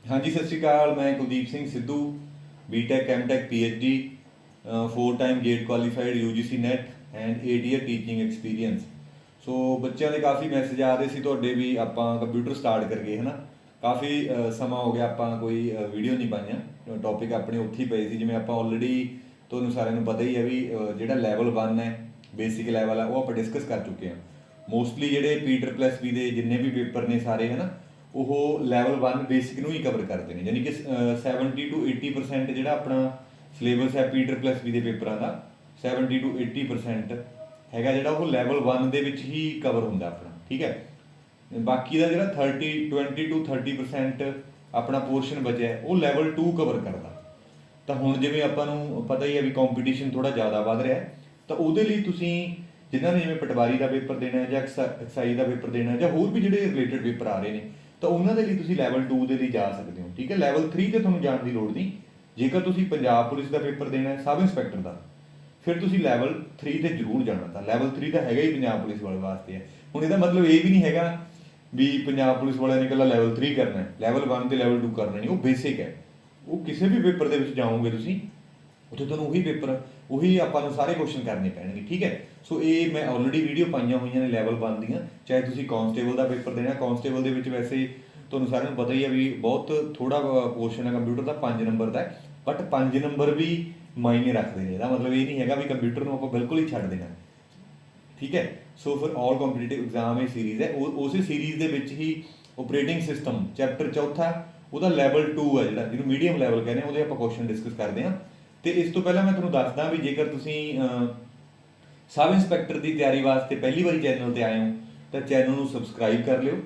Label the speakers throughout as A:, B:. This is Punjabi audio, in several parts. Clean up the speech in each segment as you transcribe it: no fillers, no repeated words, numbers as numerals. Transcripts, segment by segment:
A: हाँ जी, सत श्री अकाल। मैं Kuldeep Singh Sidhu, BTech MTech PhD, 4 time GATE qualified UGC NET and 8 year teaching experience. So ਬੱਚਿਆਂ ਦੇ ਕਾਫੀ ਮੈਸੇਜ ਆ ਰਹੇ ਸੀ ਤੁਹਾਡੇ ਵੀ ਆਪਾਂ ਕੰਪਿਊਟਰ ਸਟਾਰਟ ਕਰੀਏ, ਹੈ ਨਾ। ਕਾਫੀ ਸਮਾਂ ਹੋ ਗਿਆ ਆਪਾਂ ਕੋਈ ਵੀਡੀਓ ਨਹੀਂ ਪਾਈਆਂ। ਟੌਪਿਕ ਆਪਣੇ ਉੱਥੇ ਹੀ ਪਏ ਸੀ, ਜਿਵੇਂ ਆਪਾਂ ਆਲਰੇਡੀ ਤੁਹਾਨੂੰ ਸਾਰਿਆਂ ਨੂੰ ਪਤਾ ਹੀ ਹੈ ਵੀ ਜਿਹੜਾ ਲੈਵਲ 1 ਹੈ, ਬੇਸਿਕ ਲੈਵਲ ਹੈ, ਉਹ ਆਪਾਂ ਡਿਸਕਸ ਕਰ ਚੁੱਕੇ ਹਾਂ। ਮੋਸਟਲੀ ਜਿਹੜੇ ਪੀਟਰ ਪਲੱਸ ਵੀ ਦੇ ਜਿੰਨੇ ਵੀ ਪੇਪਰ ਨੇ ਸਾਰੇ, ਹੈ ਨਾ, ਉਹ ਲੈਵਲ 1 ਬੇਸਿਕ ਨੂੰ ਹੀ ਕਵਰ ਕਰਦੇ ਨੇ। ਯਾਨੀ ਕਿ 70 to 80% ਜਿਹੜਾ ਆਪਣਾ ਸਿਲੇਬਸ ਹੈ ਪੀਟਰ ਪਲੱਸ ਵੀ ਦੇ ਪੇਪਰਾਂ ਦਾ, 70 to 80% ਹੈਗਾ ਜਿਹੜਾ ਉਹ ਲੈਵਲ 1 ਦੇ ਵਿੱਚ ਹੀ ਕਵਰ ਹੁੰਦਾ ਆਪਣਾ, ਠੀਕ ਹੈ। ਬਾਕੀ ਦਾ ਜਿਹੜਾ 20 to 30% ਆਪਣਾ ਪੋਰਸ਼ਨ ਬਚਿਆ ਉਹ ਲੈਵਲ 2 ਕਵਰ ਕਰਦਾ। ਤਾਂ ਹੁਣ ਜਿਵੇਂ ਆਪਾਂ ਨੂੰ ਪਤਾ ਹੀ ਹੈ ਵੀ ਕੰਪੀਟੀਸ਼ਨ ਥੋੜਾ ਜ਼ਿਆਦਾ ਵੱਧ ਰਿਹਾ, ਤਾਂ ਉਹਦੇ ਲਈ ਤੁਸੀਂ ਜਿਨ੍ਹਾਂ ਨੇ ਜਿਵੇਂ ਪਟਵਾਰੀ ਦਾ ਪੇਪਰ ਦੇਣਾ ਜਾਂ ਐਕਸਾਈਜ਼ ਦਾ ਪੇਪਰ ਦੇਣਾ ਜਾਂ ਹੋਰ ਵੀ ਜਿਹੜੇ ਰਿਲੇਟਡ ਪੇਪਰ ਆ ਰਹੇ ਨੇ, ਤਾਂ ਉਹਨਾਂ ਦੇ ਲਈ ਤੁਸੀਂ ਲੈਵਲ 2 ਦੇ ਲਈ ਜਾ ਸਕਦੇ ਹੋ, ਠੀਕ ਹੈ। ਲੈਵਲ 3 ਤੇ ਤੁਹਾਨੂੰ ਜਾਣ ਦੀ ਲੋੜ ਨਹੀਂ। ਜੇਕਰ ਤੁਸੀਂ ਪੰਜਾਬ ਪੁਲਿਸ ਦਾ ਪੇਪਰ ਦੇਣਾ ਹੈ, ਸਬ ਇੰਸਪੈਕਟਰ ਦਾ, ਫਿਰ ਤੁਸੀਂ ਲੈਵਲ 3 ਤੇ ਜ਼ਰੂਰ ਜਾਣਾ। ਤਾਂ ਲੈਵਲ 3 ਤਾਂ ਹੈਗਾ ਹੀ ਪੰਜਾਬ ਪੁਲਿਸ ਵਾਲੇ ਵਾਸਤੇ ਹੈ। ਹੁਣ ਇਹਦਾ ਮਤਲਬ ਇਹ ਵੀ ਨਹੀਂ ਹੈਗਾ ਵੀ ਪੰਜਾਬ ਪੁਲਿਸ ਵਾਲਿਆਂ ਨੇ ਇਕੱਲਾ ਲੈਵਲ 3 ਕਰਨਾ ਹੈ, ਲੈਵਲ 1 ਤੇ ਲੈਵਲ 2 ਕਰਨਾ ਨਹੀਂ। ਉਹ ਬੇਸਿਕ ਹੈ, ਉਹ ਕਿਸੇ ਵੀ ਪੇਪਰ ਦੇ ਵਿੱਚ ਜਾਓਗੇ ਤੁਸੀਂ, ਉੱਥੇ ਤੁਹਾਨੂੰ ਉਹੀ ਪੇਪਰ, ਉਹੀ ਆਪਾਂ ਨੂੰ ਸਾਰੇ ਕੁਐਸਚਨ ਕਰਨੇ ਪੈਣਗੇ, ਠੀਕ ਹੈ। ਸੋ ਇਹ ਮੈਂ ਆਲਰੇਡੀ ਵੀਡੀਓ ਪਾਈਆਂ ਹੋਈਆਂ ਨੇ ਲੈਵਲ 1 ਦੀਆਂ। ਚਾਹੇ ਤੁਸੀਂ ਕਾਂਸਟੇਬਲ ਦਾ ਪੇਪਰ ਦੇਣਾ, ਕਾਂਸਟੇਬਲ ਦੇ ਵਿੱਚ ਵੈਸੇ ਤੁਹਾਨੂੰ ਸਾਰਿਆਂ ਨੂੰ ਪਤਾ ਹੀ ਹੈ ਵੀ ਬਹੁਤ ਥੋੜਾ ਪੋਰਸ਼ਨ ਹੈ ਕੰਪਿਊਟਰ ਦਾ, 5 ਨੰਬਰ ਦਾ, ਬਟ 5 ਨੰਬਰ ਵੀ ਮਾਇਨੇ ਰੱਖਦੇ ਨੇ। ਇਹਦਾ ਮਤਲਬ ਇਹ ਨਹੀਂ ਹੈਗਾ ਵੀ ਕੰਪਿਊਟਰ ਨੂੰ ਆਪਾਂ ਬਿਲਕੁਲ ਹੀ ਛੱਡ ਦੇਣਾ, ਠੀਕ ਹੈ। ਸੋ ਫਿਰ ਆਲ ਕੰਪੀਟੀਟਿਵ ਐਗਜ਼ਾਮ ਇਹ ਸੀਰੀਜ਼ ਹੈ, ਉਸੇ ਸੀਰੀਜ਼ ਦੇ ਵਿੱਚ ਹੀ ਆਪਰੇਟਿੰਗ ਸਿਸਟਮ ਚੈਪਟਰ 4 ਉਹਦਾ ਲੈਵਲ 2 ਹੈ, ਜਿਹੜਾ ਜਿਹਨੂੰ ਮੀਡੀਅਮ ਲੈਵਲ ਕਹਿੰਦੇ ਆ, ਉਹਦੇ ਆਪਾਂ ਕੁਐਸਚਨ ਡਿਸਕਸ ਕਰਦੇ ਹਾਂ। ਤੇ ਇਸ ਤੋਂ ਪਹਿਲਾਂ ਮੈਂ ਤੁਹਾਨੂੰ ਦੱਸਦਾ ਵੀ ਜੇਕਰ ਤੁਸੀਂ ਸਬ ਇੰਸਪੈਕਟਰ ਦੀ ਤਿਆਰੀ ਵਾਸਤੇ ਪਹਿਲੀ ਵਾਰੀ ਚੈਨਲ ਤੇ ਆਏ ਹੋ ਤਾਂ ਚੈਨਲ ਨੂੰ ਸਬਸਕ੍ਰਾਈਬ ਕਰ ਲਿਓ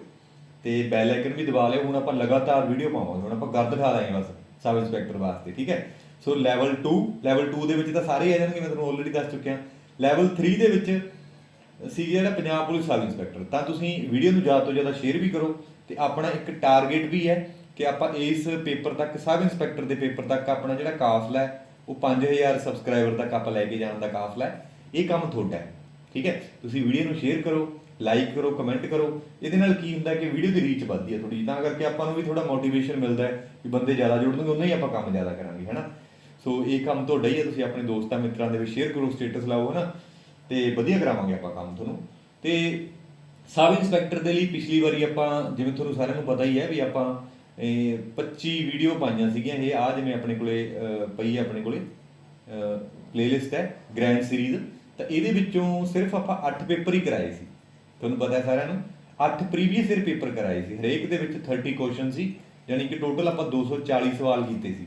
A: ਤੇ ਬੈਲ ਆਈਕਨ ਵੀ ਦਬਾ ਲਿਓ। ਹੁਣ ਆਪਾਂ ਲਗਾਤਾਰ ਵੀਡੀਓ ਪਾਵਾਂਗੇ, ਹੁਣ ਆਪਾਂ ਕਰ ਦਿਖਾ ਦਾਂਗੇ ਬਸ ਸਬ ਇੰਸਪੈਕਟਰ ਵਾਸਤੇ, ਠੀਕ ਹੈ। ਸੋ ਲੈਵਲ 2 ਦੇ ਵਿੱਚ ਤਾਂ ਸਾਰੇ ਆ ਜਾਣਗੇ, ਮੈਂ ਤੁਹਾਨੂੰ ਆਲਰੇਡੀ ਦੱਸ ਚੁੱਕਿਆ। ਲੈਵਲ 3 ਦੇ ਵਿੱਚ ਸੀ ਜਿਹੜਾ ਪੰਜਾਬ ਪੁਲਿਸ ਸਬ ਇੰਸਪੈਕਟਰ। ਤਾਂ ਤੁਸੀਂ ਵੀਡੀਓ ਨੂੰ ਜ਼ਿਆਦਾ ਤੋਂ ਜ਼ਿਆਦਾ ਸ਼ੇਅਰ ਵੀ ਕਰੋ ਤੇ ਆਪਣਾ ਇੱਕ ਟਾਰਗੇਟ ਵੀ ਹੈ ਕਿ ਆਪਾਂ ਇਸ ਪੇਪਰ ਤੱਕ, ਸਬ ਇੰਸਪੈਕਟਰ ਦੇ ਪੇਪਰ ਤੱਕ ਆਪਣਾ ਜਿਹੜਾ ਕਾਫਲਾ ਹੈ ਉਹ 5000 ਸਬਸਕ੍ਰਾਈਬਰ ਤੱਕ ਆਪਾਂ ਲੈ ਕੇ ਜਾਣ ਦਾ ਕਾਫਲਾ ਹੈ। ਇਹ ਕੰਮ ਤੁਹਾਡਾ ਹੈ, ਠੀਕ ਹੈ। ਤੁਸੀਂ ਵੀਡੀਓ ਨੂੰ ਸ਼ੇਅਰ ਕਰੋ, ਲਾਈਕ ਕਰੋ, ਕਮੈਂਟ ਕਰੋ। ਇਹਦੇ ਨਾਲ ਕੀ ਹੁੰਦਾ ਕਿ ਵੀਡੀਓ ਦੀ ਰੀਚ ਵੱਧਦੀ ਹੈ ਥੋੜੀ, ਤਾਂ ਕਰਕੇ ਆਪਾਂ ਨੂੰ ਵੀ ਥੋੜਾ ਮੋਟੀਵੇਸ਼ਨ ਮਿਲਦਾ ਹੈ ਵੀ ਬੰਦੇ ਜ਼ਿਆਦਾ ਜੁੜਨਗੇ, ਉਹਨਾਂ ਹੀ ਆਪਾਂ ਕੰਮ ਜ਼ਿਆਦਾ ਕਰਾਂਗੇ, ਹੈ ਨਾ। ਸੋ ਇਹ ਕੰਮ ਤੁਹਾਡਾ ਹੀ ਹੈ, ਤੁਸੀਂ ਆਪਣੇ ਦੋਸਤਾਂ ਮਿੱਤਰਾਂ ਦੇ ਵਿੱਚ ਸ਼ੇਅਰ ਕਰੋ, ਸਟੇਟਸ ਲਾਓ, ਹੈ ਨਾ, ਤੇ ਵਧੀਆ ਕਰਾਵਾਂਗੇ ਆਪਾਂ ਕੰਮ ਤੁਹਾਨੂੰ। ਤੇ ਸਬ ਇੰਸਪੈਕਟਰ ਦੇ ਲਈ ਪਿਛਲੀ ਵਾਰੀ ਆਪਾਂ, ਜਿਵੇਂ ਤੁਹਾਨੂੰ ਸਾਰਿਆਂ ਨੂੰ ਪਤਾ ਹੀ ਹੈ ਵੀ ਆਪਾਂ 25 ਵੀਡੀਓ ਪਾਈਆਂ ਸੀਗੀਆਂ। ਇਹ ਆ ਜਿਵੇਂ ਆਪਣੇ ਕੋਲੇ ਪਈ ਹੈ, ਆਪਣੇ ਕੋਲੇ ਪਲੇਲਿਸਟ ਹੈ ਗ੍ਰੈਂਡ ਸੀਰੀਜ਼। ਤਾਂ ਇਹਦੇ ਵਿੱਚੋਂ ਸਿਰਫ ਆਪਾਂ 8 ਪੇਪਰ ਹੀ ਕਰਾਏ ਸੀ, ਤੁਹਾਨੂੰ ਪਤਾ ਹੈ ਸਾਰਿਆਂ ਨੂੰ। 8 ਪ੍ਰੀਵੀਅਸ ਈਅਰ ਪੇਪਰ ਕਰਾਏ ਸੀ, ਹਰੇਕ ਦੇ ਵਿੱਚ 30 ਕੁਐਸਚਨ ਸੀ, ਯਾਨੀ ਕਿ ਟੋਟਲ ਆਪਾਂ 240 ਸਵਾਲ ਕੀਤੇ ਸੀ।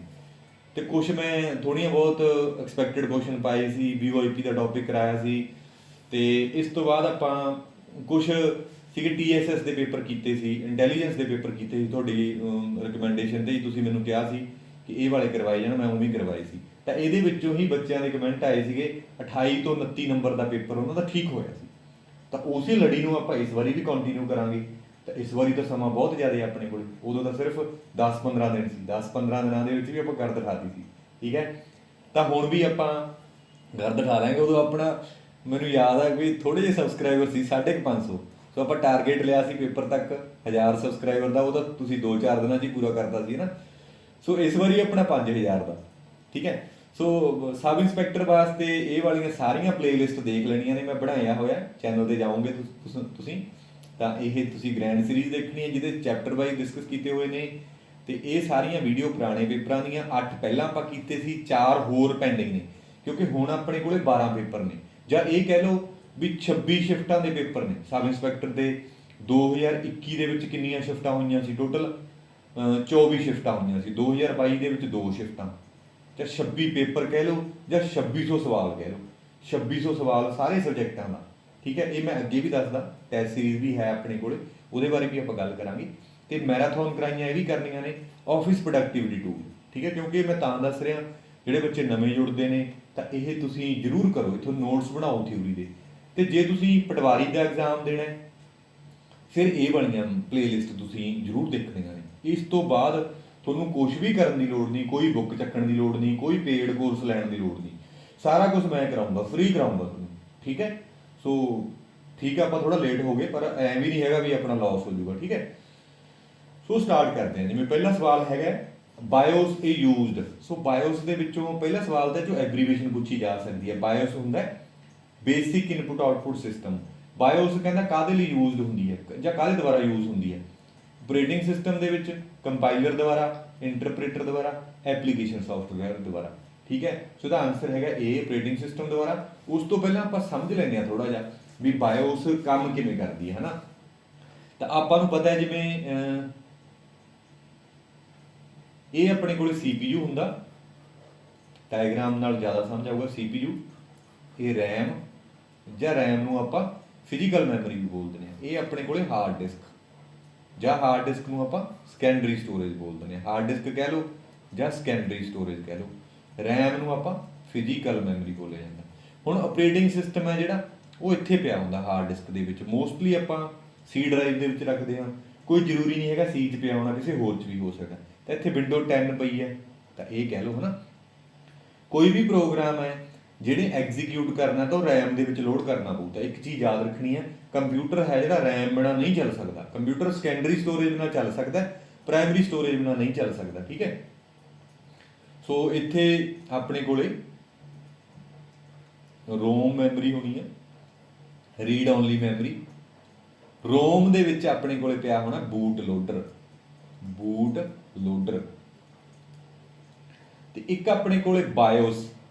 A: ਤੇ ਕੁਝ ਮੈਂ ਥੋੜ੍ਹੀਆਂ ਬਹੁਤ ਐਕਸਪੈਕਟਡ ਕੁਐਸਚਨ ਪਾਏ ਸੀ, ਵੀਓਆਈਪੀ ਦਾ ਟੌਪਿਕ ਕਰਾਇਆ ਸੀ। ਤੇ ਇਸ ਤੋਂ ਬਾਅਦ ਆਪਾਂ ਕੁਝ ਸੀਗੇ ਟੀਐਸਐਸ ਦੇ ਪੇਪਰ ਕੀਤੇ ਸੀ, ਇੰਟੈਲੀਜੈਂਸ ਦੇ ਪੇਪਰ ਕੀਤੇ ਸੀ। ਤੁਹਾਡੀ ਰਿਕਮੈਂਡੇਸ਼ਨ ਤੇ ਹੀ ਤੁਸੀਂ ਮੈਨੂੰ ਕਿਹਾ ਸੀ ਕਿ ਇਹ ਵਾਲੇ ਕਰਵਾਏ ਜਾਣ, ਮੈਂ ਉਵੇਂ ਹੀ ਕਰਵਾਏ ਸੀ। ਤਾਂ ਇਹਦੇ ਵਿੱਚੋਂ ਹੀ ਬੱਚਿਆਂ ਦੇ ਕਮੈਂਟ ਆਏ ਸੀਗੇ 28 ਤੋਂ 29 ਨੰਬਰ ਦਾ ਪੇਪਰ ਉਹਨਾਂ ਦਾ ਠੀਕ ਹੋਇਆ ਸੀ। ਤਾਂ ਉਸੇ ਲੜੀ ਨੂੰ ਆਪਾਂ ਇਸ ਵਾਰੀ ਵੀ ਕੰਟੀਨਿਊ ਕਰਾਂਗੇ। ਤਾਂ ਇਸ ਵਾਰੀ ਤਾਂ ਸਮਾਂ ਬਹੁਤ ਜ਼ਿਆਦਾ ਹੈ ਆਪਣੇ ਕੋਲ, ਉਦੋਂ ਤਾਂ ਸਿਰਫ 10-15 ਦਿਨ ਸੀ, 10-15 ਦਿਨਾਂ ਦੇ ਵਿੱਚ ਵੀ ਆਪਾਂ ਕਰ ਦਿਖਾਤੀ ਸੀ, ਠੀਕ ਹੈ। ਤਾਂ ਹੁਣ ਵੀ ਆਪਾਂ ਕਰ ਦਿਖਾ ਲਾਂਗੇ। ਉਦੋਂ ਆਪਣਾ ਮੈਨੂੰ ਯਾਦ ਆ ਵੀ ਥੋੜੇ ਜਿਹੇ ਸਬਸਕ੍ਰਾਈਬਰ ਸੀ, 550। ਸੋ ਆਪਾਂ ਟਾਰਗੇਟ ਲਿਆ ਸੀ ਪੇਪਰ ਤੱਕ 1000 ਸਬਸਕ੍ਰਾਈਬਰ ਦਾ, ਉਹ ਤਾਂ ਤੁਸੀਂ 2-4 ਦਿਨਾਂ 'ਚ ਹੀ ਪੂਰਾ ਕਰਤਾ ਸੀ ਨਾ। ਸੋ ਇਸ ਵਾਰੀ ਆਪਣਾ 5000 ਦਾ, ਠੀਕ ਹੈ। ਸੋ ਸਬ ਇੰਸਪੈਕਟਰ ਵਾਸਤੇ ਇਹ ਵਾਲੀਆਂ ਸਾਰੀਆਂ ਪਲੇਲਿਸਟ ਦੇਖ ਲੈਣੀਆਂ ਨੇ, ਮੈਂ ਬਣਾਇਆ ਹੋਇਆ। ਚੈਨਲ ਤੇ ਜਾਓਗੇ ਤੁਸੀਂ ਤਾਂ ਇਹ ਤੁਸੀਂ ਗ੍ਰੈਂਡ ਸੀਰੀਜ਼ ਦੇਖਣੀ ਹੈ ਜਿਹਦੇ ਚੈਪਟਰ ਵਾਈਜ਼ ਡਿਸਕਸ ਕੀਤੇ ਹੋਏ ਨੇ। ਤੇ ਇਹ ਸਾਰੀਆਂ ਵੀਡੀਓ ਪੁਰਾਣੇ ਪੇਪਰਾਂ ਦੀਆਂ, 8 ਪਹਿਲਾਂ ਆਪਾਂ ਕੀਤੇ ਸੀ, 4 ਹੋਰ ਪੈਂਡਿੰਗ ਨੇ, ਕਿਉਂਕਿ ਹੁਣ ਆਪਣੇ ਕੋਲੇ 12 ਪੇਪਰ ਨੇ, ਜਾਂ ਇਹ ਕਹਿ ਲਓ ਵੀ 26 ਸ਼ਿਫਟਾਂ ਦੇ ਪੇਪਰ ਨੇ ਸਬ ਇੰਸਪੈਕਟਰ ਦੇ। 2021 ਦੇ ਵਿੱਚ ਕਿੰਨੀਆਂ ਸ਼ਿਫਟਾਂ ਹੋਈਆਂ ਸੀ? ਟੋਟਲ 24 ਸ਼ਿਫਟਾਂ ਹੋਈਆਂ ਸੀ। 2022 ਦੇ ਵਿੱਚ 2 ਸ਼ਿਫਟਾਂ, ਜਾਂ 26 ਪੇਪਰ ਕਹਿ ਲਓ, ਜਾਂ 2600 ਸਵਾਲ ਕਹਿ ਲਓ। 2600 ਸਵਾਲ ਸਾਰੇ ਸਬਜੈਕਟਾਂ ਦਾ, ਠੀਕ ਹੈ। ਇਹ ਮੈਂ ਅੱਗੇ ਵੀ ਦੱਸਦਾ, ਟੈਸਟ ਸੀਰੀਜ਼ ਵੀ ਹੈ ਆਪਣੇ ਕੋਲੇ, ਉਹਦੇ ਬਾਰੇ ਵੀ ਆਪਾਂ ਗੱਲ ਕਰਾਂਗੇ। ਤੇ ਮੈਰਾਥਨ ਕਰਾਈਆਂ ਇਹ ਵੀ ਕਰਨੀਆਂ ਨੇ, ਆਫਿਸ ਪ੍ਰੋਡਕਟਿਵਿਟੀ ਟੂਲ, ਠੀਕ ਹੈ। ਕਿਉਂਕਿ ਮੈਂ ਤਾਂ ਦੱਸ ਰਿਹਾ, ਜਿਹੜੇ ਬੱਚੇ ਨਵੇਂ ਜੁੜਦੇ ਨੇ ਤਾਂ ਇਹ ਤੁਸੀਂ ਜ਼ਰੂਰ ਕਰੋ, ਇੱਥੋਂ ਨੋਟਸ ਬਣਾਓ ਥਿਊਰੀ ਦੇ। ਤੇ ਜੇ ਤੁਸੀਂ ਪਟਵਾਰੀ ਦਾ ਐਗਜ਼ਾਮ ਦੇਣਾ ਫਿਰ ਇਹ ਵਾਲੀਆਂ ਪਲੇਲਿਸਟ ਤੁਸੀਂ ਜ਼ਰੂਰ ਦੇਖਣੀਆਂ ਨੇ। ਇਸ ਤੋਂ ਬਾਅਦ ਤੁਹਾਨੂੰ ਕੁਝ ਵੀ ਕਰਨ ਦੀ ਲੋੜ ਨਹੀਂ, ਕੋਈ ਬੁੱਕ ਚੱਕਣ ਦੀ ਲੋੜ ਨਹੀਂ, ਕੋਈ ਪੇਡ ਕੋਰਸ ਲੈਣ ਦੀ ਲੋੜ ਨਹੀਂ। ਸਾਰਾ ਕੁਝ ਮੈਂ ਕਰਾਉਂਗਾ, ਫ੍ਰੀ ਕਰਾਉਂਗਾ ਤੁਹਾਨੂੰ, ਠੀਕ ਹੈ। ਸੋ ਠੀਕ ਹੈ, ਆਪਾਂ ਥੋੜਾ ਲੇਟ ਹੋ ਗਏ, ਪਰ ਐਂ ਵੀ ਨਹੀਂ ਹੈਗਾ ਵੀ ਆਪਣਾ ਲਾਸ ਹੋ ਜਾਊਗਾ, ਠੀਕ ਹੈ। ਸੋ ਸੋ ਸਟਾਰਟ ਕਰਦੇ ਹਾਂ। ਜਿਵੇਂ ਪਹਿਲਾ ਸਵਾਲ ਹੈਗਾ ਬਾਇਓਸ ਇਜ਼ ਯੂਜ਼ਡ। ਸੋ ਬਾਇਓਸ ਦੇ ਵਿੱਚੋਂ ਪਹਿਲਾ ਸਵਾਲ ਦਾ ਜੋ ਐਬਰੀਵੇਸ਼ਨ ਪੁੱਛੀ ਜਾ ਸਕਦੀ ਹੈ, ਬਾਇਓਸ ਹੁੰਦਾ ਬੇਸਿਕ ਇਨਪੁਟ ਆਊਟਪੁੱਟ ਸਿਸਟਮ। ਬਾਇਓਸ ਕਹਿੰਦਾ ਕਾਹਦੇ ਲਈ ਯੂਜ਼ਡ ਹੁੰਦੀ ਹੈ ਜਾਂ ਕਾਹਦੇ ਦੁਆਰਾ ਯੂਜ਼ ਹੁੰਦੀ ਹੈ? ਆਪਰੇਟਿੰਗ ਸਿਸਟਮ ਦੇ ਵਿੱਚ, ਕੰਪਾਈਲਰ ਦੁਆਰਾ, ਇੰਟਰਪ੍ਰੀਟਰ ਦੁਆਰਾ, ਐਪਲੀਕੇਸ਼ਨ ਸੌਫਟਵੇਅਰ ਦੁਆਰਾ। ਠੀਕ ਹੈ, ਸੋ ਇਹਦਾ ਆਨਸਰ ਹੈਗਾ ਏ, ਆਪਰੇਟਿੰਗ ਸਿਸਟਮ ਦੁਆਰਾ। ਉਸ ਤੋਂ ਪਹਿਲਾਂ ਆਪਾਂ ਸਮਝ ਲੈਂਦੇ ਹਾਂ ਥੋੜਾ ਜਿਹਾ ਵੀ ਬਾਇਓਸ ਕੰਮ ਕਿਵੇਂ ਕਰਦੀ ਹੈ, ਹਨਾ। ਤਾਂ ਆਪਾਂ ਨੂੰ ਪਤਾ ਹੈ ਜਿਵੇਂ ਇਹ ਆਪਣੇ ਕੋਲ CPU ਹੁੰਦਾ, ਡਾਇਗਰਾਮ ਨਾਲ ਜ਼ਿਆਦਾ ਸਮਝ ਆਊਗਾ। CPU, ਇਹ ਰੈਮ ਜਾਂ ਰੈਮ ਨੂੰ ਆਪਾਂ ਫਿਜ਼ੀਕਲ ਮੈਮਰੀ ਵੀ ਬੋਲ ਦਿੰਦੇ ਹਾਂ। ਇਹ ਆਪਣੇ ਕੋਲੇ ਹਾਰਡ ਡਿਸਕ ਜਾਂ ਹਾਰਡ ਡਿਸਕ ਨੂੰ ਆਪਾਂ ਸੈਕੰਡਰੀ ਸਟੋਰੇਜ ਬੋਲ ਦਿੰਦੇ ਹਾਂ। ਹਾਰਡ ਡਿਸਕ ਕਹਿ ਲਓ ਜਾਂ ਸੈਕੰਡਰੀ ਸਟੋਰੇਜ ਕਹਿ ਲਓ। ਰੈਮ ਨੂੰ ਆਪਾਂ ਫਿਜ਼ੀਕਲ ਮੈਮਰੀ ਬੋਲਿਆ ਜਾਂਦਾ। ਹੁਣ ਆਪਰੇਟਿੰਗ ਸਿਸਟਮ ਹੈ ਜਿਹੜਾ ਉਹ ਇੱਥੇ ਪਿਆ ਹੁੰਦਾ ਹਾਰਡ ਡਿਸਕ ਦੇ ਵਿੱਚ। ਮੋਸਟਲੀ ਆਪਾਂ C ਡਰਾਈਵ ਦੇ ਵਿੱਚ ਰੱਖਦੇ ਹਾਂ, ਕੋਈ ਜ਼ਰੂਰੀ ਨਹੀਂ ਹੈਗਾ C 'ਚ ਪਿਆ ਹੋਣਾ, ਕਿਸੇ ਹੋਰ 'ਚ ਵੀ ਹੋ ਸਕਦਾ। ਤਾਂ ਇੱਥੇ ਵਿੰਡੋ 10 ਪਈ ਹੈ ਤਾਂ ਇਹ ਕਹਿ ਲਓ, ਹਨਾ। ਕੋਈ ਵੀ ਪ੍ਰੋਗਰਾਮ ਹੈ ਜਿਹੜੇ ਐਗਜ਼ੀਕਿਊਟ ਕਰਨਾ ਤਾਂ ਉਹ ਰੈਮ ਦੇ ਵਿੱਚ ਲੋਡ ਕਰਨਾ ਪਊ। ਤਾਂ ਇੱਕ ਚੀਜ਼ ਯਾਦ ਰੱਖਣੀ ਹੈ, ਕੰਪਿਊਟਰ ਹੈ ਜਿਹੜਾ ਰੈਮ ਬਿਨਾਂ ਨਹੀਂ ਚੱਲ ਸਕਦਾ। ਕੰਪਿਊਟਰ ਸੈਕੰਡਰੀ ਸਟੋਰੇਜ ਬਿਨਾਂ ਚੱਲ ਸਕਦਾ, ਪ੍ਰਾਇਮਰੀ ਸਟੋਰੇਜ ਬਿਨਾਂ ਨਹੀਂ ਚੱਲ ਸਕਦਾ। ਠੀਕ ਹੈ, ਸੋ ਇੱਥੇ ਆਪਣੇ ਕੋਲੇ ਰੋਮ ਮੈਮਰੀ ਹੋਣੀ ਹੈ, ਰੀਡ ਓਨਲੀ ਮੈਮਰੀ। ਰੋਮ ਦੇ ਵਿੱਚ ਆਪਣੇ ਕੋਲੇ ਪਿਆ ਹੋਣਾ ਬੂਟ ਲੋਡਰ, ਬੂਟ ਲੋਡਰ। ਤੇ ਇੱਕ ਆਪਣੇ ਕੋਲੇ ਬਾਇਓਸ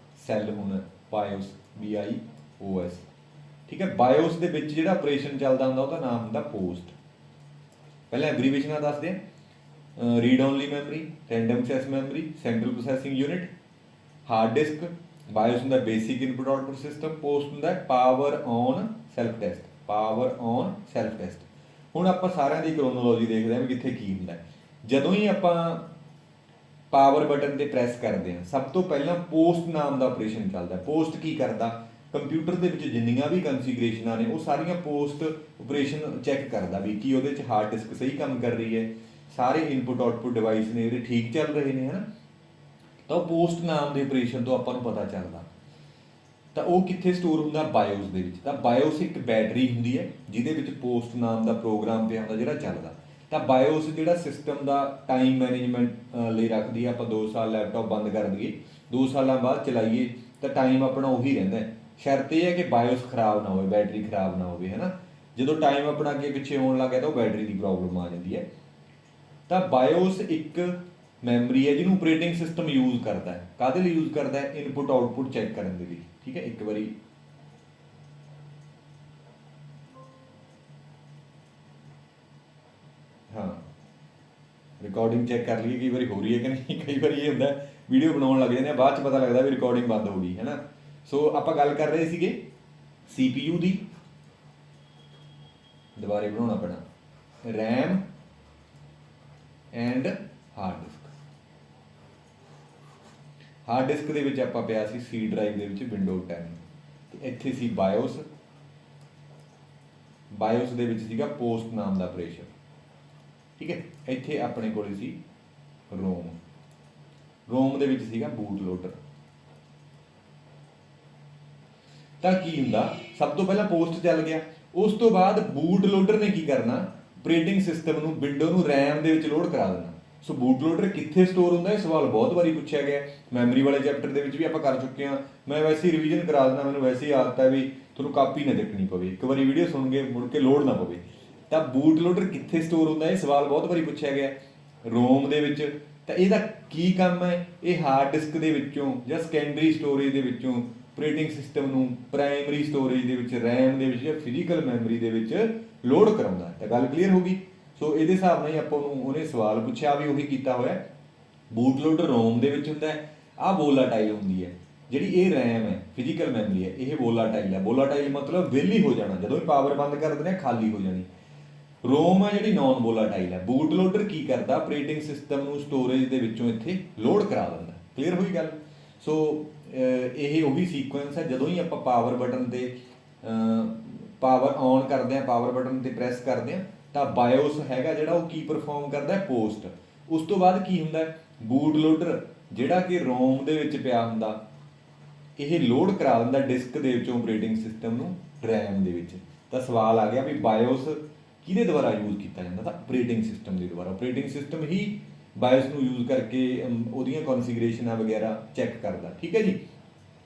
A: ਸੈੱਲ ਹੋਣਾ, ਬਾਇਓਸ, BIOS। ਠੀਕ ਹੈ, ਬਾਇਓਸ ਦੇ ਵਿੱਚ ਜਿਹੜਾ ਆਪਰੇਸ਼ਨ ਚੱਲਦਾ ਹੁੰਦਾ ਉਹਦਾ ਨਾਮ ਹੁੰਦਾ ਪੋਸਟ। ਪਹਿਲਾਂ ਐਬਰੀਵੇਸ਼ਨਾਂ ਦੱਸਦੇ ਹਾਂ। Read only memory, random access memory, central processing unit, hard disk. BIOS ਹੁੰਦਾ basic input output system, POST ਹੁੰਦਾ power on self test, power on self test. ਹੁਣ ਆਪਾਂ ਸਾਰਿਆਂ ਦੀ ਕ੍ਰੋਨੋਲੋਜੀ ਦੇਖਦੇ ਹਾਂ ਵੀ ਕਿੱਥੇ ਕੀ ਹੁੰਦਾ। ਜਦੋਂ ਹੀ ਆਪਾਂ ਪਾਵਰ ਬਟਨ ਤੇ ਪ੍ਰੈਸ ਕਰਦੇ ਹਾਂ, ਸਭ ਤੋਂ ਪਹਿਲਾਂ ਪੋਸਟ ਨਾਮ ਦਾ ਆਪਰੇਸ਼ਨ ਚੱਲਦਾ। ਪੋਸਟ ਕੀ ਕਰਦਾ? ਕੰਪਿਊਟਰ ਦੇ ਵਿੱਚ ਜਿੰਨੀਆਂ ਵੀ ਕਨਫੀਗਰੇਸ਼ਨਾਂ ਨੇ ਉਹ ਸਾਰੀਆਂ ਪੋਸਟ ਆਪਰੇਸ਼ਨ ਚੈੱਕ ਕਰਦਾ ਵੀ ਕੀ ਉਹਦੇ 'ਚ ਹਾਰਡ ਡਿਸਕ ਸਹੀ ਕੰਮ ਕਰ ਰਹੀ ਹੈ, ਸਾਰੇ ਇਨਪੁਟ ਆਊਟਪੁੱਟ ਡਿਵਾਈਸ ਨੇ ਇਹਦੇ ਠੀਕ ਚੱਲ ਰਹੇ ਨੇ, ਹਨਾ। ਤਾਂ ਉਹ ਪੋਸਟ ਨਾਮ ਦੇ ਆਪਰੇਸ਼ਨ ਤੋਂ ਆਪਾਂ ਨੂੰ ਪਤਾ ਚੱਲਦਾ। ਤਾਂ ਉਹ ਕਿੱਥੇ ਸਟੋਰ ਹੁੰਦਾ? ਬਾਇਓਸ ਦੇ ਵਿੱਚ। ਤਾਂ ਬਾਇਓਸ ਇੱਕ ਬੈਟਰੀ ਹੁੰਦੀ ਹੈ ਜਿਹਦੇ ਵਿੱਚ ਪੋਸਟ ਨਾਮ ਦਾ ਪ੍ਰੋਗਰਾਮ ਪਿਆ ਹੁੰਦਾ ਜਿਹੜਾ ਚੱਲਦਾ। ਤਾਂ ਬਾਇਓਸ ਜਿਹੜਾ ਸਿਸਟਮ ਦਾ ਟਾਈਮ ਮੈਨੇਜਮੈਂਟ ਲਈ ਰੱਖਦੀ ਹੈ। ਆਪਾਂ 2 ਸਾਲ ਲੈਪਟਾਪ ਬੰਦ ਕਰ ਦਈਏ, 2 ਸਾਲਾਂ ਬਾਅਦ ਚਲਾਈਏ ਤਾਂ ਟਾਈਮ ਆਪਣਾ ਉਹੀ ਰਹਿੰਦਾ। ਸ਼ਰਤ ਇਹ ਹੈ ਕਿ ਬਾਇਓਸ ਖਰਾਬ ਨਾ ਹੋਵੇ, ਬੈਟਰੀ ਖਰਾਬ ਨਾ ਹੋਵੇ, ਹਨਾ। ਜਦੋਂ ਟਾਈਮ ਆਪਣਾ ਅੱਗੇ ਪਿੱਛੇ ਹੋਣ ਲੱਗ ਗਿਆ ਤਾਂ ਉਹ ਬੈਟਰੀ ਦੀ ਪ੍ਰੋਬਲਮ ਆ ਜਾਂਦੀ ਹੈ। ਤਾਂ ਬਾਇਓਸ ਇੱਕ ਮੈਮਰੀ ਹੈ ਜਿਹਨੂੰ ਆਪਰੇਟਿੰਗ ਸਿਸਟਮ ਯੂਜ਼ ਕਰਦਾ ਹੈ। ਕਾਹਦੇ ਲਈ ਯੂਜ਼ ਕਰਦਾ ਹੈ? ਇਨਪੁਟ ਆਊਟਪੁੱਟ ਚੈੱਕ ਕਰਨ ਦੇ ਲਈ। ਠੀਕ ਹੈ, ਇੱਕ ਵਾਰੀ ਹਾਂ ਰਿਕਾਰਡਿੰਗ ਚੈੱਕ ਕਰ ਲਈਏ, ਕਈ ਵਾਰੀ ਹੋ ਰਹੀ ਹੈ ਕਿ ਨਹੀਂ। ਕਈ ਵਾਰੀ ਇਹ ਹੁੰਦਾ ਵੀਡੀਓ ਬਣਾਉਣ ਲੱਗ ਜਾਂਦੇ ਆ, ਬਾਅਦ 'ਚ ਪਤਾ ਲੱਗਦਾ ਵੀ ਰਿਕਾਰਡਿੰਗ ਬੰਦ ਹੋ ਗਈ, ਹੈ ਨਾ। ਸੋ ਆਪਾਂ ਗੱਲ ਕਰ ਰਹੇ ਸੀਗੇ CPU ਦੀ, ਦੁਬਾਰੇ ਬਣਾਉਣਾ ਪੈਣਾ, RAM and hard disk. Hard disk ਦੇ ਵਿੱਚ ਆਪਾਂ ਪਿਆ ਸੀ C ਡਰਾਈਵ ਦੇ ਵਿੱਚ ਵਿੰਡੋ 10, ਤੇ ਇੱਥੇ ਸੀ ਬਾਇਓਸ। ਬਾਇਓਸ ਦੇ ਵਿੱਚ ਸੀਗਾ ਪੋਸਟ ਨਾਮ ਦਾ ਆਪਰੇਸ਼ਨ। ਠੀਕ ਹੈ, ਇੱਥੇ ਆਪਣੇ ਕੋਲ ਸੀ ਰੋਮ, ਰੋਮ ਦੇ ਵਿੱਚ ਸੀਗਾ ਬੂਟ ਲੋਡਰ। ਤਾਂ ਕੀ ਹੁੰਦਾ? ਸਭ ਤੋਂ ਪਹਿਲਾਂ ਪੋਸਟ ਚੱਲ ਗਿਆ, ਉਸ ਤੋਂ ਬਾਅਦ ਬੂਟ ਲੋਡਰ ਨੇ ਕੀ ਕਰਨਾ? ਆਪਰੇਟਿੰਗ ਸਿਸਟਮ ਨੂੰ, ਵਿੰਡੋ ਨੂੰ ਰੈਮ ਦੇ ਵਿੱਚ ਲੋਡ ਕਰਾ ਦੇਣਾ। ਸੋ ਬੂਟ ਲੋਡਰ ਕਿੱਥੇ ਸਟੋਰ ਹੁੰਦਾ? ਇਹ ਸਵਾਲ ਬਹੁਤ ਵਾਰੀ ਪੁੱਛਿਆ ਗਿਆ। ਮੈਮਰੀ ਵਾਲੇ ਚੈਪਟਰ ਦੇ ਵਿੱਚ ਵੀ ਆਪਾਂ ਕਰ ਚੁੱਕੇ ਹਾਂ। ਮੈਂ ਵੈਸੇ ਹੀ ਰਿਵੀਜ਼ਨ ਕਰਾ ਦਿੰਦਾ, ਮੈਨੂੰ ਵੈਸੇ ਹੀ ਆਦਤ ਹੈ ਵੀ ਤੁਹਾਨੂੰ ਕਾਪੀ ਨਾ ਚੱਕਣੀ ਪਵੇ, ਇੱਕ ਵਾਰੀ ਵੀਡੀਓ ਸੁਣ ਕੇ ਮੁੜ ਕੇ ਲੋਡ ਨਾ ਪਵੇ। ਤਾਂ ਬੂਟ ਲੋਡਰ ਕਿੱਥੇ ਸਟੋਰ ਹੁੰਦਾ? ਇਹ ਸਵਾਲ ਬਹੁਤ ਵਾਰੀ ਪੁੱਛਿਆ ਗਿਆ। ਰੋਮ ਦੇ ਵਿੱਚ। ਤਾਂ ਇਹਦਾ ਕੀ ਕੰਮ ਹੈ? ਇਹ ਹਾਰਡ ਡਿਸਕ ਦੇ ਵਿੱਚੋਂ ਜਾਂ ਸੈਕੰਡਰੀ ਸਟੋਰੇਜ ਦੇ ਵਿੱਚੋਂ ਆਪਰੇਟਿੰਗ ਸਿਸਟਮ ਨੂੰ ਪ੍ਰਾਇਮਰੀ ਸਟੋਰੇਜ ਦੇ ਵਿੱਚ, ਰੈਮ ਦੇ ਵਿੱਚ ਜਾਂ ਫਿਜ਼ੀਕਲ ਮੈਮਰੀ ਦੇ ਵਿੱਚ ਲੋਡ ਕਰਾਉਂਦਾ। ਤਾਂ ਗੱਲ ਕਲੀਅਰ ਹੋ ਗਈ। ਸੋ ਇਹਦੇ ਹਿਸਾਬ ਨਾਲ ਹੀ ਆਪਾਂ ਨੂੰ ਉਹਨੇ ਸਵਾਲ ਪੁੱਛਿਆ ਵੀ ਉਹੀ ਕੀਤਾ ਹੋਇਆ। ਬੂਟ ਲੋਡਰ ਰੋਮ ਦੇ ਵਿੱਚ ਹੁੰਦਾ ਹੈ। ਆਹ ਵੋਲਾਟਾਈਲ ਹੁੰਦੀ ਹੈ ਜਿਹੜੀ ਇਹ ਰੈਮ ਹੈ, ਫਿਜ਼ੀਕਲ ਮੈਮਰੀ ਹੈ, ਇਹ ਵੋਲਾਟਾਈਲ ਹੈ। ਵੋਲਾਟਾਈਲ ਮਤਲਬ ਵਿਹਲੀ ਹੋ ਜਾਣਾ, ਜਦੋਂ ਵੀ ਪਾਵਰ ਬੰਦ ਕਰ ਦਿੰਦੇ ਆ ਖਾਲੀ ਹੋ ਜਾਣੀ। ਰੋਮ ਹੈ ਜਿਹੜੀ ਨਾਨ ਵੋਲਾਟਾਈਲ ਹੈ। ਬੂਟ ਲੋਡਰ ਕੀ ਕਰਦਾ? ਆਪਰੇਟਿੰਗ ਸਿਸਟਮ ਨੂੰ ਸਟੋਰੇਜ ਦੇ ਵਿੱਚੋਂ ਇੱਥੇ ਲੋਡ ਕਰਾ ਦਿੰਦਾ। ਕਲੀਅਰ ਹੋਈ ਗੱਲ। ਸੋ ਇਹ ਉਹੀ ਸੀਕੁਐਂਸ ਹੈ। ਜਦੋਂ ਹੀ ਆਪਾਂ ਪਾਵਰ ਬਟਨ ਤੇ ਪਾਵਰ ਔਨ ਕਰਦੇ ਹਾਂ, ਪਾਵਰ ਬਟਨ ਤੇ ਪ੍ਰੈਸ ਕਰਦੇ ਹਾਂ, ਤਾਂ ਬਾਇਓਸ ਹੈਗਾ ਜਿਹੜਾ ਉਹ ਕੀ ਪਰਫਾਰਮ ਕਰਦਾ? ਪੋਸਟ। ਉਸ ਤੋਂ ਬਾਅਦ ਕੀ ਹੁੰਦਾ? ਬੂਟ ਲੋਡਰ ਜਿਹੜਾ ਕਿ ਰੋਮ ਦੇ ਵਿੱਚ ਪਿਆ ਹੁੰਦਾ, ਇਹ ਲੋਡ ਕਰਾ ਦਿੰਦਾ ਡਿਸਕ ਦੇ ਵਿੱਚੋਂ ਆਪਰੇਟਿੰਗ ਸਿਸਟਮ ਨੂੰ ਰੈਮ ਦੇ ਵਿੱਚ। ਤਾਂ ਸਵਾਲ ਆ ਗਿਆ ਵੀ ਬਾਇਓਸ ਕਿਹਦੇ ਦੁਆਰਾ ਯੂਜ਼ ਕੀਤਾ ਜਾਂਦਾ ਤਾਂ ਆਪਰੇਟਿੰਗ ਸਿਸਟਮ ਦੇ ਦੁਆਰਾ। ਆਪਰੇਟਿੰਗ ਸਿਸਟਮ ਹੀ ਬਾਇਸ ਨੂੰ ਯੂਜ਼ ਕਰਕੇ ਉਹਦੀਆਂ ਕਨਫੀਗਰੇਸ਼ਨਾਂ ਵਗੈਰਾ ਚੈੱਕ ਕਰਦਾ। ਠੀਕ ਹੈ ਜੀ।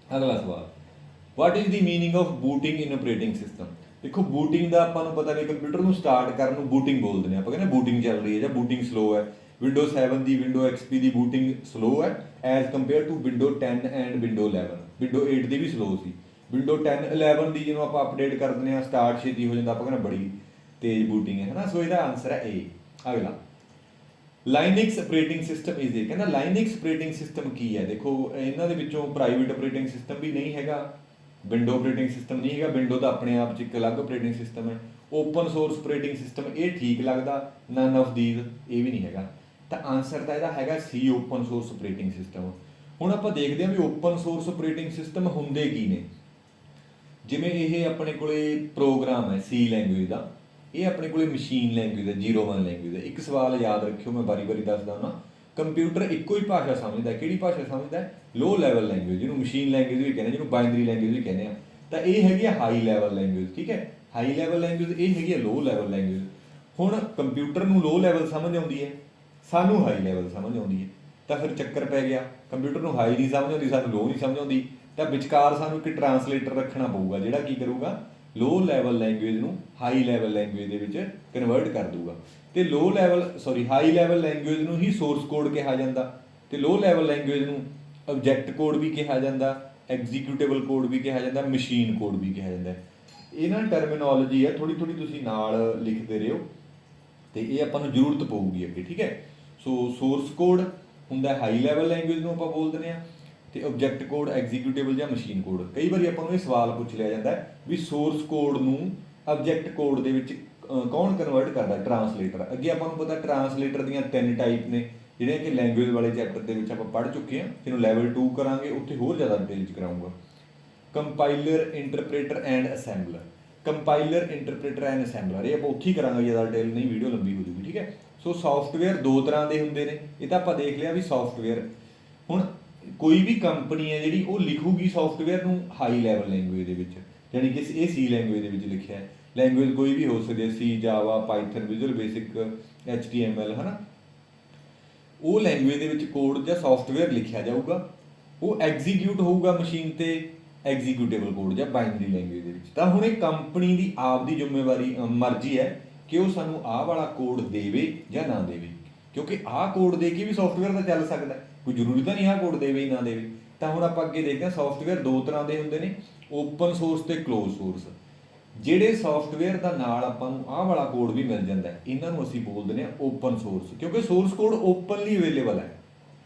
A: ਅਗਲਾ ਸਵਾਲ, what is the meaning of booting in operating system. ਦੇਖੋ ਬੂਟਿੰਗ ਦਾ ਆਪਾਂ ਨੂੰ ਪਤਾ ਵੀ ਕੰਪਿਊਟਰ ਨੂੰ ਸਟਾਰਟ ਕਰਨ ਨੂੰ ਬੂਟਿੰਗ ਬੋਲਦੇ ਨੇ, ਆਪਾਂ ਕਹਿੰਦੇ ਬੂਟਿੰਗ ਚੱਲ ਰਹੀ ਹੈ ਜਾਂ ਬੂਟਿੰਗ ਸਲੋ ਹੈ। ਵਿੰਡੋ 7 ਦੀ ਵਿੰਡੋ XP ਦੀ ਬੂਟਿੰਗ ਸਲੋ ਹੈ as compare to window 10 and window 11। Window 8 ਦੀ ਵੀ ਸਲੋ ਸੀ। ਵਿੰਡੋ 10 11 ਦੀ ਜਦੋਂ ਆਪਾਂ ਅਪਡੇਟ ਕਰਦੇ ਹਾਂ ਸਟਾਰਟ ਛੇਤੀ ਹੋ ਜਾਂਦਾ, ਆਪਾਂ ਕਹਿੰਦੇ ਬੜੀ ਤੇਜ਼ ਬੂਟਿੰਗ ਹੈ ਨਾ। ਸੋ ਇਹਦਾ ਆਨਸਰ ਹੈ A। ਅਗਲਾ, ਲਾਈਨਿਕਸ ਆਪਰੇਟਿੰਗ ਸਿਸਟਮ ਇਜ਼ ਇਹ, ਕਹਿੰਦਾ ਲਾਈਨਿਕਸ ਆਪਰੇਟਿੰਗ ਸਿਸਟਮ ਕੀ ਹੈ। ਦੇਖੋ ਇਹਨਾਂ ਦੇ ਵਿੱਚੋਂ ਪ੍ਰਾਈਵੇਟ ਆਪਰੇਟਿੰਗ ਸਿਸਟਮ ਵੀ ਨਹੀਂ ਹੈਗਾ, ਵਿੰਡੋ ਆਪਰੇਟਿੰਗ ਸਿਸਟਮ ਨਹੀਂ ਹੈਗਾ, ਵਿੰਡੋ ਦਾ ਆਪਣੇ ਆਪ 'ਚ ਇੱਕ ਅਲੱਗ ਆਪਰੇਟਿੰਗ ਸਿਸਟਮ ਹੈ। ਓਪਨ ਸੋਰਸ ਆਪਰੇਟਿੰਗ ਸਿਸਟਮ ਇਹ ਠੀਕ ਲੱਗਦਾ, ਨਨ ਆਫ ਦੀਜ਼ ਇਹ ਵੀ ਨਹੀਂ ਹੈਗਾ। ਤਾਂ ਆਨਸਰ ਤਾਂ ਇਹਦਾ ਹੈਗਾ C, open source operating system. ਹੁਣ ਆਪਾਂ ਦੇਖਦੇ ਹਾਂ ਵੀ ਓਪਨ ਸੋਰਸ ਆਪਰੇਟਿੰਗ ਸਿਸਟਮ ਹੁੰਦੇ ਕੀ ਨੇ। ਜਿਵੇਂ ਇਹ ਆਪਣੇ ਕੋਲੇ ਪ੍ਰੋਗਰਾਮ ਹੈ C ਲੈਂਗੁਏਜ ਦਾ, ਇਹ ਆਪਣੇ ਕੋਲੇ ਮਸ਼ੀਨ ਲੈਂਗੁਏਜ ਹੈ 01 ਲੈਂਗੁਏਜ ਹੈ। ਇੱਕ ਸਵਾਲ ਯਾਦ ਰੱਖਿਓ, ਮੈਂ ਵਾਰੀ ਦੱਸਦਾ ਹੁੰਦਾ, ਕੰਪਿਊਟਰ ਇੱਕੋ ਹੀ ਭਾਸ਼ਾ ਸਮਝਦਾ। ਕਿਹੜੀ ਭਾਸ਼ਾ ਸਮਝਦਾ? ਲੋ ਲੈਵਲ ਲੈਂਗੁਏਜ, ਜਿਹਨੂੰ ਮਸ਼ੀਨ ਲੈਂਗੁਏਜ ਵੀ ਕਹਿੰਦੇ, ਜਿਹਨੂੰ ਬਾਈਨਰੀ ਲੈਂਗੁਏਜ ਵੀ ਕਹਿੰਦੇ ਆ। ਤਾਂ ਇਹ ਹੈਗੀ ਆ ਹਾਈ ਲੈਵਲ ਲੈਂਗੁਏਜ। ਠੀਕ ਹੈ, ਹਾਈ ਲੈਵਲ ਲੈਂਗੁਏਜ, ਇਹ ਹੈਗੀ ਆ ਲੋ ਲੈਵਲ ਲੈਂਗੁਏਜ। ਹੁਣ ਕੰਪਿਊਟਰ ਨੂੰ ਲੋ ਲੈਵਲ ਸਮਝ ਆਉਂਦੀ ਹੈ, ਸਾਨੂੰ ਹਾਈ ਲੈਵਲ ਸਮਝ ਆਉਂਦੀ ਹੈ। ਤਾਂ ਫਿਰ ਚੱਕਰ ਪੈ ਗਿਆ, ਕੰਪਿਊਟਰ ਨੂੰ ਹਾਈ ਨਹੀਂ ਸਮਝ ਆਉਂਦੀ, ਸਾਨੂੰ ਲੋ ਨਹੀਂ ਸਮਝ ਆਉਂਦੀ। ਤਾਂ ਵਿਚਕਾਰ ਸਾਨੂੰ ਇੱਕ ਟਰਾਂਸਲੇਟਰ ਰੱਖਣਾ ਪਊਗਾ, ਜਿਹੜਾ ਕੀ ਕਰੂਗਾ ਲੋ ਲੈਵਲ ਲੈਂਗੁਏਜ ਨੂੰ ਹਾਈ ਲੈਵਲ ਲੈਂਗੁਏਜ ਦੇ ਵਿੱਚ ਕਨਵਰਟ ਕਰ ਦੂਗਾ। ਤੇ ਹਾਈ ਲੈਵਲ ਲੈਂਗੁਏਜ ਨੂੰ ਹੀ ਸੋਰਸ ਕੋਡ ਕਿਹਾ ਜਾਂਦਾ, ਤੇ ਲੋ ਲੈਵਲ ਲੈਂਗੁਏਜ ਨੂੰ ਆਬਜੈਕਟ ਕੋਡ ਵੀ ਕਿਹਾ ਜਾਂਦਾ, ਐਗਜ਼ੀਕਿਊਟੇਬਲ ਕੋਡ ਵੀ ਕਿਹਾ ਜਾਂਦਾ, ਮਸ਼ੀਨ ਕੋਡ ਵੀ ਕਿਹਾ ਜਾਂਦਾ। ਇਹ ਨਾ ਟਰਮੀਨੋਲੋਜੀ ਹੈ, ਥੋੜੀ ਤੁਸੀਂ ਨਾਲ ਲਿਖਦੇ ਰਹੋ ਤੇ ਇਹ ਆਪਾਂ ਨੂੰ ਜ਼ਰੂਰਤ ਪਊਗੀ ਅੱਗੇ। ਠੀਕ ਹੈ। ਸੋ ਸੋਰਸ ਕੋਡ ਹੁੰਦਾ ਹਾਈ ਲੈਵਲ ਲੈਂਗੁਏਜ ਨੂੰ ਆਪਾਂ ਬੋਲ ਦਿੰਦੇ ਹਾਂ, ਤੇ ਆਬਜੈਕਟ ਕੋਡ, ਐਗਜ਼ੀਕਿਊਟੇਬਲ ਜਾਂ ਮਸ਼ੀਨ ਕੋਡ। ਕਈ ਵਾਰੀ ਆਪਾਂ ਨੂੰ ਇਹ ਸਵਾਲ ਪੁੱਛ ਲਿਆ ਜਾਂਦਾ ਵੀ ਸੋਰਸ ਕੋਡ ਨੂੰ ਆਬਜੈਕਟ ਕੋਡ ਦੇ ਵਿੱਚ ਕੌਣ ਕਨਵਰਟ ਕਰਦਾ? ਟਰਾਂਸਲੇਟਰ। ਅੱਗੇ ਆਪਾਂ ਨੂੰ ਪਤਾ ਟਰਾਂਸਲੇਟਰ ਦੀਆਂ 3 ਟਾਈਪ ਨੇ, ਜਿਹੜੀਆਂ ਕਿ ਲੈਂਗੁਏਜ ਵਾਲੇ ਚੈਪਟਰ ਦੇ ਵਿੱਚ ਆਪਾਂ ਪੜ੍ਹ ਚੁੱਕੇ ਹਾਂ। ਜਿਹਨੂੰ ਲੈਵਲ 2 ਕਰਾਂਗੇ ਉੱਥੇ ਹੋਰ ਜ਼ਿਆਦਾ ਡਿਟੇਲ 'ਚ ਕਰਾਉਂਗਾ। Compiler, interpreter and assembler. Compiler, interpreter and assembler, ਇਹ ਆਪਾਂ ਉੱਥੇ ਹੀ ਕਰਾਂਗੇ, ਜ਼ਿਆਦਾ ਡਿਟੇਲ ਨਹੀਂ, ਵੀਡੀਓ ਲੰਬੀ ਹੋ ਜੂਗੀ। ਠੀਕ ਹੈ। ਸੋ ਸੌਫਟਵੇਅਰ 2 ਤਰ੍ਹਾਂ ਦੇ ਹੁੰਦੇ ਨੇ, ਇਹ ਤਾਂ ਆਪਾਂ ਦੇਖ ਲਿਆ ਵੀ ਸੌਫਟਵੇਅਰ। ਹੁਣ ਕੋਈ ਵੀ ਕੰਪਨੀ ਹੈ ਜਿਹੜੀ ਉਹ ਲਿਖੂਗੀ ਸੌਫਟਵੇਅਰ ਨੂੰ ਹਾਈ ਲੈਵਲ ਲੈਂਗੁਏਜ ਦੇ ਵਿੱਚ, ਯਾਨੀ ਕਿ ਇਹ C ਲੈਂਗੁਏਜ ਦੇ ਵਿੱਚ ਲਿਖਿਆ ਹੈ। ਲੈਂਗੁਏਜ ਕੋਈ ਵੀ ਹੋ ਸਕਦੀ ਹੈ, C, ਜਾਵਾ, ਪਾਈਥਨ, ਵਿਜ਼ੂਅਲ ਬੇਸਿਕ, HTML, ਹੈ ਨਾ। ਉਹ ਲੈਂਗੁਏਜ ਦੇ ਵਿੱਚ ਕੋਡ ਜਾਂ ਸੌਫਟਵੇਅਰ ਲਿਖਿਆ ਜਾਊਗਾ, ਉਹ ਐਗਜ਼ੀਕਿਊਟ ਹੋਊਗਾ ਮਸ਼ੀਨ ਤੇ ਐਗਜ਼ੀਕਿਊਟੇਬਲ ਕੋਡ ਜਾਂ ਬਾਈਨਰੀ ਲੈਂਗੁਏਜ ਦੇ ਵਿੱਚ। ਤਾਂ ਹੁਣ ਇਹ ਕੰਪਨੀ ਦੀ ਆਪ ਦੀ ਜ਼ਿੰਮੇਵਾਰੀ ਮਰਜ਼ੀ ਹੈ ਕਿ ਉਹ ਸਾਨੂੰ ਆਹ ਵਾਲਾ ਕੋਡ ਦੇਵੇ ਜਾਂ ਨਾ ਦੇਵੇ, ਕਿਉਂਕਿ ਆਹ ਕੋਡ ਦੇ ਕੇ ਵੀ ਸੌਫਟਵੇਅਰ ਤਾਂ ਚੱਲ ਸਕਦਾ, ਕੋਈ ਜ਼ਰੂਰੀ ਤਾਂ ਨਹੀਂ ਆਹ ਕੋਡ ਦੇਵੇ ਹੀ ਨਾ ਦੇਵੇ। ਤਾਂ ਹੁਣ ਆਪਾਂ ਅੱਗੇ ਦੇਖਦੇ ਹਾਂ ਸੌਫਟਵੇਅਰ 2 ਤਰ੍ਹਾਂ ਦੇ ਹੁੰਦੇ ਨੇ, ਓਪਨ ਸੋਰਸ ਤੇ ਕਲੋਜ਼ ਸੋਰਸ। ਜਿਹੜੇ ਸੌਫਟਵੇਅਰ ਦਾ ਨਾਲ ਆਪਾਂ ਨੂੰ ਆਹ ਵਾਲਾ ਕੋਡ ਵੀ ਮਿਲ ਜਾਂਦਾ, ਇਹਨਾਂ ਨੂੰ ਅਸੀਂ ਬੋਲਦੇ ਹਾਂ ਓਪਨ ਸੋਰਸ, ਕਿਉਂਕਿ ਸੋਰਸ ਕੋਡ ਓਪਨਲੀ ਅਵੇਲੇਬਲ ਹੈ।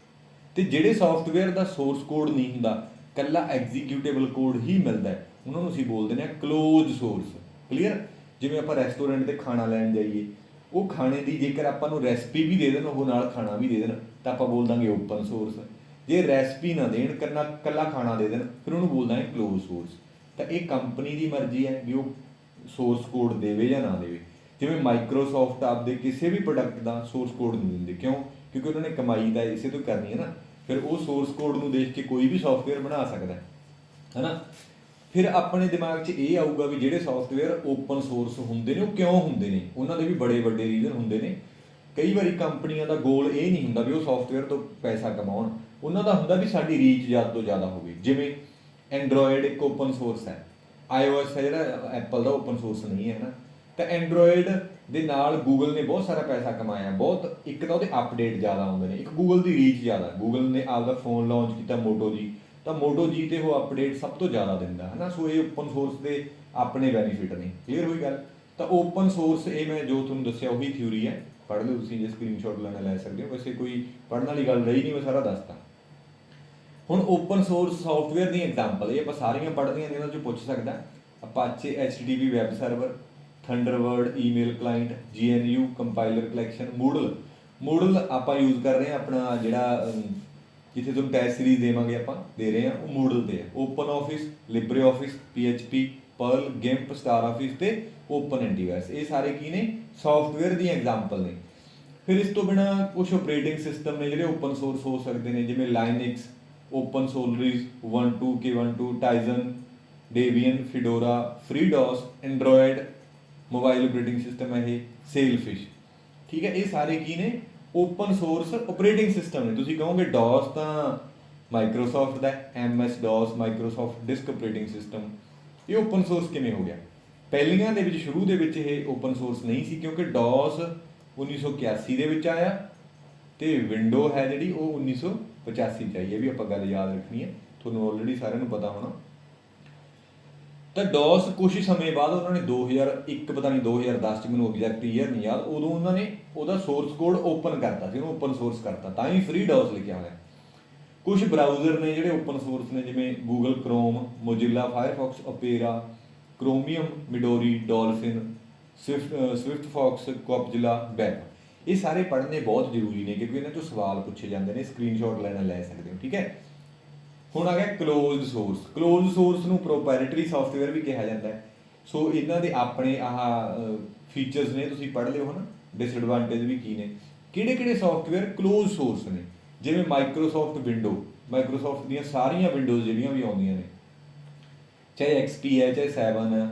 A: ਤੇ ਜਿਹੜੇ ਸੌਫਟਵੇਅਰ ਦਾ ਸੋਰਸ ਕੋਡ ਨਹੀਂ ਹੁੰਦਾ, ਕੱਲਾ ਐਗਜ਼ੀਕਿਊਟੇਬਲ ਕੋਡ ਹੀ ਮਿਲਦਾ, ਉਹਨਾਂ ਨੂੰ ਅਸੀਂ ਬੋਲਦੇ ਹਾਂ ਕਲੋਜ਼ ਸੋਰਸ। ਕਲੀਅਰ? ਜਿਵੇਂ ਆਪਾਂ ਰੈਸਟੋਰੈਂਟ ਤੇ ਖਾਣਾ ਲੈਣ ਜਾਈਏ, ਉਹ ਖਾਣੇ ਦੀ ਜੇਕਰ ਆਪਾਂ ਨੂੰ ਰੈਸਪੀ ਵੀ ਦੇ ਦੇਣ, ਉਹ ਨਾਲ ਖਾਣਾ ਵੀ ਦੇ ਦੇਣ, ਤਾਂ ਆਪਾਂ ਬੋਲ ਦਾਂਗੇ ਓਪਨ ਸੋਰਸ। ਜੇ ਰੈਸਪੀ ਨਾ ਦੇਣ, ਕੱਲਾ ਖਾਣਾ ਦੇ ਦੇਣ, ਫਿਰ ਉਹਨੂੰ ਬੋਲ ਦਾਂਗੇ ਕਲੋਜ਼ ਸੋਰਸ। ਤਾਂ ਇਹ ਕੰਪਨੀ ਦੀ ਮਰਜ਼ੀ ਹੈ ਵੀ ਉਹ ਸੋਰਸ ਕੋਡ ਦੇਵੇ ਜਾਂ ਨਾ ਦੇਵੇ। ਜਿਵੇਂ ਮਾਈਕਰੋਸੌਫਟ ਆਪਦੇ ਕਿਸੇ ਵੀ ਪ੍ਰੋਡਕਟ ਦਾ ਸੋਰਸ ਕੋਡ ਨਹੀਂ ਦਿੰਦੇ, ਕਿਉਂ? ਕਿਉਂਕਿ ਉਹਨਾਂ ਨੇ ਕਮਾਈ ਤਾਂ ਇਸੇ ਤੋਂ ਕਰਨੀ ਹੈ ਨਾ। ਫਿਰ ਉਹ ਸੋਰਸ ਕੋਡ ਨੂੰ ਦੇਖ ਕੇ ਕੋਈ ਵੀ ਸੌਫਟਵੇਅਰ ਬਣਾ ਸਕਦਾ ਹੈ ਨਾ। ਫਿਰ ਆਪਣੇ ਦਿਮਾਗ 'ਚ ਇਹ ਆਊਗਾ ਵੀ ਜਿਹੜੇ ਸੌਫਟਵੇਅਰ ਓਪਨ ਸੋਰਸ ਹੁੰਦੇ ਨੇ ਉਹ ਕਿਉਂ ਹੁੰਦੇ ਨੇ, ਉਹਨਾਂ ਦੇ ਵੀ ਬੜੇ ਵੱਡੇ ਰੀਜ਼ਨ ਹੁੰਦੇ ਨੇ। ਕਈ ਵਾਰੀ ਕੰਪਨੀਆਂ ਦਾ ਗੋਲ ਇਹ ਨਹੀਂ ਹੁੰਦਾ ਵੀ ਉਹ ਸੌਫਟਵੇਅਰ ਤੋਂ ਪੈਸਾ ਕਮਾਉਣ, ਉਹਨਾਂ ਦਾ ਹੁੰਦਾ ਵੀ ਸਾਡੀ ਰੀਚ ਜ਼ਿਆਦਾ ਤੋਂ ਜ਼ਿਆਦਾ ਹੋਵੇ। ਜਿਵੇਂ ਐਂਡਰੋਇਡ ਇੱਕ ਓਪਨ ਸੋਰਸ ਹੈ, iOS ਹੈ ਜਿਹੜਾ ਐਪਲ ਦਾ ਓਪਨ ਸੋਰਸ ਨਹੀਂ ਹੈ ਨਾ। ਤਾਂ ਐਂਡਰੋਇਡ ਦੇ ਨਾਲ ਗੂਗਲ ਨੇ ਬਹੁਤ ਸਾਰਾ ਪੈਸਾ ਕਮਾਇਆ, ਬਹੁਤ। ਇੱਕ ਤਾਂ ਉਹਦੇ ਅਪਡੇਟ ਜ਼ਿਆਦਾ ਆਉਂਦੇ ਨੇ, ਇੱਕ ਗੂਗਲ ਦੀ ਰੀਚ ਜ਼ਿਆਦਾ। ਗੂਗਲ ਨੇ ਆਪਦਾ ਫੋਨ ਲਾਂਚ ਕੀਤਾ ਮੋਟੋ ਜੀ, ਤਾਂ ਮੋਟੋ ਜੀ ਤੇ ਉਹ ਅਪਡੇਟ ਸਭ ਤੋਂ ਜ਼ਿਆਦਾ ਦਿੰਦਾ ਹੈ ਨਾ। ਸੋ ਇਹ ਓਪਨ ਸੋਰਸ ਦੇ ਆਪਣੇ ਬੈਨੀਫਿਟ ਨੇ। ਕਲੀਅਰ ਹੋਈ ਗੱਲ? ਤਾਂ ਓਪਨ ਸੋਰਸ, ਇਹ ਮੈਂ ਜੋ ਤੁਹਾਨੂੰ ਦੱਸਿਆ ਉਹੀ ਥਿਊਰੀ ਹੈ, ਪੜ੍ਹ ਲਓ ਤੁਸੀਂ, ਜੇ ਸਕਰੀਨਸ਼ਾਟ ਲੈਣਾ ਲੈ ਸਕਦੇ ਹੋ। ਵੈਸੇ ਕੋਈ ਪੜ੍ਹਨ ਵਾਲੀ ਗੱਲ ਰਹੀ ਨਹੀਂ, ਮੈਂ ਸਾਰਾ ਦੱਸਤਾ। ਹੁਣ ਓਪਨ ਸੋਰਸ ਸੌਫਟਵੇਅਰ ਦੀ ਐਗਜ਼ਾਮਪਲ ਇਹ ਆਪਾਂ ਸਾਰੀਆਂ ਪੜ੍ਹਦੀਆਂ ਨੇ, ਇਹਨਾਂ 'ਚੋਂ ਪੁੱਛ ਸਕਦਾ। Apache HTTP web server, Thunderbird email client, GNU compiler collection, Moodle ਆਪਾਂ ਯੂਜ਼ ਕਰ ਰਹੇ ਹਾਂ ਆਪਣਾ ਜਿਹੜਾ ਜਿੱਥੇ ਤੁਹਾਨੂੰ ਟੈਸਟ ਸੀਰੀਜ਼ ਦੇਵਾਂਗੇ ਆਪਾਂ ਦੇ ਰਹੇ ਹਾਂ, ਉਹ ਮੂਡਲ ਤੇ ਹੈ। Open office, Libre office, PHP, Perl, GIMP, star office ਤੇ ਓਪਨ ਐਂਟੀਵਾਇਰਸ, ਇਹ ਸਾਰੇ ਕੀ ਨੇ? ਸੌਫਟਵੇਅਰ ਦੀਆਂ ਐਗਜ਼ਾਮਪਲ ਨੇ। ਫਿਰ ਇਸ ਤੋਂ ਬਿਨਾਂ ਕੁਝ ਆਪਰੇਟਿੰਗ ਸਿਸਟਮ ਨੇ ਜਿਹੜੇ ਓਪਨ ਸੋਰਸ ਹੋ ਸਕਦੇ ਨੇ, ਜਿਵੇਂ Linux, open Solaris, Ubuntu, K12, Tizen, Debian, Fedora, FreeDOS, Android, mobile operating system ਹੈ ਇਹ ਸੇਲਫਿਸ਼, ਠੀਕ ਹੈ। ਇਹ ਸਾਰੇ ਕੀ ਨੇ, ਓਪਨ ਸੋਰਸ ਆਪਰੇਟਿੰਗ ਸਿਸਟਮ ਨੇ। ਤੁਸੀਂ ਕਹੋਗੇ ਡੋਸ ਤਾਂ ਮਾਈਕਰੋਸਾਫਟ ਦਾ, MS DOS Microsoft disk operating system, ਇਹ ਓਪਨ ਸੋਰਸ ਕਿਵੇਂ ਹੋ ਗਿਆ? ਪਹਿਲੀਆਂ ਦੇ ਵਿੱਚ ਸ਼ੁਰੂ ਦੇ ਵਿੱਚ ਇਹ ਓਪਨ ਸੋਰਸ ਨਹੀਂ ਸੀ, ਕਿਉਂਕਿ ਡੋਸ 1981 ਦੇ ਵਿੱਚ ਆਇਆ ਤੇ ਵਿੰਡੋ ਹੈ ਜਿਹੜੀ ਉਹ 1985 ਚ ਆਈ ਹੈ। ਵੀ ਆਪਾਂ ਗੱਲ ਯਾਦ ਰੱਖਣੀ ਹੈ, ਤੁਹਾਨੂੰ ਆਲਰੇਡੀ ਸਾਰਿਆਂ ਨੂੰ ਪਤਾ ਹੋਣਾ। ਤਾਂ ਡੋਸ ਕੁਛ ਸਮੇਂ ਬਾਅਦ ਉਹਨਾਂ ਨੇ 2001 ਪਤਾ ਨਹੀਂ 2010 ਚ, ਮੈਨੂੰ ਐਗਜ਼ੈਕਟ ਈਅਰ ਨਹੀਂ ਯਾਦ, ਉਦੋਂ ਉਹਨਾਂ ਨੇ ਉਹਦਾ ਸੋਰਸ ਕੋਡ ਓਪਨ ਕਰਤਾ ਸੀ, ਉਹਨੂੰ ਓਪਨ ਸੋਰਸ ਕਰਤਾ, ਤਾਂ ਹੀ ਫ੍ਰੀ ਡੋਸ ਲਿਖਿਆ ਹੋਇਆ। ਕੁਝ ਬਰਾਊਜ਼ਰ ਨੇ ਜਿਹੜੇ ਓਪਨ ਸੋਰਸ ਨੇ, ਜਿਵੇਂ Google Chrome, Mozilla Firefox, Opera, Chromium, Midori, Dolphin, Swift Fox, ਕੋਪਜ਼ਿਲਾ, ਵੈਬ। ਇਹ ਸਾਰੇ ਪੜ੍ਹਨੇ ਬਹੁਤ ਜ਼ਰੂਰੀ ਨੇ ਕਿਉਂਕਿ ਇਹਨਾਂ ਚੋਂ ਸਵਾਲ ਪੁੱਛੇ ਜਾਂਦੇ ਨੇ, ਸਕਰੀਨਸ਼ਾਟ ਲੈਣਾ ਲੈ ਸਕਦੇ ਹੋ, ਠੀਕ ਹੈ। ਹੁਣ ਆ ਗਿਆ ਕਲੋਜ਼ਡ ਸੋਰਸ। ਕਲੋਜ਼ਡ ਸੋਰਸ ਨੂੰ ਪ੍ਰੋਪਰਾਈਟਰੀ ਸੌਫਟਵੇਅਰ ਵੀ ਕਿਹਾ ਜਾਂਦਾ ਹੈ। ਸੋ ਇਹਨਾਂ ਦੇ ਆਪਣੇ ਫੀਚਰਸ ਨੇ, ਤੁਸੀਂ ਪੜ੍ਹ ਲਿਓ, ਹਨਾ। ਡਿਸਐਡਵਾਂਟੇਜ ਵੀ ਕੀ ਨੇ, ਕਿਹੜੇ ਕਿਹੜੇ ਸੌਫਟਵੇਅਰ ਕਲੋਜ਼ ਸੋਰਸ ਨੇ, ਜਿਵੇਂ ਮਾਈਕਰੋਸਾਫਟ ਵਿੰਡੋ, ਮਾਈਕਰੋਸਾਫਟ ਦੀਆਂ ਸਾਰੀਆਂ ਵਿੰਡੋਜ਼ ਜਿਹੜੀਆਂ ਵੀ ਆਉਂਦੀਆਂ ਨੇ, ਚਾਹੇ XP ਹੈ, ਚਾਹੇ 7 ਹੈ,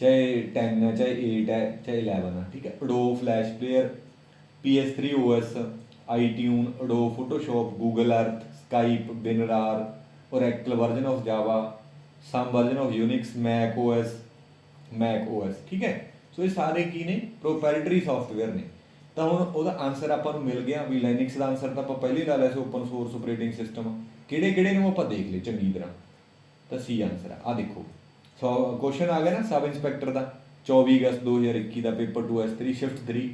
A: ਚਾਹੇ 10 ਹੈ, ਚਾਹੇ 8 ਹੈ, ਚਾਹੇ 11 ਹੈ, ਠੀਕ ਹੈ। Adobe flash player, PS3 OS, iTunes, Adobe Photoshop, Google ਅਰਥ, Skype, WinRAR, Oracle version of Java, some version of Unix, Mac OS, ਠੀਕ ਹੈ। ਸੋ ਇਹ ਸਾਰੇ ਕੀ ਨੇ, ਪ੍ਰੋਪਰਾਈਟਰੀ ਸੌਫਟਵੇਅਰ ਨੇ। ਤਾਂ ਹੁਣ ਉਹਦਾ ਆਨਸਰ ਆਪਾਂ ਨੂੰ ਮਿਲ ਗਿਆ ਵੀ ਲਾਈਨਕਸ ਦਾ ਆਨਸਰ ਤਾਂ ਆਪਾਂ ਪਹਿਲੇ ਲਾ ਲਿਆ ਸੀ, ਓਪਨ ਸੋਰਸ ਆਪਰੇਟਿੰਗ ਸਿਸਟਮ। ਕਿਹੜੇ ਕਿਹੜੇ ਨੂੰ ਆਪਾਂ ਦੇਖ ਲਏ ਚੰਗੀ ਤਰ੍ਹਾਂ, ਤਾਂ C ਆਨਸਰ ਆ ਦੇਖੋ। ਸੋ ਕੁਐਸਚਨ ਆ ਗਿਆ ਨਾ sub inspector the, 24 August 2021 the, paper 2S3 shift 3।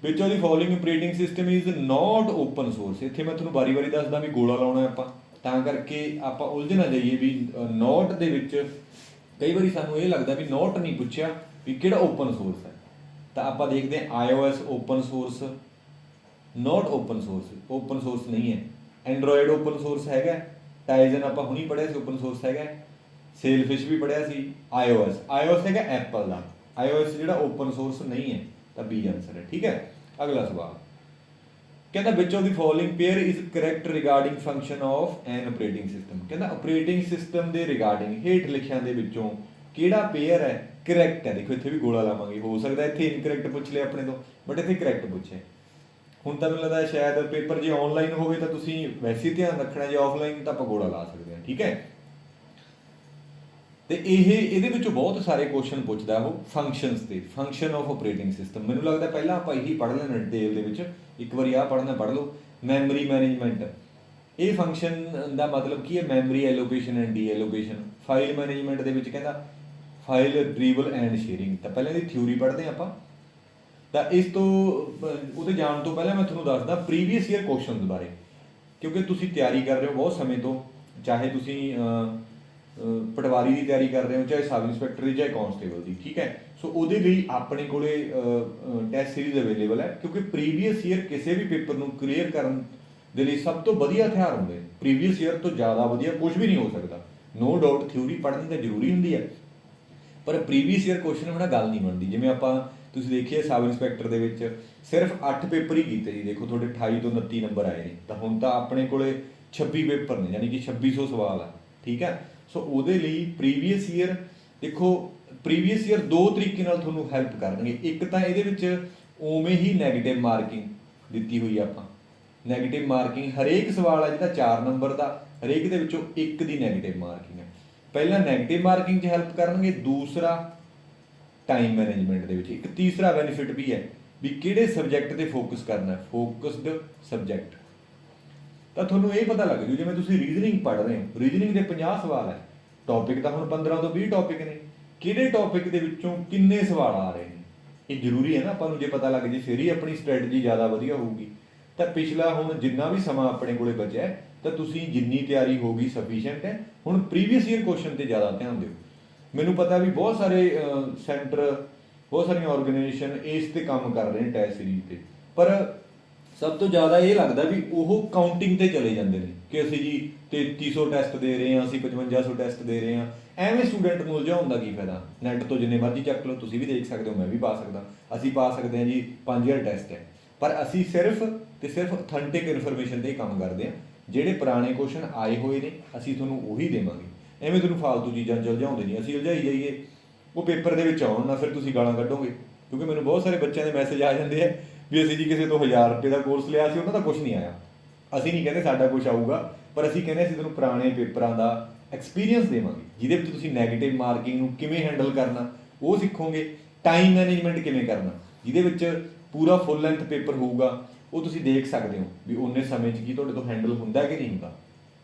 A: Which of the following operating system is not open source. ਇੱਥੇ ਮੈਂ ਤੁਹਾਨੂੰ ਵਾਰੀ ਦੱਸਦਾ ਵੀ ਗੋਲਾ ਲਾਉਣਾ ਆਪਾਂ, ਤਾਂ ਕਰਕੇ ਆਪਾਂ ਉਲਝ ਨਾ ਜਾਈਏ ਵੀ ਨੋਟ ਦੇ ਵਿੱਚ ਕਈ ਵਾਰੀ ਸਾਨੂੰ ਇਹ ਲੱਗਦਾ ਵੀ ਨੋਟ ਨਹੀਂ ਪੁੱਛਿਆ ਵੀ ਕਿਹੜਾ ਓਪਨ ਸੋਰਸ ਹੈ। ਤਾਂ ਆਪਾਂ ਦੇਖਦੇ ਹਾਂ iOS open source, note open source ਨਹੀਂ ਹੈ। ਐਂਡਰੋਇਡ ਓਪਨ ਸੋਰਸ ਹੈਗਾ, ਟਾਈਜ਼ਨ ਆਪਾਂ ਹੁਣੀ ਪੜ੍ਹਿਆ ਸੀ ਓਪਨ ਸੋਰਸ ਹੈਗਾ, ਸੇਲਫਿਸ਼ ਵੀ ਪੜ੍ਹਿਆ ਸੀ। iOS ਹੈਗਾ ਐਪਲ ਦਾ, iOS ਜਿਹੜਾ ਓਪਨ ਸੋਰਸ ਨਹੀਂ ਹੈ, ਤਾਂ B ਆਨਸਰ ਹੈ, ਠੀਕ ਹੈ। ਅਗਲਾ ਸਵਾਲ ਕਹਿੰਦਾ which of the following pair is correct regarding function of an operating system. ਕਹਿੰਦਾ ਆਪਰੇਟਿੰਗ ਸਿਸਟਮ ਦੇ ਰਿਗਾਰਡਿੰਗ ਹੇਠ ਲਿਖਿਆਂ ਦੇ ਵਿੱਚੋਂ ਕਿਹੜਾ ਪੇਅਰ ਹੈ ਕਰੈਕਟ ਹੈ। ਦੇਖੋ ਇੱਥੇ ਵੀ ਗੋਲਾ ਲਾਵਾਂਗੇ, ਹੋ ਸਕਦਾ ਇੱਥੇ ਇਨਕਰੈਕਟ ਪੁੱਛ ਲਿਆ ਆਪਣੇ ਤੋਂ, ਬਟ ਇੱਥੇ ਕਰੈਕਟ ਪੁੱਛਿਆ। ਹੁਣ ਤਾਂ ਮੈਨੂੰ ਲੱਗਦਾ ਸ਼ਾਇਦ ਪੇਪਰ ਜੇ ਆਨਲਾਈਨ ਹੋਵੇ ਤਾਂ ਤੁਸੀਂ ਵੈਸੇ ਧਿਆਨ ਰੱਖਣਾ, ਜੇ ਆਫਲਾਈਨ ਤਾਂ ਆਪਾਂ ਗੋਲਾ ਲਾ ਸਕਦੇ ਹਾਂ, ਠੀਕ ਹੈ। ਤੇ ਇਹਦੇ ਵਿੱਚੋਂ ਬਹੁਤ ਸਾਰੇ ਕੁਐਸਚਨ ਪੁੱਛਦਾ ਉਹ ਫੰਕਸ਼ਨਸ ਤੇ, ਫੰਕਸ਼ਨ ਆਫ ਆਪਰੇਟਿੰਗ ਸਿਸਟਮ। ਮੈਨੂੰ ਲੱਗਦਾ ਪਹਿਲਾਂ ਆਪਾਂ ਇਹੀ ਪੜ੍ਹ ਲੈਣਾ ਡਿਟੇਲ ਦੇ ਵਿੱਚ, ਇੱਕ ਵਾਰੀ ਆਹ ਪੜ੍ਹਨਾ ਪੜ੍ਹ ਲਓ। ਮੈਮਰੀ ਮੈਨੇਜਮੈਂਟ, ਇਹ ਫੰਕਸ਼ਨ ਦਾ ਮਤਲਬ ਕੀ ਹੈ, memory allocation and D allocation. File management ਦੇ ਵਿੱਚ ਕਹਿੰਦਾ ਫਾਈਲ ਰਿਟਰੀਵਲ ਐਂਡ ਸ਼ੇਅਰਿੰਗ। ਤਾਂ ਪਹਿਲਾਂ ਇਹਦੀ ਥਿਊਰੀ ਪੜ੍ਹਦੇ ਹਾਂ ਆਪਾਂ। ਤਾਂ ਇਸ ਤੋਂ ਉਹਦੇ ਜਾਣ ਤੋਂ ਪਹਿਲਾਂ ਮੈਂ ਤੁਹਾਨੂੰ ਦੱਸਦਾ ਪ੍ਰੀਵੀਅਸ ਈਅਰ ਕੁਐਸਚਨਸ ਬਾਰੇ, ਕਿਉਂਕਿ ਤੁਸੀਂ ਤਿਆਰੀ ਕਰ ਰਹੇ ਹੋ ਬਹੁਤ ਸਮੇਂ ਤੋਂ, ਚਾਹੇ ਤੁਸੀਂ ਪਟਵਾਰੀ ਦੀ ਤਿਆਰੀ ਕਰ ਰਹੇ ਹੋ, ਚਾਹੇ ਸਬ ਇੰਸਪੈਕਟਰ ਦੀ, ਚਾਹੇ ਕਾਂਸਟੇਬਲ ਦੀ, ਠੀਕ ਹੈ। ਸੋ ਉਹਦੇ ਲਈ ਆਪਣੇ ਕੋਲੇ ਟੈਸਟ ਸੀਰੀਜ਼ ਅਵੇਲੇਬਲ ਹੈ, ਕਿਉਂਕਿ ਪ੍ਰੀਵੀਅਸ ਈਅਰ ਕਿਸੇ ਵੀ ਪੇਪਰ ਨੂੰ ਕਲੀਅਰ ਕਰਨ ਦੇ ਲਈ ਸਭ ਤੋਂ ਵਧੀਆ ਹਥਿਆਰ ਹੁੰਦੇ ਨੇ। ਪ੍ਰੀਵੀਅਸ ਈਅਰ ਤੋਂ ਜ਼ਿਆਦਾ ਵਧੀਆ ਕੁਝ ਵੀ ਨਹੀਂ ਹੋ ਸਕਦਾ। ਨੋ ਡਾਊਟ ਥਿਊਰੀ ਪੜ੍ਹਨੀ ਤਾਂ ਜ਼ਰੂਰੀ ਹੁੰਦੀ ਹੈ, ਪਰ ਪ੍ਰੀਵੀਅਸ ਈਅਰ ਕੁਐਸਚਨ ਬਿਨਾਂ ਗੱਲ ਨਹੀਂ ਬਣਦੀ। ਜਿਵੇਂ ਆਪਾਂ ਤੁਸੀਂ ਦੇਖੀਏ ਸਬ ਇੰਸਪੈਕਟਰ ਦੇ ਵਿੱਚ ਸਿਰਫ 8 ਪੇਪਰ ਹੀ ਕੀਤੇ ਜੀ, ਦੇਖੋ ਤੁਹਾਡੇ 28 ਤੋਂ 29 ਨੰਬਰ ਆਏ ਨੇ। ਤਾਂ ਹੁਣ ਤਾਂ ਆਪਣੇ ਕੋਲੇ 26 ਪੇਪਰ ਨੇ, ਯਾਨੀ ਕਿ 2600 ਸਵਾਲ ਆ, ਠੀਕ ਹੈ। ਸੋ ਉਹਦੇ ਲਈ ਪ੍ਰੀਵੀਅਸ ਈਅਰ ਦੇਖੋ, ਪ੍ਰੀਵੀਅਸ ਈਅਰ ਦੋ ਤਰੀਕੇ ਨਾਲ ਤੁਹਾਨੂੰ ਹੈਲਪ ਕਰਨਗੇ। ਇੱਕ ਤਾਂ ਇਹਦੇ ਵਿੱਚ ਉਵੇਂ ਹੀ ਨੈਗੇਟਿਵ ਮਾਰਕਿੰਗ ਦਿੱਤੀ ਹੋਈ ਆਪਾਂ, ਨੈਗੇਟਿਵ ਮਾਰਕਿੰਗ ਹਰੇਕ ਸਵਾਲ ਆ ਜਿਹੜਾ 4 ਨੰਬਰ ਦਾ, ਹਰੇਕ ਦੇ ਵਿੱਚੋਂ 1 ਦੀ ਨੈਗੇਟਿਵ ਮਾਰਕਿੰਗ ਹੈ। ਪਹਿਲਾਂ ਨੈਗੇਟਿਵ ਮਾਰਕਿੰਗ 'ਚ ਹੈਲਪ ਕਰਨਗੇ, ਦੂਸਰਾ ਟਾਈਮ ਮੈਨੇਜਮੈਂਟ ਦੇ ਵਿੱਚ। ਇੱਕ ਤੀਸਰਾ ਬੈਨੀਫਿਟ ਵੀ ਹੈ ਵੀ ਕਿਹੜੇ ਸਬਜੈਕਟ ਤੇ ਫੋਕਸ ਕਰਨਾ, ਫੋਕਸਡ ਸਬਜੈਕਟ। ਤਾਂ ਤੁਹਾਨੂੰ ਇਹ ਪਤਾ ਲੱਗ ਜੂ, ਜਿਵੇਂ ਤੁਸੀਂ ਰੀਜ਼ਨਿੰਗ ਪੜ੍ਹ ਰਹੇ ਹੋ, ਰੀਜ਼ਨਿੰਗ ਦੇ 50 ਸਵਾਲ ਹੈ, ਟੌਪਿਕ ਤਾਂ ਹੁਣ 15 ਤੋਂ 20 ਟੌਪਿਕ ਨੇ, ਕਿਹੜੇ ਟੌਪਿਕ ਦੇ ਵਿੱਚੋਂ ਕਿੰਨੇ ਸਵਾਲ ਆ ਰਹੇ ਨੇ, ਇਹ ਜ਼ਰੂਰੀ ਹੈ ਨਾ ਆਪਾਂ ਨੂੰ। ਜੇ ਪਤਾ ਲੱਗ ਜੇ ਫਿਰ ਹੀ ਆਪਣੀ ਸਟ੍ਰੈਟਜੀ ਜ਼ਿਆਦਾ ਵਧੀਆ ਹੋਊਗੀ। ਤਾਂ ਪਿਛਲਾ ਹੁਣ ਜਿੰਨਾ ਵੀ ਸਮਾਂ ਆਪਣੇ ਕੋਲੇ ਬਚਿਆ, ਤਾਂ ਤੁਸੀਂ ਜਿੰਨੀ ਤਿਆਰੀ ਹੋਊਗੀ ਸਫੀਸ਼ੀਐਂਟ ਹੈ। ਹੁਣ ਪ੍ਰੀਵੀਅਸ ਈਅਰ ਕੁਐਸਚਨ ਤੇ ਜ਼ਿਆਦਾ ਧਿਆਨ ਦਿਓ। ਮੈਨੂੰ ਪਤਾ ਵੀ ਬਹੁਤ ਸਾਰੇ ਸੈਂਟਰ, ਬਹੁਤ ਸਾਰੀਆਂ ਆਰਗੇਨਾਈਜੇਸ਼ਨ ਇਸ ਤੇ ਕੰਮ ਕਰ ਰਹੇ ਨੇ ਟੈਸਟ ਸੀਰੀਜ਼ ਤੇ, ਪਰ ਸਭ ਤੋਂ ਜ਼ਿਆਦਾ ਇਹ ਲੱਗਦਾ ਵੀ ਉਹ ਕਾਊਂਟਿੰਗ ਤੇ ਚਲੇ ਜਾਂਦੇ ਨੇ ਕਿ ਅਸੀਂ ਜੀ 3300 ਟੈਸਟ ਦੇ ਰਹੇ ਹਾਂ, ਅਸੀਂ 5500 ਟੈਸਟ ਦੇ ਰਹੇ ਹਾਂ। ਐਵੇਂ ਸਟੂਡੈਂਟ ਨੂੰ ਉਲਝਾਉਣ ਦਾ ਕੀ ਫਾਇਦਾ। ਨੈਟ ਤੋਂ ਜਿੰਨੇ ਮਰਜ਼ੀ ਚੱਕ ਲਓ, ਤੁਸੀਂ ਵੀ ਦੇਖ ਸਕਦੇ ਹੋ, ਮੈਂ ਵੀ ਪਾ ਸਕਦਾ, ਅਸੀਂ ਪਾ ਸਕਦੇ ਹਾਂ ਜੀ 5000 ਟੈਸਟ ਹੈ, ਪਰ ਅਸੀਂ ਸਿਰਫ ਤੇ ਸਿਰਫ ਅਥੈਂਟਿਕ ਇਨਫੋਰਮੇਸ਼ਨ ਤੇ ਹੀ ਕੰਮ ਕਰਦੇ ਹਾਂ। ਜਿਹੜੇ ਪੁਰਾਣੇ ਕੁਐਸਚਨ ਆਏ ਹੋਏ ਨੇ ਅਸੀਂ ਤੁਹਾਨੂੰ ਉਹੀ ਦੇਵਾਂਗੇ। ਐਵੇਂ ਤੁਹਾਨੂੰ ਫਾਲਤੂ ਚੀਜ਼ਾਂ 'ਚ ਉਲਝਾਉਂਦੇ ਨਹੀਂ। ਅਸੀਂ ਉਲਝਾਈ ਜਾਈਏ ਉਹ ਪੇਪਰ ਦੇ ਵਿੱਚ ਆਉਣ ਨਾ ਫਿਰ ਤੁਸੀਂ ਗਾਲਾਂ ਕੱਢੋਗੇ। ਕਿਉਂਕਿ ਮੈਨੂੰ ਬਹੁਤ ਸਾਰੇ ਬੱਚਿਆਂ ਦੇ ਮੈਸੇਜ ਆ ਜਾਂਦੇ ਆ ਵੀ ਅਸੀਂ ਜੀ ਕਿਸੇ ਤੋਂ 1000 ਰੁਪਏ ਦਾ ਕੋਰਸ ਲਿਆ ਸੀ, ਉਹਨਾਂ ਦਾ ਕੁਝ ਨਹੀਂ ਆਇਆ। ਅਸੀਂ ਨਹੀਂ ਕਹਿੰਦੇ ਸਾਡਾ ਕੁਝ ਆਊਗਾ, ਪਰ ਅਸੀਂ ਕਹਿੰਦੇ ਅਸੀਂ ਤੁਹਾਨੂੰ ਪੁਰਾਣੇ ਪੇਪਰਾਂ ਦਾ ਐਕਸਪੀਰੀਅੰਸ ਦੇਵਾਂਗੇ, ਜਿਹਦੇ ਵਿੱਚ ਤੁਸੀਂ ਨੈਗੇਟਿਵ ਮਾਰਕਿੰਗ ਨੂੰ ਕਿਵੇਂ ਹੈਂਡਲ ਕਰਨਾ ਉਹ ਸਿੱਖੋਗੇ। ਟਾਈਮ ਮੈਨੇਜਮੈਂਟ ਕਿਵੇਂ ਕਰਨਾ, ਜਿਹਦੇ ਵਿੱਚ ਪੂਰਾ ਫੁੱਲ ਲੈਂਥ ਪੇਪਰ ਹੋਊਗਾ, ਉਹ ਤੁਸੀਂ ਦੇਖ ਸਕਦੇ ਹੋ ਵੀ ਉਨੇ ਸਮੇਂ 'ਚ ਕੀ ਤੁਹਾਡੇ ਤੋਂ ਹੈਂਡਲ ਹੁੰਦਾ ਕਿ ਨਹੀਂ ਹੁੰਦਾ।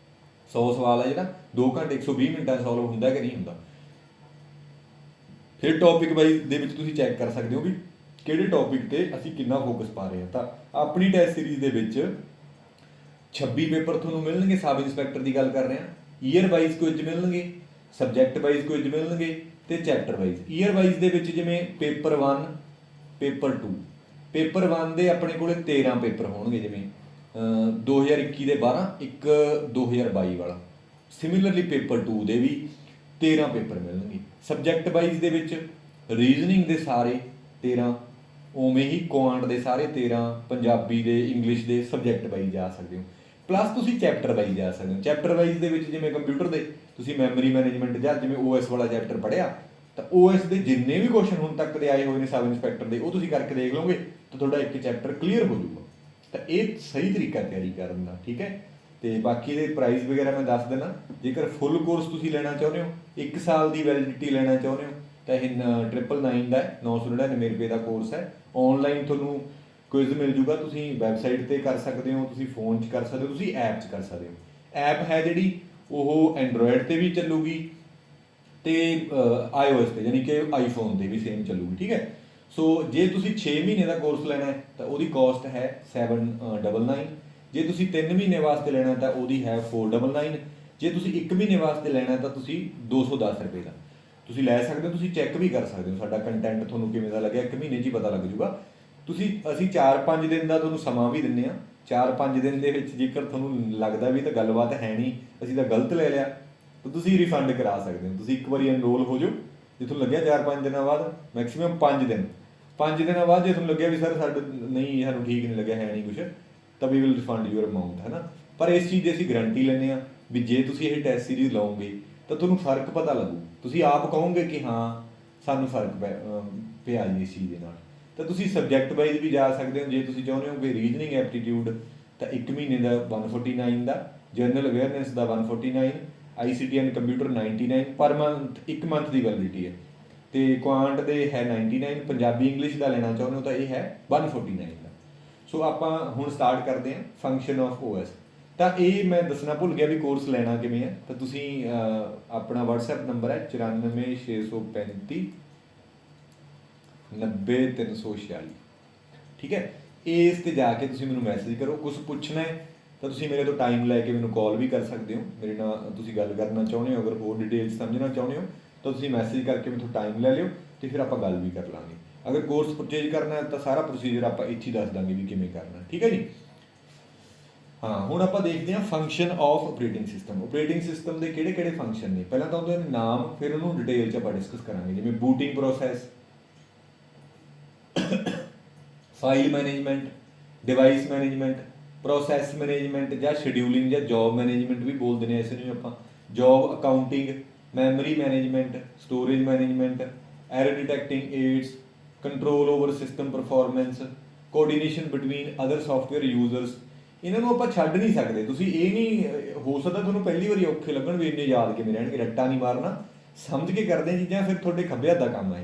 A: 100 ਸਵਾਲ ਹੈ ਜਿਹੜਾ 2 ਘੰਟੇ 120 ਮਿੰਟਾਂ 'ਚ ਸੋਲਵ ਹੁੰਦਾ ਕਿ ਨਹੀਂ ਹੁੰਦਾ। ਫਿਰ ਟੌਪਿਕ ਵਾਈਜ਼ ਦੇ ਵਿੱਚ ਤੁਸੀਂ ਚੈੱਕ ਕਰ ਸਕਦੇ ਹੋ ਵੀ ਕਿਹੜੇ ਟੌਪਿਕ ਤੇ ਅਸੀਂ ਕਿੰਨਾ ਫੋਕਸ ਪਾ ਰਹੇ ਹਾਂ। ਤਾਂ ਆਪਣੀ ਟੈਸਟ ਸੀਰੀਜ਼ ਦੇ ਵਿੱਚ 26 ਪੇਪਰ ਤੁਹਾਨੂੰ ਮਿਲਣਗੇ। ਸਬ ਇੰਸਪੈਕਟਰ ਦੀ ਗੱਲ ਕਰ ਰਹੇ ਹਾਂ। ਈਅਰ ਵਾਈਜ਼ ਕੁਇਜ਼ ਮਿਲਣਗੇ, ਸਬਜੈਕਟ ਵਾਈਜ਼ ਕੁਇਜ਼ ਮਿਲਣਗੇ ਤੇ ਚੈਪਟਰ ਵਾਈਜ਼। ਈਅਰ ਵਾਈਜ਼ ਦੇ ਵਿੱਚ ਜਿਵੇਂ ਪੇਪਰ 1 ਪੇਪਰ 2, ਪੇਪਰ 1 ਦੇ ਆਪਣੇ ਕੋਲੇ 13 ਪੇਪਰ ਹੋਣਗੇ, ਜਿਵੇਂ 2021 ਦੇ 12, ਇੱਕ 2022 ਵਾਲਾ। ਸਿਮਿਲਰਲੀ ਪੇਪਰ 2 ਦੇ ਵੀ 13 ਪੇਪਰ ਮਿਲਣਗੇ। ਸਬਜੈਕਟ ਵਾਈਜ਼ ਦੇ ਵਿੱਚ ਰੀਜ਼ਨਿੰਗ ਦੇ ਸਾਰੇ 13, ਉਵੇਂ ਹੀ ਕੁਆਂਟ ਦੇ ਸਾਰੇ 13, ਪੰਜਾਬੀ ਦੇ, ਇੰਗਲਿਸ਼ ਦੇ ਸਬਜੈਕਟ ਵਾਈਜ਼ ਜਾ ਸਕਦੇ ਹੋ। ਪਲੱਸ ਤੁਸੀਂ ਚੈਪਟਰ ਵਾਈਜ਼ ਜਾ ਸਕਦੇ ਹੋ। ਚੈਪਟਰ ਵਾਈਜ਼ ਦੇ ਵਿੱਚ ਜਿਵੇਂ ਕੰਪਿਊਟਰ ਦੇ ਤੁਸੀਂ ਮੈਮਰੀ ਮੈਨੇਜਮੈਂਟ ਜਾਂ ਜਿਵੇਂ OS ਵਾਲਾ ਚੈਪਟਰ ਪੜ੍ਹਿਆ, ਤਾਂ OS ਦੇ ਜਿੰਨੇ ਵੀ ਕੁਐਸਚਨ ਹੁਣ ਤੱਕ ਦੇ ਆਏ ਹੋਏ ਨੇ ਸਬ ਇੰਸਪੈਕਟਰ ਦੇ, ਉਹ ਤੁਸੀਂ ਕਰਕੇ ਦੇਖ ਲਓਗੇ ਤਾਂ ਤੁਹਾਡਾ ਇੱਕ ਚੈਪਟਰ ਕਲੀਅਰ ਹੋ ਜਾਊਗਾ। ਤਾਂ ਇਹ ਸਹੀ ਤਰੀਕਾ ਤਿਆਰੀ ਕਰਨ ਦਾ, ਠੀਕ ਹੈ। ਤੇ ਬਾਕੀ ਇਹਦੇ ਪ੍ਰਾਈਸ ਵਗੈਰਾ ਮੈਂ ਦੱਸ ਦਿੰਦਾ। ਜੇਕਰ ਫੁੱਲ ਕੋਰਸ ਤੁਸੀਂ ਲੈਣਾ ਚਾਹੁੰਦੇ ਹੋ, 1 ਸਾਲ ਦੀ ਵੈਲਿਡਿਟੀ ਲੈਣਾ ਚਾਹੁੰਦੇ ਹੋ, ਤਾਂ ਇਹ 999 ਦਾ 999 ਰੁਪਏ ਦਾ ਕੋਰਸ ਹੈ। ਆਨਲਾਈਨ ਤੁਹਾਨੂੰ ਕੁਇਜ਼ ਮਿਲ ਜੂਗਾ, ਤੁਸੀਂ ਵੈਬਸਾਈਟ ਤੇ ਕਰ ਸਕਦੇ ਹੋ, ਤੁਸੀਂ ਫੋਨ 'ਚ ਕਰ ਸਕਦੇ ਹੋ, ਤੁਸੀਂ ਐਪ 'ਚ ਕਰ ਸਕਦੇ ਹੋ। ਐਪ ਹੈ ਜਿਹੜੀ ਉਹ ਐਂਡਰੋਇਡ ਤੇ ਵੀ ਚੱਲੂਗੀ ਤੇ iOS ਤੇ, ਯਾਨੀ ਕਿ ਆਈਫੋਨ ਤੇ ਵੀ ਸੇਮ ਚੱਲੂਗੀ, ਠੀਕ ਹੈ। ਸੋ ਜੇ ਤੁਸੀਂ 6 ਮਹੀਨੇ ਦਾ ਕੋਰਸ ਲੈਣਾ ਹੈ ਤਾਂ ਉਹਦੀ ਕਾਸਟ ਹੈ 799। ਜੇ ਤੁਸੀਂ 3 ਮਹੀਨੇ ਵਾਸਤੇ ਲੈਣਾ ਤਾਂ ਉਹਦੀ ਹੈ 499। ਜੇ ਤੁਸੀਂ 1 ਮਹੀਨੇ ਵਾਸਤੇ ਲੈਣਾ ਤਾਂ ਤੁਸੀਂ 210 ਰੁਪਏ ਦਾ ਤੁਸੀਂ ਲੈ ਸਕਦੇ ਹੋ। ਤੁਸੀਂ ਚੈੱਕ ਵੀ ਕਰ ਸਕਦੇ ਹੋ ਸਾਡਾ ਕੰਟੈਂਟ ਤੁਹਾਨੂੰ ਕਿਵੇਂ ਦਾ ਲੱਗਿਆ, 1 ਮਹੀਨੇ 'ਚ ਹੀ ਪਤਾ ਲੱਗ ਜੂਗਾ। ਅਸੀਂ 4-5 ਦਿਨ ਦਾ ਤੁਹਾਨੂੰ ਸਮਾਂ ਵੀ ਦਿੰਦੇ ਹਾਂ। 4-5 ਦਿਨ ਦੇ ਵਿੱਚ ਜੇਕਰ ਤੁਹਾਨੂੰ ਲੱਗਦਾ ਵੀ ਤਾਂ ਗੱਲਬਾਤ ਹੈ ਨਹੀਂ, ਅਸੀਂ ਤਾਂ ਗਲਤ ਲੈ ਲਿਆ, ਤਾਂ ਤੁਸੀਂ ਰਿਫੰਡ ਕਰਾ ਸਕਦੇ ਹੋ। ਤੁਸੀਂ ਇੱਕ ਵਾਰੀ ਐਨਰੋਲ ਹੋ ਜਾਓ, ਜੇ ਤੁਹਾਨੂੰ ਲੱਗਿਆ 4-5 ਦਿਨਾਂ ਬਾਅਦ, ਮੈਕਸਿਮਮ 5 ਦਿਨ, 5 ਦਿਨਾਂ ਬਾਅਦ ਜੇ ਤੁਹਾਨੂੰ ਲੱਗਿਆ ਵੀ ਸਰ ਸਾਡੇ ਨਹੀਂ, ਸਾਨੂੰ ਠੀਕ ਨਹੀਂ ਲੱਗਿਆ, ਹੈ ਨਹੀਂ ਕੁਛ, ਤਾਂ we will refund your amount, ਹੈ ਨਾ। ਪਰ ਇਸ ਚੀਜ਼ ਦੀ ਅਸੀਂ ਗਰੰਟੀ ਲੈਂਦੇ ਹਾਂ ਵੀ ਜੇ ਤੁਸੀਂ ਇਹ ਟੈਸਟ ਸੀਰੀਜ਼ ਲਓਗੇ ਤਾਂ ਤੁਹਾਨੂੰ ਫਰਕ ਪਤਾ ਲੱਗੂ। ਤੁਸੀਂ ਆਪ ਕਹੋਗੇ ਕਿ ਹਾਂ ਸਾਨੂੰ ਫਰਕ ਪਿਆ ਜੀ ਇਸ ਚੀਜ਼ ਦੇ ਨਾਲ। ਤਾਂ ਤੁਸੀਂ ਸਬਜੈਕਟ ਵਾਈਜ਼ ਵੀ ਜਾ ਸਕਦੇ ਹੋ। ਜੇ ਤੁਸੀਂ ਚਾਹੁੰਦੇ ਹੋ ਕਿ ਰੀਜ਼ਨਿੰਗ ਐਪਟੀਟਿਊਡ, ਤਾਂ 1 ਮਹੀਨੇ ਦਾ 149 ਦਾ, ਜਨਰਲ ਅਵੇਅਰਨੈਸ ਦਾ 149, ICT and computer 99 per month, 1 month the validity ਹੈ। ਤੇ ਕੁਆਂਟ ਦੇ ਹੈ 99। ਪੰਜਾਬੀ ਇੰਗਲਿਸ਼ ਦਾ ਲੈਣਾ ਚਾਹੁੰਦੇ ਹੋ ਤਾਂ ਇਹ ਹੈ 149 ਦਾ। ਸੋ ਆਪਾਂ ਹੁਣ ਸਟਾਰਟ ਕਰਦੇ ਹਾਂ ਫੰਕਸ਼ਨ ਆਫ OS। ਤਾਂ ਇਹ ਮੈਂ ਦੱਸਣਾ ਭੁੱਲ ਗਿਆ ਵੀ ਕੋਰਸ ਲੈਣਾ ਕਿਵੇਂ ਹੈ। ਤਾਂ ਤੁਸੀਂ ਆਪਣਾ WhatsApp ਨੰਬਰ ਹੈ 94 635 90346, ਠੀਕ ਹੈ। ਇਸ ਤੇ ਜਾ ਕੇ ਤੁਸੀਂ ਮੈਨੂੰ ਮੈਸੇਜ ਕਰੋ। ਕੁਝ ਪੁੱਛਣਾ ਹੈ ਤਾਂ ਤੁਸੀਂ ਮੇਰੇ ਤੋਂ ਟਾਈਮ ਲੈ ਕੇ ਮੈਨੂੰ ਕਾਲ ਵੀ ਕਰ ਸਕਦੇ ਹੋ। ਮੇਰੇ ਨਾਲ ਤੁਸੀਂ ਗੱਲ ਕਰਨਾ ਚਾਹੁੰਦੇ ਹੋ, ਅਗਰ ਹੋਰ ਡਿਟੇਲ ਸਮਝਣਾ ਚਾਹੁੰਦੇ ਹੋ ਤਾਂ ਤੁਸੀਂ ਮੈਸੇਜ ਕਰਕੇ ਮੈਨੂੰ ਟਾਈਮ ਲੈ ਲਿਓ ਤੇ ਫਿਰ ਆਪਾਂ ਗੱਲ ਵੀ ਕਰ ਲਾਂਗੇ। ਅਗਰ ਕੋਰਸ ਪਰਚੇਜ ਕਰਨਾ ਹੈ ਤਾਂ ਸਾਰਾ ਪ੍ਰੋਸੀਜਰ ਆਪਾਂ ਇੱਥੇ ਹੀ ਦੱਸ ਦਾਂਗੇ ਵੀ ਕਿਵੇਂ ਕਰਨਾ, ਠੀਕ ਹੈ ਜੀ। ਹਾਂ, ਹੁਣ ਆਪਾਂ ਦੇਖਦੇ ਹਾਂ function of operating system. Operating system ਦੇ ਕਿਹੜੇ ਕਿਹੜੇ ਫੰਕਸ਼ਨ ਨੇ, ਪਹਿਲਾਂ ਤਾਂ ਉਹਦੇ ਨਾਮ, ਫਿਰ ਉਹਨੂੰ ਡਿਟੇਲ 'ਚ ਆਪਾਂ ਡਿਸਕਸ ਕਰਾਂਗੇ। ਜਿਵੇਂ booting process, file management, device management, process management ਜਾਂ ਸ਼ਡਿਊਲਿੰਗ ਜਾਂ ਜੌਬ ਮੈਨੇਜਮੈਂਟ ਵੀ ਬੋਲਦੇ ਨੇ ਇਸ ਨੂੰ ਆਪਾਂ। Job accounting, memory management, storage management, error detecting aids, control over system performance, coordination between other software users. ਇਹਨਾਂ ਨੂੰ ਆਪਾਂ ਛੱਡ ਨਹੀਂ ਸਕਦੇ। ਤੁਸੀਂ ਇਹ ਨਹੀਂ ਹੋ ਸਕਦਾ ਤੁਹਾਨੂੰ ਪਹਿਲੀ ਵਾਰੀ ਔਖੇ ਲੱਗਣ ਵੀ ਇੰਨੇ ਯਾਦ ਕਿਵੇਂ ਰਹਿਣਗੇ, ਰੱਟਾ ਨਹੀਂ ਮਾਰਨਾ, ਸਮਝ ਕੇ ਕਰਦੇ ਚੀਜ਼ਾਂ, ਫਿਰ ਤੁਹਾਡੇ ਖੱਬੇ ਹੱਥ ਦਾ ਕੰਮ ਹੈ।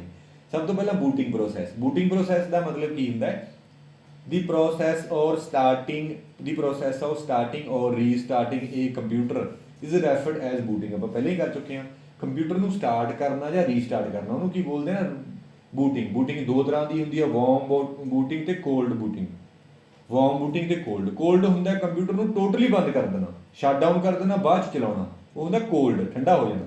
A: ਸਭ ਤੋਂ ਪਹਿਲਾਂ ਬੂਟਿੰਗ ਪ੍ਰੋਸੈਸ। ਬੂਟਿੰਗ ਪ੍ਰੋਸੈਸ ਦਾ ਮਤਲਬ ਕੀ ਹੁੰਦਾ ਹੈ? The process of starting or restarting a computer is referred as booting. ਆਪਾਂ ਪਹਿਲਾਂ ਹੀ ਕਰ ਚੁੱਕੇ ਹਾਂ। ਕੰਪਿਊਟਰ ਨੂੰ ਸਟਾਰਟ ਕਰਨਾ ਜਾਂ ਰੀਸਟਾਰਟ ਕਰਨਾ, ਉਹਨੂੰ ਕੀ ਬੋਲਦੇ ਆ? ਬੂਟਿੰਗ। ਬੂਟਿੰਗ ਦੋ ਤਰ੍ਹਾਂ ਦੀ ਹੁੰਦੀ ਹੈ, ਵਾਰਮ ਬੂਟਿੰਗ ਤੇ ਕੋਲਡ ਬੂਟਿੰਗ। ਵਾਰਮ ਬੂਟਿੰਗ ਤੇ ਕੋਲਡ। ਕੋਲਡ ਹੁੰਦਾ ਕੰਪਿਊਟਰ ਨੂੰ ਟੋਟਲੀ ਬੰਦ ਕਰ ਦੇਣਾ, ਸ਼ਟ ਡਾਊਨ ਕਰ ਦੇਣਾ, ਬਾਅਦ 'ਚ ਚਲਾਉਣਾ, ਉਹ ਹੁੰਦਾ ਕੋਲਡ, ਠੰਡਾ ਹੋ ਜਾਣਾ।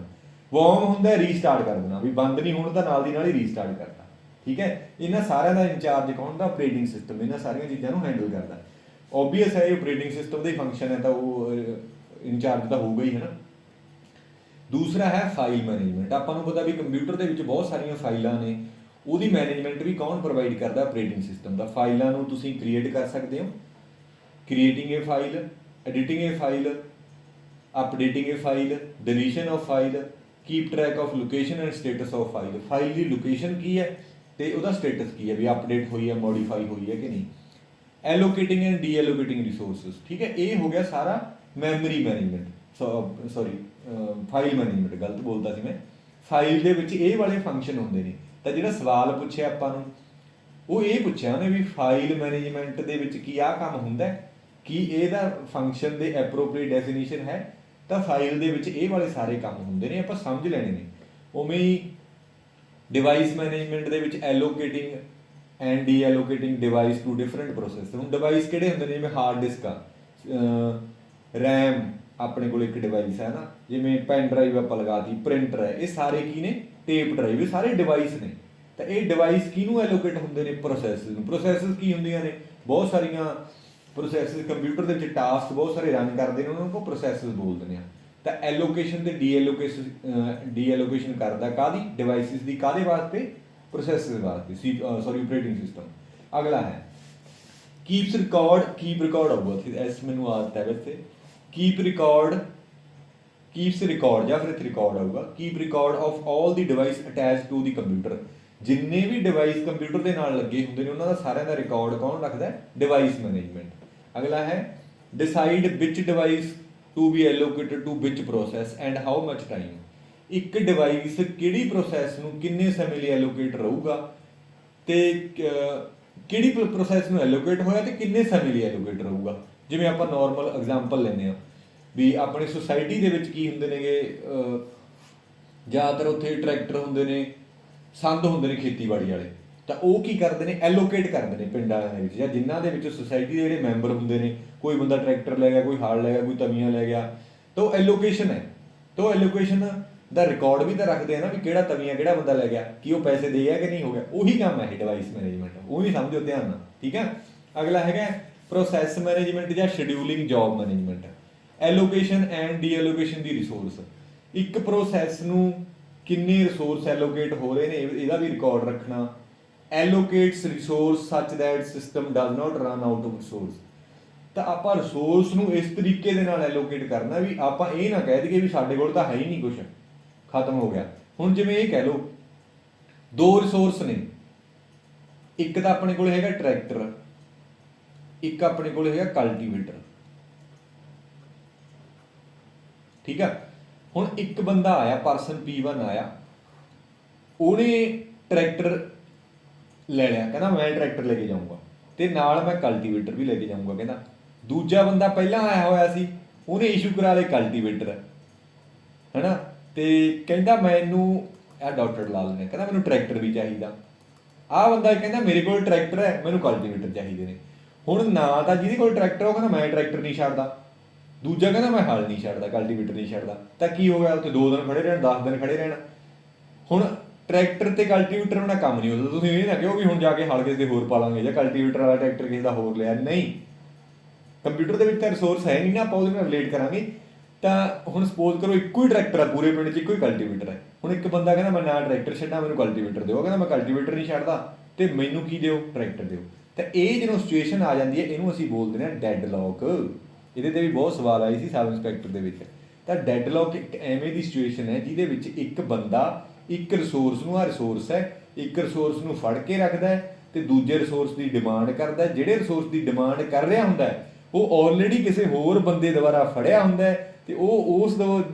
A: ਵਾਰਮ ਹੁੰਦਾ ਰੀਸਟਾਰਟ ਕਰ ਦੇਣਾ, ਵੀ ਬੰਦ ਨਹੀਂ ਹੋਣ ਤਾਂ ਨਾਲ ਦੀ ਨਾਲ ਹੀ ਰੀਸਟਾਰਟ ਕਰਤਾ, ਠੀਕ ਹੈ। ਇਹਨਾਂ ਸਾਰਿਆਂ ਦਾ ਇੰਚਾਰਜ ਕੌਣ ਦਾ? ਆਪਰੇਟਿੰਗ ਸਿਸਟਮ ਇਹਨਾਂ ਸਾਰੀਆਂ ਚੀਜ਼ਾਂ ਨੂੰ ਹੈਂਡਲ ਕਰਦਾ। ਓਬਵੀਅਸ ਹੈ ਇਹ ਆਪਰੇਟਿੰਗ ਸਿਸਟਮ ਦਾ ਹੀ ਫੰਕਸ਼ਨ ਹੈ, ਤਾਂ ਉਹ ਇੰਚਾਰਜ ਤਾਂ ਹੋਊਗਾ ਹੀ, ਹੈ ਨਾ। ਦੂਸਰਾ ਹੈ ਫਾਈਲ ਮੈਨੇਜਮੈਂਟ। ਆਪਾਂ ਨੂੰ ਪਤਾ ਵੀ ਕੰਪਿਊਟਰ ਦੇ ਵਿੱਚ ਬਹੁਤ ਸਾਰੀਆਂ ਫਾਈਲਾਂ ਨੇ, ਉਹਦੀ ਮੈਨੇਜਮੈਂਟ ਵੀ ਕੌਣ ਪ੍ਰੋਵਾਈਡ ਕਰਦਾ? ਆਪਰੇਟਿੰਗ ਸਿਸਟਮ ਦਾ। ਫਾਈਲਾਂ ਨੂੰ ਤੁਸੀਂ ਕ੍ਰੀਏਟ ਕਰ ਸਕਦੇ ਹੋ, creating a file, editing a file, updating a file, deletion of file, keep track of location and status of file ਦੀ ਲੋਕੇਸ਼ਨ ਕੀ ਹੈ ਤੇ ਉਹਦਾ ਸਟੇਟਸ ਕੀ ਹੈ, ਵੀ ਅਪਡੇਟ ਹੋਈ ਹੈ, ਮੋਡੀਫਾਈ ਹੋਈ ਹੈ ਕਿ ਨਹੀਂ। ਐਲੋਕੇਟਿੰਗ ਐਂਡ ਡੀ ਐਲੋਕੇਟਿੰਗ ਰਿਸੋਰਸਿਸ, ਠੀਕ ਹੈ, ਇਹ ਹੋ ਗਿਆ ਸਾਰਾ memory management, sorry file management, ਗਲਤ ਬੋਲਦਾ ਸੀ ਮੈਂ। ਫਾਈਲ ਦੇ ਵਿੱਚ ਇਹ ਵਾਲੇ ਫੰਕਸ਼ਨ ਹੁੰਦੇ ਨੇ। ਤਾਂ ਜਿਹੜਾ ਸਵਾਲ ਪੁੱਛਿਆ ਆਪਾਂ ਨੂੰ ਉਹ ਇਹ ਪੁੱਛਿਆ ਉਹਨੇ ਵੀ ਫਾਈਲ ਮੈਨੇਜਮੈਂਟ ਦੇ ਵਿੱਚ ਕੀ ਆਹ ਕੰਮ ਹੁੰਦਾ, ਕੀ ਇਹਦਾ ਫੰਕਸ਼ਨ ਦੇ ਐਪਰੋਪਰੀਏਟ ਡੈਫੀਨੇਸ਼ਨ ਹੈ। ਤਾਂ ਫਾਈਲ ਦੇ ਵਿੱਚ ਇਹ ਵਾਲੇ ਸਾਰੇ ਕੰਮ ਹੁੰਦੇ ਨੇ, ਆਪਾਂ ਸਮਝ ਲੈਣੇ ਨੇ। ਉਵੇਂ ਹੀ ਡਿਵਾਈਸ ਮੈਨੇਜਮੈਂਟ ਦੇ ਵਿੱਚ allocating and deallocating device to different process. ਹੁਣ ਡਿਵਾਈਸ ਕਿਹੜੇ ਹੁੰਦੇ ਨੇ, ਜਿਵੇਂ ਹਾਰਡ ਡਿਸਕ ਆ, ਰੈਮ ਆਪਣੇ ਕੋਲ ਇੱਕ ਡਿਵਾਈਸ ਹੈ ਨਾ, ਜਿਵੇਂ ਪੈਨ ਡਰਾਈਵ ਆਪਾਂ ਲਗਾਤੀ, ਪ੍ਰਿੰਟਰ ਹੈ, ਇਹ ਸਾਰੇ ਕੀ ਨੇ, ਟੇਪ ਡਰਾਈਵ, ਇਹ ਸਾਰੇ ਡਿਵਾਈਸ ਨੇ। ਤਾਂ ਇਹ ਡਿਵਾਈਸ ਕਿਹਨੂੰ ਐਲੋਕੇਟ ਹੁੰਦੇ ਨੇ, ਪ੍ਰੋਸੈਸ ਨੂੰ। ਪ੍ਰੋਸੈਸਿਸ ਕੀ ਹੁੰਦੀਆਂ ਨੇ, ਬਹੁਤ ਸਾਰੀਆਂ ਪ੍ਰੋਸੈਸਿਸ ਕੰਪਿਊਟਰ ਦੇ ਵਿੱਚ ਟਾਸਕ ਬਹੁਤ ਸਾਰੇ ਰਨ ਕਰਦੇ ਨੇ, ਉਹਨਾਂ ਨੂੰ ਪ੍ਰੋਸੈਸਿਸ ਬੋਲਦੇ ਨੇ। ਤਾਂ ਐਲੋਕੇਸ਼ਨ ਤੇ ਡੀ ਐਲੋਕੇਸ਼ਨ ਕਰਦਾ ਕਾਹਦੀ, ਡਿਵਾਈਸਿਸ ਦੀ, ਕਾਹਦੇ ਵਾਸਤੇ, ਪ੍ਰੋਸੈਸਿਸ ਵਾਸਤੇ, ਸੌਰੀ ਆਪਰੇਟਿੰਗ ਸਿਸਟਮ। ਅਗਲਾ ਹੈ ਕੀਪ ਰਿਕਾਰਡ ਆਊਗਾ, ਐਸ ਮੈਨੂੰ ਆਦਤ ਹੈ ਵੈਸੇ, ਕੀਪਸ ਰਿਕਾਰਡ ਜਾਂ ਫਿਰ ਇੱਥੇ ਰਿਕਾਰਡ ਆਊਗਾ, keep record of all the device attach to the computer. ਜਿੰਨੇ ਵੀ ਡਿਵਾਈਸ ਕੰਪਿਊਟਰ ਦੇ ਨਾਲ ਲੱਗੇ ਹੁੰਦੇ ਨੇ ਉਹਨਾਂ ਦਾ ਸਾਰਿਆਂ ਦਾ ਰਿਕਾਰਡ ਕੌਣ ਰੱਖਦਾ, ਡਿਵਾਈਸ ਮੈਨੇਜਮੈਂਟ। ਅਗਲਾ ਹੈ decide which device to be allocated to which process and how much time. ਇੱਕ ਡਿਵਾਈਸ ਕਿਹੜੀ ਪ੍ਰੋਸੈਸ ਨੂੰ ਕਿੰਨੇ ਸਮੇਂ ਲਈ ਐਲੋਕੇਟ ਰਹੂਗਾ ਤੇ ਕਿਹੜੀ ਪ੍ਰੋਸੈਸ ਨੂੰ ਐਲੋਕੇਟ ਹੋਇਆ ਤੇ ਕਿੰਨੇ ਸਮੇਂ ਲਈ ਐਲੋਕੇਟ ਰਹੂਗਾ। ਜਿਵੇਂ ਆਪਾਂ ਨਾਰਮਲ ਐਗਜ਼ਾਮਪਲ ਲੈਂਦੇ ਹਾਂ ਵੀ ਆਪਣੀ ਸੁਸਾਇਟੀ ਦੇ ਵਿੱਚ ਕੀ ਹੁੰਦੇ ਨੇਗੇ, ਜ਼ਿਆਦਾਤਰ ਉੱਥੇ ਟਰੈਕਟਰ ਹੁੰਦੇ ਨੇ, ਸੰਦ ਹੁੰਦੇ ਨੇ ਖੇਤੀਬਾੜੀ ਵਾਲੇ। ਤਾਂ ਉਹ ਕੀ ਕਰਦੇ ਨੇ, ਐਲੋਕੇਟ ਕਰਦੇ ਨੇ ਪਿੰਡਾਂ ਦੇ ਵਿੱਚ ਜਾਂ ਜਿਨ੍ਹਾਂ ਦੇ ਵਿੱਚ ਸੁਸਾਇਟੀ ਦੇ ਜਿਹੜੇ ਮੈਂਬਰ ਹੁੰਦੇ ਨੇ, ਕੋਈ ਬੰਦਾ ਟਰੈਕਟਰ ਲੈ ਗਿਆ, ਕੋਈ ਹਲ ਲੈ ਗਿਆ, ਕੋਈ ਤਵੀਆਂ ਲੈ ਗਿਆ, ਤਾਂ ਉਹ ਐਲੋਕੇਸ਼ਨ ਹੈ। ਤਾਂ ਉਹ ਐਲੋਕੇਸ਼ਨ ਦਾ ਰਿਕਾਰਡ ਵੀ ਤਾਂ ਰੱਖਦੇ ਆ ਨਾ ਵੀ ਕਿਹੜਾ ਤਵੀਆਂ ਕਿਹੜਾ ਬੰਦਾ ਲੈ ਗਿਆ, ਕੀ ਉਹ ਪੈਸੇ ਦੇ ਗਿਆ ਕਿ ਨਹੀਂ ਹੋ ਗਿਆ। ਉਹੀ ਕੰਮ ਹੈ ਇਹ ਡਿਵਾਈਸ ਮੈਨੇਜਮੈਂਟ, ਉਹ ਵੀ ਸਮਝੋ ਧਿਆਨ ਨਾਲ, ਠੀਕ ਹੈ। ਅਗਲਾ ਹੈਗਾ ਪ੍ਰੋਸੈਸ ਮੈਨੇਜਮੈਂਟ ਜਾਂ scheduling job management. Allocation and deallocation the resource, ਇੱਕ ਪ੍ਰੋਸੈਸ ਨੂੰ ਕਿੰਨੇ ਰਿਸੋਰਸ ਐਲੋਕੇਟ ਹੋ ਰਹੇ ਨੇ ਇਹਦਾ ਵੀ ਰਿਕਾਰਡ ਰੱਖਣਾ। ਐਲੋਕੇਟਸ resource such that system does not run out of resource. ਤਾਂ ਆਪਾਂ ਰਿਸੋਰਸ ਨੂੰ ਇਸ ਤਰੀਕੇ ਦੇ ਨਾਲ ਐਲੋਕੇਟ ਕਰਨਾ ਵੀ ਆਪਾਂ ਇਹ ਨਾ ਕਹਿ ਦਈਏ ਵੀ ਸਾਡੇ ਕੋਲ ਤਾਂ ਹੈ ਹੀ ਨਹੀਂ ਕੁਛ, ਖਤਮ ਹੋ ਗਿਆ। ਹੁਣ ਜਿਵੇਂ ਇਹ ਕਹਿ ਲਓ ਦੋ ਰਿਸੋਰਸ ਨੇ, ਇੱਕ ਤਾਂ ਆਪਣੇ ਕੋਲ ਹੈਗਾ ਟਰੈਕਟਰ, ਇੱਕ ਆਪਣੇ ਕੋਲ ਹੈਗਾ ਕਲਟੀਵੇਟਰ, ਠੀਕ ਆ। ਹੁਣ ਇੱਕ ਬੰਦਾ ਆਇਆ, ਪਰਸਨ P1 ਆਇਆ, ਉਹਨੇ ਟਰੈਕਟਰ ਲੈ ਲਿਆ, ਕਹਿੰਦਾ ਮੈਂ ਟਰੈਕਟਰ ਲੈ ਕੇ ਜਾਊਂਗਾ ਤੇ ਨਾਲ ਮੈਂ ਕਲਟੀਵੇਟਰ ਵੀ ਲੈ ਕੇ ਜਾਊਂਗਾ। ਕਹਿੰਦਾ ਦੂਜਾ ਬੰਦਾ ਪਹਿਲਾਂ ਆਇਆ ਹੋਇਆ ਸੀ, ਉਹਨੇ ਇਸ਼ੂ ਕਰਾ ਲਏ ਕਲਟੀਵੇਟਰ, ਹੈਨਾ, ਤੇ ਕਹਿੰਦਾ ਮੈਨੂੰ ਇਹ ਡਾਕਟਰ ਲਾ ਲੈਣੇ, ਕਹਿੰਦਾ ਮੈਨੂੰ ਟਰੈਕਟਰ ਵੀ ਚਾਹੀਦਾ। ਆਹ ਬੰਦਾ ਕਹਿੰਦਾ ਮੇਰੇ ਕੋਲ ਟਰੈਕਟਰ ਹੈ, ਮੈਨੂੰ ਕਲਟੀਵੇਟਰ ਚਾਹੀਦੇ ਨੇ। ਹੁਣ ਨਾ ਤਾਂ ਜਿਹਦੇ ਕੋਲ ਟਰੈਕਟਰ ਉਹ ਕਹਿੰਦਾ ਮੈਂ ਟਰੈਕਟਰ ਨਹੀਂ ਛੱਡਦਾ, ਦੂਜਾ ਕਹਿੰਦਾ ਮੈਂ ਹਲ ਨਹੀਂ ਛੱਡਦਾ, ਕਲਟੀਵੇਟਰ ਨਹੀਂ ਛੱਡਦਾ। ਤਾਂ ਕੀ ਹੋ ਗਿਆ, ਉੱਥੇ 2 ਦਿਨ ਖੜੇ ਰਹਿਣ, 10 ਦਿਨ ਖੜੇ ਰਹਿਣ। ਹੁਣ ਟਰੈਕਟਰ ਤੇ ਕਲਟੀਵੇਟਰ ਨਾਲ ਕੰਮ ਨਹੀਂ ਹੁੰਦਾ। ਤੁਸੀਂ ਇਹ ਨਾ ਕਿਹੋ ਵੀ ਹੁਣ ਜਾ ਕੇ ਹਲ ਕਿਸੇ ਦੇ ਹੋਰ ਪਾ ਲਾਂਗੇ ਜਾਂ ਕਲਟੀਵੇਟਰ ਵਾਲਾ ਟਰੈਕਟਰ ਕਿਸੇ ਦਾ ਹੋਰ ਲਿਆ, ਨਹੀਂ। ਕੰਪਿਊਟਰ ਦੇ ਵਿੱਚ ਤਾਂ ਰਿਸੋਰਸ ਹੈ ਨਹੀਂ ਨਾ, ਆਪਾਂ ਉਹਦੇ ਨਾਲ ਰਿਲੇਟ ਕਰਾਂਗੇ। ਤਾਂ ਹੁਣ ਸਪੋਜ਼ ਕਰੋ ਇੱਕੋ ਹੀ ਟਰੈਕਟਰ ਆ ਪੂਰੇ ਪਿੰਡ 'ਚ, ਇੱਕੋ ਹੀ ਕਲਟੀਵੇਟਰ ਹੈ। ਹੁਣ ਇੱਕ ਬੰਦਾ ਕਹਿੰਦਾ ਮੈਂ ਨਾ ਟਰੈਕਟਰ ਛੱਡਾਂ, ਮੈਨੂੰ ਕਲਟੀਵੇਟਰ ਦਿਓ, ਕਹਿੰਦਾ ਮੈਂ ਕਲਟੀਵੇਟਰ ਨਹੀਂ ਛੱਡਦਾ ਤੇ ਮੈਨੂੰ ਕੀ ਦਿਓ, ਟਰੈਕਟਰ ਦਿਓ। ਤਾਂ ਇਹ ਜਦੋਂ ਸਿਚੁਏਸ਼ਨ ਆ ਜਾਂਦੀ ਹੈ ਇਹਨੂੰ ਅਸੀਂ ਬੋਲਦੇ ਹਾਂ ਡੈਡਲੌਕ। ਇਹਦੇ ਤੇ ਵੀ ਬਹੁਤ ਸਵਾਲ ਆਏ ਸੀ ਸਬ ਇੰਸਪੈਕਟਰ ਦੇ ਵਿੱਚ। ਤਾਂ ਡੈਡਲੌਕ ਇੱਕ ਐਵੇਂ ਦੀ ਸਿਚੁਏਸ਼ਨ ਹੈ ਜਿਹਦੇ ਵਿੱਚ ਇੱਕ ਬੰਦਾ ਇੱਕ ਰਿਸੋਰਸ ਨੂੰ, ਆਹ ਰਿਸੋਰਸ ਹੈ, ਇੱਕ ਰਿਸੋਰਸ ਨੂੰ ਫੜ ਕੇ ਰੱਖਦਾ ਹੈ ਤੇ ਦੂਜੇ ਰਿਸੋਰਸ ਦੀ ਡਿਮਾਂਡ ਕਰਦਾ। ਜਿਹੜੇ ਰਿਸੋਰਸ ਦੀ ਡਿਮਾਂਡ ਕਰ ਰਿਹਾ ਹੁੰਦਾ ਹੈ ਉਹ ਆਲਰੇਡੀ ਕਿਸੇ ਹੋਰ ਬੰਦੇ ਦੁਆਰਾ ਫੜਿਆ ਹੁੰਦਾ ਹੈ ਤੇ ਉਹ ਉਸ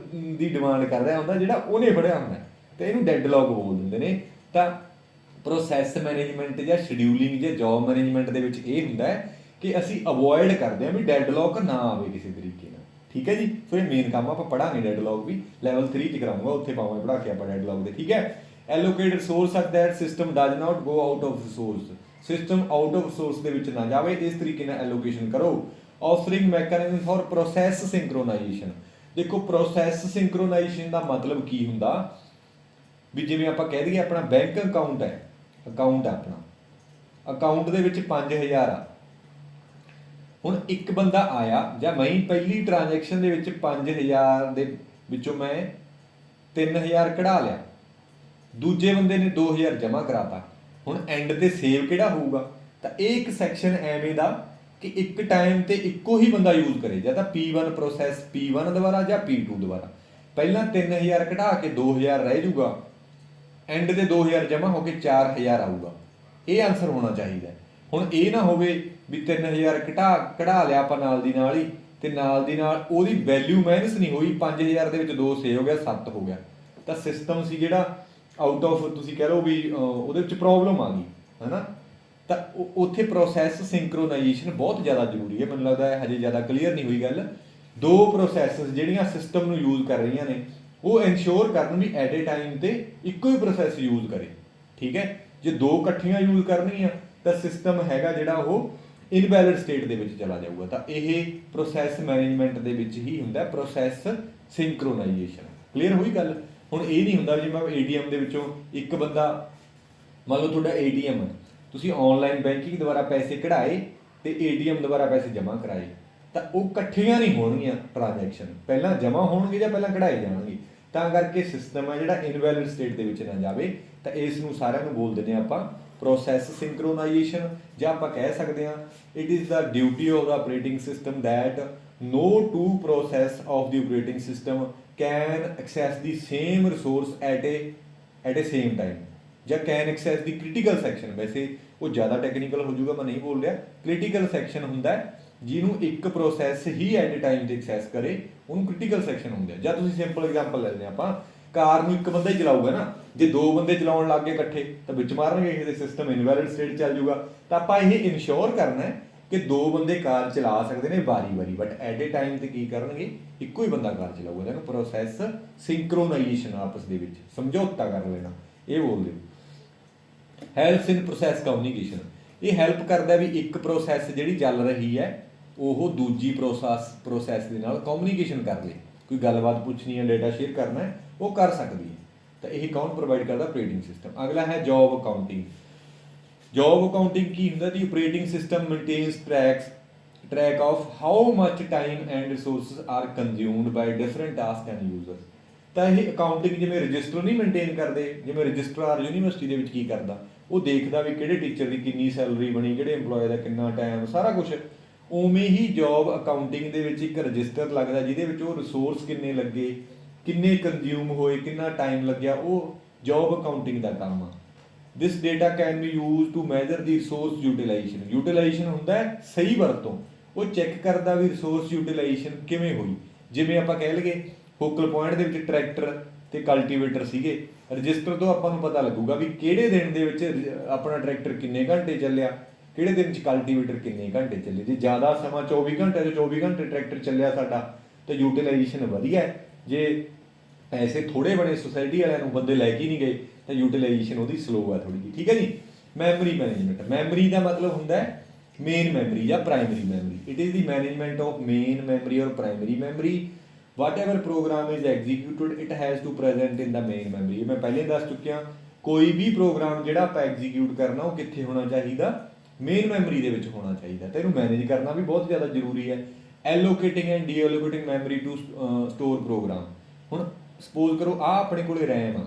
A: ਦੀ ਡਿਮਾਂਡ ਕਰ ਰਿਹਾ ਹੁੰਦਾ ਜਿਹੜਾ ਉਹਨੇ ਫੜਿਆ ਹੁੰਦਾ। ਤੇ ਇਹਨੂੰ ਡੈਡਲੌਕ ਬੋਲ ਦਿੰਦੇ ਨੇ। ਤਾਂ ਪ੍ਰੋਸੈਸ ਮੈਨੇਜਮੈਂਟ ਜਾਂ ਸ਼ਡਿਊਲਿੰਗ ਜਾਂ ਜੌਬ ਮੈਨੇਜਮੈਂਟ ਦੇ ਵਿੱਚ ਇਹ ਹੁੰਦਾ ਹੈ ਕਿ ਅਸੀਂ ਅਵੋਇਡ ਕਰਦੇ ਹਾਂ ਵੀ ਡੈਡਲੌਕ ਨਾ ਆਵੇ ਕਿਸੇ ਤਰੀਕੇ ਨਾਲ, ਠੀਕ ਹੈ ਜੀ। ਸੋ ਇਹ ਮੇਨ ਕੰਮ ਆਪਾਂ ਪੜਾਂਗੇ, ਡੈਡਲੌਕ ਵੀ ਲੈਵਲ 3 'ਚ ਕਰਾਉਂਗਾ, ਉੱਥੇ ਪਾਵਾਂਗੇ ਪੜ੍ਹਾ ਕੇ ਆਪਾਂ ਡੈਡਲੌਕ ਦੇ, ਠੀਕ ਹੈ। Allocate resource such that system does not go out of resource, system out of resource ਦੇ ਵਿੱਚ ਨਾ ਜਾਵੇ, ਇਸ ਤਰੀਕੇ ਨਾਲ ਐਲੋਕੇਸ਼ਨ ਕਰੋ। Offering mechanism for process synchronization. ਦੇਖੋ ਪ੍ਰੋਸੈਸ ਸਿੰਕਰੋਨਾਈਜੇਸ਼ਨ ਦਾ ਮਤਲਬ ਕੀ ਹੁੰਦਾ ਵੀ ਜਿਵੇਂ ਆਪਾਂ ਕਹਿ ਦਈਏ ਆਪਣਾ ਬੈਂਕ ਅਕਾਊਂਟ ਹੈ, ਅਕਾਊਂਟ ਹੈ ਆਪਣਾ, ਅਕਾਊਂਟ ਦੇ ਵਿੱਚ 5000 ਆ। ਹੁਣ ਇੱਕ ਬੰਦਾ ਆਇਆ ਜਾਂ ਮੈਂ ਪਹਿਲੀ ਟ੍ਰਾਂਜੈਕਸ਼ਨ ਦੇ ਵਿੱਚ 5000 ਦੇ ਵਿੱਚੋਂ ਮੈਂ 3000 ਕਢਾ ਲਿਆ, ਦੂਜੇ ਬੰਦੇ ਨੇ 2000 ਜਮ੍ਹਾਂ ਕਰਾਤਾ। ਹੁਣ ਐਂਡ ਤੇ ਸੇਵ ਕਿਹੜਾ ਹੋਊਗਾ? ਤਾਂ ਇਹ ਇੱਕ ਸੈਕਸ਼ਨ ਐਵੇਂ ਦਾ ਕਿ ਇੱਕ ਟਾਈਮ ਤੇ ਇੱਕੋ ਹੀ ਬੰਦਾ ਯੂਜ਼ ਕਰੇ, ਜਾਂ ਤਾਂ P1 ਪ੍ਰੋਸੈਸ P1 ਦੁਆਰਾ ਜਾਂ P2 ਦੁਆਰਾ। ਪਹਿਲਾਂ 3000 ਘਟਾ ਕੇ 2000 ਰਹਿ ਜੂਗਾ, ਐਂਡ ਦੇ 2000 ਜਮ੍ਹਾਂ ਹੋ ਕੇ 4000 ਆਊਗਾ। ਇਹ ਆਨਸਰ ਹੋਣਾ ਚਾਹੀਦਾ। ਹੁਣ ਇਹ ਨਾ ਹੋਵੇ ਵੀ 3000 ਕਢਾ ਲਿਆ ਆਪਾਂ ਨਾਲ ਦੀ ਨਾਲ ਹੀ, ਤੇ ਨਾਲ ਦੀ ਨਾਲ ਉਹਦੀ ਵੈਲਿਊ ਮਾਈਨਸ ਨਹੀਂ ਹੋਈ, 5000 ਦੇ ਵਿੱਚ 2 ਸੇ ਹੋ ਗਿਆ, 7 ਹੋ ਗਿਆ, ਤਾਂ ਸਿਸਟਮ ਸੀ ਜਿਹੜਾ ਆਊਟ ਆਫ, ਤੁਸੀਂ ਕਹਿ ਲਓ ਵੀ ਉਹਦੇ ਵਿੱਚ ਪ੍ਰੋਬਲਮ ਆ ਗਈ, ਹੈ ਨਾ। ਤਾਂ ਉੱਥੇ ਪ੍ਰੋਸੈਸ ਸਿੰਕਰੋਨਾਈਜੇਸ਼ਨ ਬਹੁਤ ਜ਼ਿਆਦਾ ਜ਼ਰੂਰੀ ਹੈ। ਮੈਨੂੰ ਲੱਗਦਾ ਹੈ ਹਜੇ ਜ਼ਿਆਦਾ ਕਲੀਅਰ ਨਹੀਂ ਹੋਈ ਗੱਲ। ਦੋ ਪ੍ਰੋਸੈਸ ਜਿਹੜੀਆਂ ਸਿਸਟਮ ਨੂੰ ਯੂਜ਼ ਕਰ ਰਹੀਆਂ ਨੇ, ਉਹ ਇਨਸ਼ੋਰ ਕਰਨ ਵੀ ਐਟ ਏ ਟਾਈਮ ਤੇ ਇੱਕੋ ਹੀ ਪ੍ਰੋਸੈਸ ਯੂਜ਼ ਕਰੇ, ਠੀਕ ਹੈ। ਜੇ ਦੋ ਇਕੱਠੀਆਂ ਯੂਜ਼ ਕਰਨਗੀਆਂ ਤਾਂ ਸਿਸਟਮ ਹੈਗਾ ਜਿਹੜਾ ਉਹ ਇਨਵੈਲਿਡ ਸਟੇਟ ਦੇ ਵਿੱਚ ਚਲਾ ਜਾਊਗਾ। ਤਾਂ ਇਹ ਪ੍ਰੋਸੈਸ ਮੈਨੇਜਮੈਂਟ ਦੇ ਵਿੱਚ ਹੀ ਹੁੰਦਾ ਪ੍ਰੋਸੈਸ ਸਿੰਕਰੋਨਾਈਜੇਸ਼ਨ। ਕਲੀਅਰ ਹੋਈ ਗੱਲ। ਹੁਣ ਇਹ ਨਹੀਂ ਹੁੰਦਾ ਜੇ ਮੈਂ ATM ਦੇ ਵਿੱਚੋਂ ਇੱਕ ਬੰਦਾ, ਮੰਨ ਲਓ ਤੁਹਾਡਾ ATM, ਤੁਸੀਂ ਆਨਲਾਈਨ ਬੈਂਕਿੰਗ ਦੁਆਰਾ ਪੈਸੇ ਕਢਾਏ ਤੇ ATM ਦੁਆਰਾ ਪੈਸੇ ਜਮ੍ਹਾਂ ਕਰਾਏ, ਤਾਂ ਉਹ ਇਕੱਠੀਆਂ ਨਹੀਂ ਹੋਣਗੀਆਂ ਟ੍ਰਾਂਜੈਕਸ਼ਨ, ਪਹਿਲਾਂ ਜਮ੍ਹਾਂ ਹੋਣਗੇ ਜਾਂ ਪਹਿਲਾਂ ਕਢਾਏ ਜਾਣਗੇ। ਤਾਂ ਕਰਕੇ ਸਿਸਟਮ ਹੈ ਜਿਹੜਾ ਇਨਵੈਲਿਡ ਸਟੇਟ ਦੇ ਵਿੱਚ ਨਾ ਜਾਵੇ। ਤਾਂ ਇਸ ਨੂੰ ਸਾਰਿਆਂ ਨੂੰ ਬੋਲ ਦਿੰਦੇ ਹਾਂ ਆਪਾਂ ਪ੍ਰੋਸੈਸ ਸਿੰਕਰੋਨਾਈਜੇਸ਼ਨ, ਜਾਂ ਆਪਾਂ ਕਹਿ ਸਕਦੇ ਹਾਂ it is the duty of the operating system that no two process of the operating system can access the same resource at a same time, ਜਾਂ can access the critical section। ਵੈਸੇ ਉਹ ਜ਼ਿਆਦਾ ਟੈਕਨੀਕਲ ਹੋ ਜਾਊਗਾ, ਮੈਂ ਨਹੀਂ ਬੋਲ ਰਿਹਾ। ਕ੍ਰਿਟੀਕਲ ਸੈਕਸ਼ਨ ਹੁੰਦਾ ਜਿਹਨੂੰ ਇੱਕ process he at a time ਤੇ ਐਕਸੈਸ ਕਰੇ, ਉਹਨੂੰ ਕ੍ਰਿਟੀਕਲ ਸੈਕਸ਼ਨ ਹੁੰਦਾ। ਜਾਂ ਤੁਸੀਂ ਸਿੰਪਲ ਐਗਜ਼ਾਮਪਲ ਲੈ ਲੈਂਦੇ ਆਪਾਂ, ਕਾਰ ਨੂੰ ਇੱਕ ਬੰਦਾ ਹੀ ਚਲਾਊਗਾ ਨਾ, ਜੇ ਦੋ ਬੰਦੇ ਚਲਾਉਣ ਲੱਗ ਗਏ ਇਕੱਠੇ ਤਾਂ ਵਿੱਚ ਮਾਰਨਗੇ, ਇਹਦੇ ਸਿਸਟਮ ਇਨਵੈਲਿਡ ਸਟੇਟ ਚੱਲ ਜਾਊਗਾ। ਤਾਂ ਆਪਾਂ ਇਹ ਇਨਸ਼ੋਰ ਕਰਨਾ ਹੈ ਕਿ ਦੋ ਬੰਦੇ ਕਾਰ ਚਲਾ ਸਕਦੇ ਨੇ ਵਾਰੀ-ਵਾਰੀ, ਬਟ ਐਟ ਏ ਟਾਈਮ ਤੇ ਕੀ ਕਰਨਗੇ, ਇੱਕੋ ਹੀ ਬੰਦਾ ਕਾਰ ਚਲਾਊਗਾ। ਇਹਨੂੰ ਪ੍ਰੋਸੈਸ ਸਿੰਕਰੋਨਾਈਜੇਸ਼ਨ, ਆਪਸ ਦੇ ਵਿੱਚ ਸਮਝੌਤਾ ਕਰ ਲੈਣਾ, ਇਹ ਬੋਲਦੇ। ਹੈਲਪਸ ਇਨ ਪ੍ਰੋਸੈਸ ਕਮਿਊਨੀਕੇਸ਼ਨ, ਇਹ ਹੈਲਪ ਕਰਦਾ ਵੀ ਇੱਕ ਪ੍ਰੋਸੈਸ ਜਿਹੜੀ ਚੱਲ ਰਹੀ ਹੈ ਉਹ ਦੂਜੀ ਪ੍ਰੋਸੈਸ ਦੇ ਨਾਲ ਕਮਿਊਨੀਕੇਸ਼ਨ ਕਰ ਲੇ, ਕੋਈ ਗੱਲਬਾਤ ਪੁੱਛਣੀ ਹੈ, ਡਾਟਾ ਸ਼ੇਅਰ ਕਰਨਾ ਹੈ, ਉਹ ਕਰ ਸਕਦੀ ਹੈ। ਤਾਂ ਇਹ ਕੌਣ ਪ੍ਰੋਵਾਈਡ ਕਰਦਾ? Operating system. ਅਗਲਾ ਹੈ ਜੌਬ ਅਕਾਊਂਟਿੰਗ। ਜੌਬ ਅਕਾਊਂਟਿੰਗ ਕੀ ਹੁੰਦਾ? The operating system maintains track of how much time and resources are consumed by different tasks and users। ਤਾਂ ਇਹ ਅਕਾਊਂਟਿੰਗ ਜਿਵੇਂ ਰਜਿਸਟਰ ਨਹੀਂ ਮੇਨਟੇਨ ਕਰਦੇ, ਜਿਵੇਂ ਰਜਿਸਟਰਾਰ ਯੂਨੀਵਰਸਿਟੀ ਦੇ ਵਿੱਚ ਕੀ ਕਰਦਾ, ਉਹ ਦੇਖਦਾ ਵੀ ਕਿਹੜੇ ਟੀਚਰ ਦੀ ਕਿੰਨੀ ਸੈਲਰੀ ਬਣੀ, ਕਿਹੜੇ EMPLOYE ਦਾ ਕਿੰਨਾ ਟਾਈਮ, ਸਾਰਾ ਕੁਝ। ਉਵੇਂ ਹੀ ਜੌਬ ਅਕਾਊਂਟਿੰਗ ਦੇ ਵਿੱਚ ਇੱਕ ਰਜਿਸਟਰ ਲੱਗਦਾ ਜਿਹਦੇ ਵਿੱਚ ਉਹ ਰਿਸੋਰਸ ਕਿੰਨੇ ਲੱਗੇ, ਕਿੰਨੇ ਕੰਜ਼ਿਊਮ ਹੋਏ, ਕਿੰਨਾ ਟਾਈਮ ਲੱਗਿਆ, ਉਹ ਜੌਬ ਅਕਾਊਂਟਿੰਗ ਦਾ ਕੰਮ ਆ। This data can be use to measure the resource utilization. Utilization ਹੁੰਦਾ ਸਹੀ ਵਰਤੋਂ, ਉਹ ਚੈੱਕ ਕਰਦਾ ਵੀ ਰਿਸੋਰਸ ਯੂਟੀਲਾਈਜੇਸ਼ਨ ਕਿਵੇਂ ਹੋਈ। ਜਿਵੇਂ ਆਪਾਂ ਕਹਿ ਲਈਏ ਫੋਕਲ ਪੁਆਇੰਟ ਦੇ ਵਿੱਚ ਟਰੈਕਟਰ ਤੇ ਕਲਟੀਵੇਟਰ ਸੀਗੇ, ਰਜਿਸਟਰ ਤੋਂ ਆਪਾਂ ਨੂੰ ਪਤਾ ਲੱਗੂਗਾ ਵੀ ਕਿਹੜੇ ਦਿਨ ਦੇ ਵਿੱਚ ਆਪਣਾ ਟਰੈਕਟਰ ਕਿੰਨੇ ਘੰਟੇ ਚੱਲਿਆ, ਕਿਹੜੇ ਦਿਨ 'ਚ ਕਲਟੀਵੇਟਰ ਕਿੰਨੇ ਘੰਟੇ ਚੱਲੇ। ਜੇ ਜ਼ਿਆਦਾ ਸਮਾਂ 24 ਘੰਟੇ ਤੋਂ 24 ਘੰਟੇ ਟਰੈਕਟਰ ਚੱਲਿਆ ਸਾਡਾ ਤਾਂ ਯੂਟੀਲਾਈਜੇਸ਼ਨ ਵਧੀਆ ਹੈ। ਜੇ ਪੈਸੇ ਥੋੜੇ ਬਣੇ, ਸੁਸਾਇਟੀ ਵਾਲਿਆਂ ਨੂੰ ਬੰਦੇ ਲੈ ਕੇ ਨਹੀਂ ਗਏ, ਤਾਂ ਯੂਟੀਲਾਈਜੇਸ਼ਨ ਉਹਦੀ ਸਲੋ ਆ ਥੋੜੀ ਜਿਹੀ, ਠੀਕ ਹੈ ਜੀ। ਮੈਮਰੀ ਮੈਨੇਜਮੈਂਟ, ਮੈਮਰੀ ਦਾ ਮਤਲਬ ਹੁੰਦਾ ਮੇਨ ਮੈਮਰੀ ਜਾਂ primary memory. It is the management of main memory or primary memory. whatever program is executed it has to present in the main memory। ਮੈਂ ਪਹਿਲੇ ਦੱਸ ਚੁੱਕਿਆ, ਕੋਈ ਵੀ ਪ੍ਰੋਗਰਾਮ ਜਿਹੜਾ ਆਪਾਂ ਐਗਜ਼ੀਕਿਊਟ ਕਰਨਾ ਉਹ ਕਿੱਥੇ ਹੋਣਾ ਚਾਹੀਦਾ? ਮੇਨ ਮੈਮਰੀ ਦੇ ਵਿੱਚ ਹੋਣਾ ਚਾਹੀਦਾ। ਤੇ ਇਹਨੂੰ ਮੈਨੇਜ ਕਰਨਾ ਵੀ ਬਹੁਤ ਜ਼ਿਆਦਾ ਜ਼ਰੂਰੀ ਹੈ। Allocating and deallocating memory to store program. ਹੁਣ ਸਪੋਜ਼ ਕਰੋ ਆ ਆਪਣੇ ਕੋਲੇ ਰੈਮ ਆ,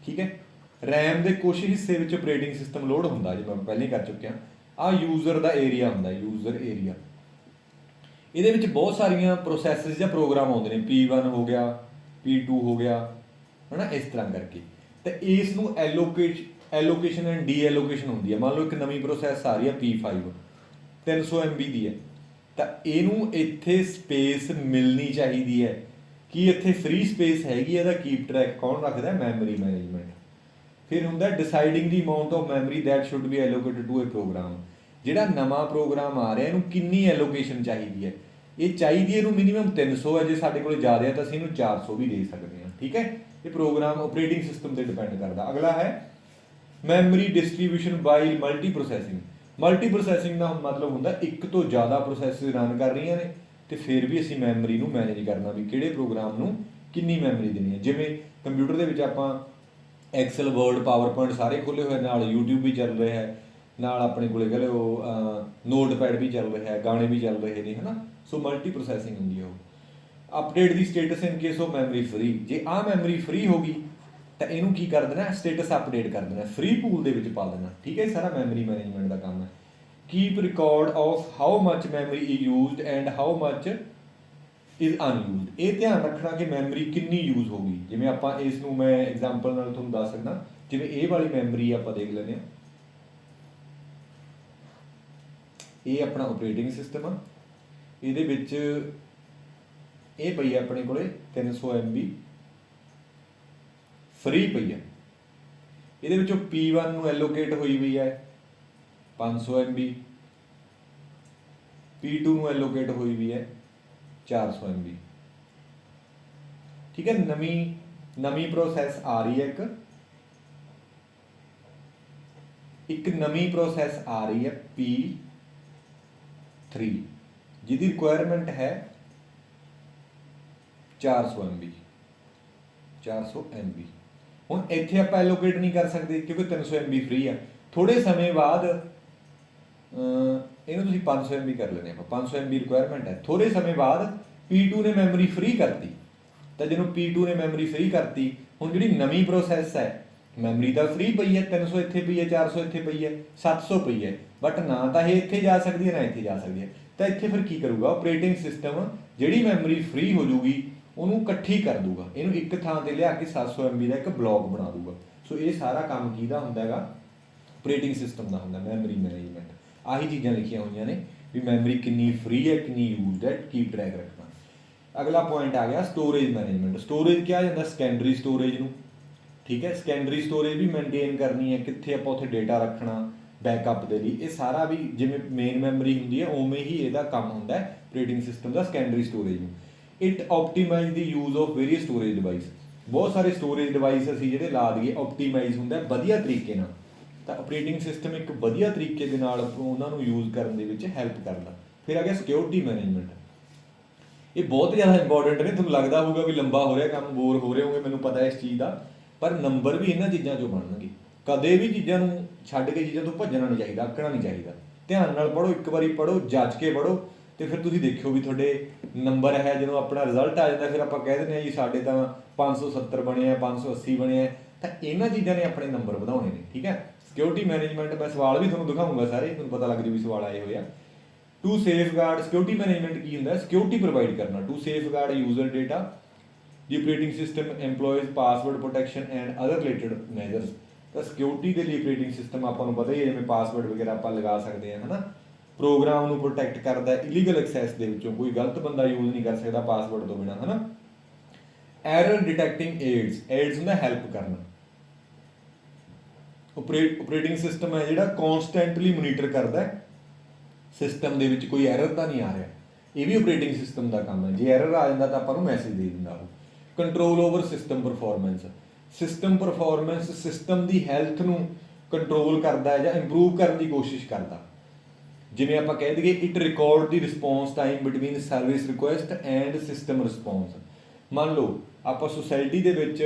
A: ਠੀਕ ਹੈ। ਰੈਮ ਦੇ ਕੁਝ ਹਿੱਸੇ ਵਿੱਚ ਆਪਰੇਟਿੰਗ ਸਿਸਟਮ ਲੋਡ ਹੁੰਦਾ, ਜਿਵੇਂ ਮੈਂ ਪਹਿਲਾਂ ਹੀ ਕਰ ਚੁੱਕਿਆ। ਆ ਯੂਜ਼ਰ ਦਾ ਏਰੀਆ ਹੁੰਦਾ, ਯੂਜ਼ਰ ਏਰੀਆ। ਇਹਦੇ ਵਿੱਚ ਬਹੁਤ ਸਾਰੀਆਂ ਪ੍ਰੋਸੈਸਿਸ ਜਾਂ ਪ੍ਰੋਗਰਾਮ ਆਉਂਦੇ ਨੇ, P1 ਹੋ ਗਿਆ, P2 ਹੋ ਗਿਆ, ਹੈ ਨਾ, ਇਸ ਤਰ੍ਹਾਂ ਕਰਕੇ। ਤਾਂ ਇਸ ਨੂੰ ਐਲੋਕੇਸ਼ਨ ਐਂਡ ਡੀਐਲੋਕੇਸ਼ਨ ਹੁੰਦੀ ਹੈ। ਮੰਨ ਲਓ ਇੱਕ ਨਵੀਂ ਪ੍ਰੋਸੈਸ ਆ ਰਹੀ ਹੈ P5, 300 MB ਦੀ ਹੈ, ਤਾਂ ਇਹਨੂੰ ਇੱਥੇ ਸਪੇਸ ਮਿਲਣੀ ਚਾਹੀਦੀ ਹੈ। ਕੀ ਇੱਥੇ ਫ੍ਰੀ ਸਪੇਸ ਹੈਗੀ? ਇਹਦਾ ਕੀਪ ਟਰੈਕ ਕੌਣ ਰੱਖਦਾ? Memory management. ਫਿਰ ਹੁੰਦਾ deciding the amount of memory that should be allocated to a program. ਜਿਹੜਾ ਨਵਾਂ ਪ੍ਰੋਗਰਾਮ ਆ ਰਿਹਾ ਇਹਨੂੰ ਕਿੰਨੀ ਐਲੋਕੇਸ਼ਨ ਚਾਹੀਦੀ ਹੈ? ਇਹ ਚਾਹੀਦੀ ਇਹਨੂੰ ਮਿਨੀਮਮ 300 ਹੈ, ਜੇ ਸਾਡੇ ਕੋਲ ਜ਼ਿਆਦਾ ਹੈ ਤਾਂ ਅਸੀਂ ਇਹਨੂੰ 400 ਵੀ ਦੇ ਸਕਦੇ ਹਾਂ, ਠੀਕ ਹੈ। ਇਹ ਪ੍ਰੋਗਰਾਮ ਆਪਰੇਟਿੰਗ ਸਿਸਟਮ ਤੇ ਡਿਪੈਂਡ ਕਰਦਾ। ਅਗਲਾ ਹੈ ਮੈਮਰੀ ਡਿਸਟਰੀਬਿਊਸ਼ਨ ਬਾਈ ਮਲਟੀ ਪ੍ਰੋਸੈਸਿੰਗ। ਮਲਟੀ ਪ੍ਰੋਸੈਸਿੰਗ ਦਾ ਮਤਲਬ ਹੁੰਦਾ ਇੱਕ ਤੋਂ ਜ਼ਿਆਦਾ ਪ੍ਰੋਸੈਸਿਸ ਰਨ ਕਰ ਰਹੀਆਂ ਨੇ, ਤੇ ਫਿਰ ਵੀ ਅਸੀਂ ਮੈਮਰੀ ਨੂੰ ਮੈਨੇਜ ਕਰਨਾ ਵੀ ਕਿਹੜੇ ਪ੍ਰੋਗਰਾਮ ਨੂੰ ਕਿੰਨੀ ਮੈਮਰੀ ਦੇਣੀ ਹੈ। ਜਿਵੇਂ ਕੰਪਿਊਟਰ ਦੇ ਵਿੱਚ ਆਪਾਂ ਐਕਸਲ, ਵਰਡ, ਪਾਵਰ ਪੁਆਇੰਟ ਸਾਰੇ ਖੋਲ੍ਹੇ ਹੋਏ, ਨਾਲ YouTube ਵੀ ਚੱਲ ਰਿਹਾ ਹੈ, ਨਾਲ ਆਪਣੇ ਕੋਲੇ ਕਹਿੰਦੇ ਉਹ ਨੋਟਪੈਡ ਵੀ ਚੱਲ ਰਿਹਾ ਹੈ, ਗਾਣੇ ਵੀ ਚੱਲ ਰਹੇ ਨੇ, ਹੈ ਨਾ। ਸੋ ਮਲਟੀ ਪ੍ਰੋਸੈਸਿੰਗ ਹੁੰਦੀ ਹੈ ਉਹ। ਅਪਡੇਟ ਦੀ status in case of memory free. ਜੇ ਆਹ ਮੈਮਰੀ ਫ੍ਰੀ ਹੋ ਗਈ ਤਾਂ ਇਹਨੂੰ ਕੀ ਕਰ ਦੇਣਾ? ਸਟੇਟਸ ਅਪਡੇਟ ਕਰ ਦੇਣਾ, ਫ੍ਰੀ ਪੂਲ ਦੇ ਵਿੱਚ ਪਾ ਦੇਣਾ, ਠੀਕ ਹੈ। ਸਾਰਾ ਮੈਮਰੀ ਮੈਨੇਜਮੈਂਟ ਦਾ ਕੰਮ ਹੈ। Keep record of how much memory is used and how much is unused. ਇਹ ਧਿਆਨ ਰੱਖਣਾ ਕਿ ਮੈਮਰੀ ਕਿੰਨੀ ਯੂਜ਼ ਹੋ ਗਈ। ਜਿਵੇਂ ਆਪਾਂ ਇਸ ਨੂੰ ਮੈਂ ਐਗਜ਼ਾਮਪਲ ਨਾਲ ਤੁਹਾਨੂੰ ਦੱਸ ਸਕਦਾ, ਜਿਵੇਂ ਇਹ ਵਾਲੀ ਮੈਮਰੀ ਆਪਾਂ ਦੇਖ ਲੈਂਦੇ ਹਾਂ, ਇਹ ਆਪਣਾ ਆਪਰੇਟਿੰਗ ਸਿਸਟਮ ਆ, ਇਹਦੇ ਵਿੱਚ ਇਹ ਪਈ ਹੈ ਆਪਣੇ ਕੋਲੇ 300 MB ਫ੍ਰੀ ਪਈ ਹੈ। ਇਹਦੇ ਵਿੱਚੋਂ P1 ਨੂੰ ਐਲੋਕੇਟ ਹੋਈ ਵੀ ਹੈ 500 MB, P2 ਨੂੰ ਐਲੋਕੇਟ ਹੋਈ ਵੀ ਹੈ 400 MB। ਠੀਕ ਹੈ, ਨਵੀਂ ਪ੍ਰੋਸੈਸ ਆ ਰਹੀ ਹੈ, ਇੱਕ ਨਵੀਂ ਪ੍ਰੋਸੈਸ ਆ ਰਹੀ ਹੈ P3, ਜਿਹਦੀ ਰਿਕੁਆਇਰਮੈਂਟ ਹੈ 400 MB। ਹੁਣ ਇੱਥੇ ਆਪਾਂ ਐਲੋਕੇਟ ਨਹੀਂ ਕਰ ਸਕਦੇ ਕਿਉਂਕਿ 300 MB ਫ੍ਰੀ ਆ। ਥੋੜੇ ਸਮੇਂ ਬਾਅਦ ਇਹਨੂੰ ਤੁਸੀਂ 500 MB ਕਰ ਲੈਣੇ, ਆਪਾਂ 500 MB ਰਿਕੁਆਇਰਮੈਂਟ ਹੈ। ਥੋੜੇ ਸਮੇਂ ਬਾਅਦ P2 ਨੇ ਮੈਮਰੀ ਫ੍ਰੀ ਕਰਤੀ, ਤਾਂ ਜਦੋਂ P2 ਨੇ ਮੈਮਰੀ ਫ੍ਰੀ ਕਰਤੀ, ਹੁਣ ਜਿਹੜੀ ਨਵੀਂ ਪ੍ਰੋਸੈਸ ਹੈ, ਮੈਮਰੀ ਤਾਂ ਫ੍ਰੀ ਪਈ ਹੈ, 300 ਇੱਥੇ ਪਈ ਹੈ, 400 ਇੱਥੇ ਪਈ ਹੈ, 700 ਪਈ ਹੈ, ਬਟ ਨਾ ਤਾਂ ਇਹ ਇੱਥੇ ਜਾ ਸਕਦੀ ਹੈ ਨਾ ਇੱਥੇ ਜਾ ਸਕਦੀ ਹੈ। ਤਾਂ ਇੱਥੇ ਫਿਰ ਕੀ ਕਰੂਗਾ ਆਪਰੇਟਿੰਗ ਸਿਸਟਮ, ਜਿਹੜੀ ਮੈਮਰੀ ਫ੍ਰੀ ਹੋ ਜੂਗੀ ਉਹਨੂੰ ਇਕੱਠੀ ਕਰ ਦੂਗਾ, ਇਹਨੂੰ ਇੱਕ ਥਾਂ ਤੇ ਲਿਆ ਕੇ 700 MB ਦਾ ਇੱਕ ਬਲੌਕ ਬਣਾ ਦੂਗਾ। ਸੋ ਇਹ ਸਾਰਾ ਕੰਮ ਕਿਹਦਾ ਹੁੰਦਾ ਹੈਗਾ, ਆਪਰੇਟਿੰਗ ਸਿਸਟਮ ਦਾ ਹੁੰਦਾ, ਮੈਮਰੀ ਮੈਨੇਜਮੈਂਟ। ਆਹੀ ਚੀਜ਼ਾਂ ਲਿਖੀਆਂ ਹੋਈਆਂ ਨੇ ਵੀ ਮੈਮਰੀ ਕਿੰਨੀ ਫ੍ਰੀ ਹੈ, ਕਿੰਨੀ ਯੂਜ਼ਡ ਹੈ, ਕੀਪ ਟਰੈਕ ਰੱਖਣਾ। ਅਗਲਾ ਪੁਆਇੰਟ ਆ ਗਿਆ ਸਟੋਰੇਜ ਮੈਨੇਜਮੈਂਟ। ਸਟੋਰੇਜ ਕਿਹਾ ਜਾਂਦਾ ਸੈਕੰਡਰੀ ਸਟੋਰੇਜ ਨੂੰ, ਠੀਕ ਹੈ। ਸੈਕੰਡਰੀ ਸਟੋਰੇਜ ਵੀ ਮੇਨਟੇਨ ਕਰਨੀ ਹੈ, ਕਿੱਥੇ ਆਪਾਂ ਉੱਥੇ ਡੇਟਾ ਰੱਖਣਾ ਬੈਕਅਪ ਦੇ ਲਈ। ਇਹ ਸਾਰਾ ਵੀ ਜਿਵੇਂ ਮੇਨ ਮੈਮਰੀ ਹੁੰਦੀ ਹੈ ਉਵੇਂ ਹੀ ਇਹਦਾ ਕੰਮ ਹੁੰਦਾ ਹੈ ਆਪਰੇਟਿੰਗ ਸਿਸਟਮ ਦਾ ਸੈਕੰਡਰੀ ਸਟੋਰੇਜ ਨੂੰ। It ਆਪਟੀਮਾਈਜ਼ the use of various storage device. ਬਹੁਤ ਸਾਰੇ ਸਟੋਰੇਜ ਡਿਵਾਈਸ ਅਸੀਂ ਜਿਹੜੇ ਲਾ ਦਈਏ ਆਪਟੀਮਾਈਜ਼ ਹੁੰਦਾ ਵਧੀਆ ਤਰੀਕੇ ਨਾਲ, ਤਾਂ ਆਪਰੇਟਿੰਗ ਸਿਸਟਮ ਇੱਕ ਵਧੀਆ ਤਰੀਕੇ ਦੇ ਨਾਲ ਉਹਨਾਂ ਨੂੰ ਯੂਜ਼ ਕਰਨ ਦੇ ਵਿੱਚ ਹੈਲਪ ਕਰਦਾ। ਫਿਰ ਆ ਗਿਆ ਸਿਕਿਉਰਿਟੀ ਮੈਨੇਜਮੈਂਟ। ਇਹ ਬਹੁਤ ਜ਼ਿਆਦਾ ਇੰਪੋਰਟੈਂਟ ਨੇ। ਤੁਹਾਨੂੰ ਲੱਗਦਾ ਹੋਊਗਾ ਵੀ ਲੰਬਾ ਹੋ ਰਿਹਾ ਕੰਮ, ਬੋਰ ਹੋ ਰਹੇ ਹੋਗੇ, ਮੈਨੂੰ ਪਤਾ ਇਸ ਚੀਜ਼ ਦਾ, ਪਰ ਨੰਬਰ ਵੀ ਇਹਨਾਂ ਚੀਜ਼ਾਂ 'ਚੋਂ ਬਣਨਗੇ। ਕਦੇ ਵੀ ਚੀਜ਼ਾਂ ਨੂੰ ਛੱਡ ਕੇ ਚੀਜ਼ਾਂ ਤੋਂ ਭੱਜਣਾ ਨਹੀਂ ਚਾਹੀਦਾ, ਅੱਕਣਾ ਨਹੀਂ ਚਾਹੀਦਾ। ਧਿਆਨ ਨਾਲ ਪੜ੍ਹੋ, ਇੱਕ ਵਾਰੀ ਪੜ੍ਹੋ, ਜੱਜ ਕੇ ਪੜ੍ਹੋ, ਤੇ ਫਿਰ ਤੁਸੀਂ ਦੇਖਿਓ ਵੀ ਤੁਹਾਡੇ ਨੰਬਰ ਹੈ ਜਦੋਂ ਆਪਣਾ ਰਿਜ਼ਲਟ ਆ ਜਾਂਦਾ, ਫਿਰ ਆਪਾਂ ਕਹਿ ਦਿੰਦੇ ਹਾਂ ਜੀ ਸਾਡੇ ਤਾਂ 570 ਬਣੇ ਆ, 580 ਬਣੇ ਆ, ਤਾਂ ਇਹਨਾਂ ਚੀਜ਼ਾਂ ਨੇ ਆਪਣੇ ਨੰਬਰ ਵਧਾਉਣੇ ਨੇ, ਠੀਕ ਹੈ। ਸਿਕਿਉਰਿਟੀ ਮੈਨੇਜਮੈਂਟ, ਮੈਂ ਸਵਾਲ ਵੀ ਤੁਹਾਨੂੰ ਦਿਖਾਊਂਗਾ ਸਾਰੇ, ਤੁਹਾਨੂੰ ਪਤਾ ਲੱਗ ਜੂ ਵੀ ਸਵਾਲ ਆਏ ਹੋਏ ਆ। ਟੂ ਸੇਫਗਾਰਡ, ਸਿਕਿਉਰਿਟੀ ਮੈਨੇਜਮੈਂਟ ਕੀ ਹੁੰਦਾ, ਸਿਕਿਉਰਿਟੀ ਪ੍ਰੋਵਾਈਡ ਕਰਨਾ। To safeguard user data, the operating system employs password protection and other related measures. ਤਾਂ ਸਿਕਿਉਰਿਟੀ ਦੇ ਲਈ ਆਪਰੇਟਿੰਗ ਸਿਸਟਮ ਆਪਾਂ ਨੂੰ ਪਤਾ ਹੀ ਹੈ, ਜਿਵੇਂ ਪਾਸਵਰਡ ਵਗੈਰਾ ਆਪਾਂ ਲਗਾ ਸਕਦੇ ਹਾਂ, ਹਨਾ। ਪ੍ਰੋਗਰਾਮ ਨੂੰ ਪ੍ਰੋਟੈਕਟ ਕਰਦਾ ਇਲੀਗਲ ਐਕਸੈਸ ਦੇ ਵਿੱਚੋਂ, ਕੋਈ ਗਲਤ ਬੰਦਾ ਯੂਜ਼ ਨਹੀਂ ਕਰ ਸਕਦਾ ਪਾਸਵਰਡ ਤੋਂ ਬਿਨਾਂ, ਹਨਾ। ਐਰਰ ਡਿਟੈਕਟਿੰਗ ਏਡਸ, ਏਡਸ ਹੁੰਦਾ ਹੈਲਪ ਕਰਨਾ। ਆਪਰੇਟਿੰਗ ਸਿਸਟਮ ਹੈ ਜਿਹੜਾ ਕਨਸਟੈਂਟਲੀ ਮੋਨੀਟਰ ਕਰਦਾ ਸਿਸਟਮ ਦੇ ਵਿੱਚ ਕੋਈ ਐਰਰ ਤਾਂ ਨਹੀਂ ਆ ਰਿਹਾ। ਇਹ ਵੀ ਆਪਰੇਟਿੰਗ ਸਿਸਟਮ ਦਾ ਕੰਮ ਹੈ। ਜੇ ਐਰਰ ਆ ਜਾਂਦਾ ਤਾਂ ਆਪਾਂ ਨੂੰ ਮੈਸੇਜ ਦੇ ਦਿੰਦਾ ਉਹ। Control over system performance, system performance system ਦੀ ਹੈਲਥ ਨੂੰ ਕੰਟਰੋਲ ਕਰਦਾ ਹੈ ਜਾਂ ਇੰਪਰੂਵ ਕਰਨ ਦੀ ਕੋਸ਼ਿਸ਼ ਕਰਦਾ। ਜਿਵੇਂ ਆਪਾਂ ਕਹਿ ਦਈਏ it record the response time between service request and system response. ਮੰਨ ਲਓ ਆਪਾਂ ਸੁਸਾਇਟੀ ਦੇ ਵਿੱਚ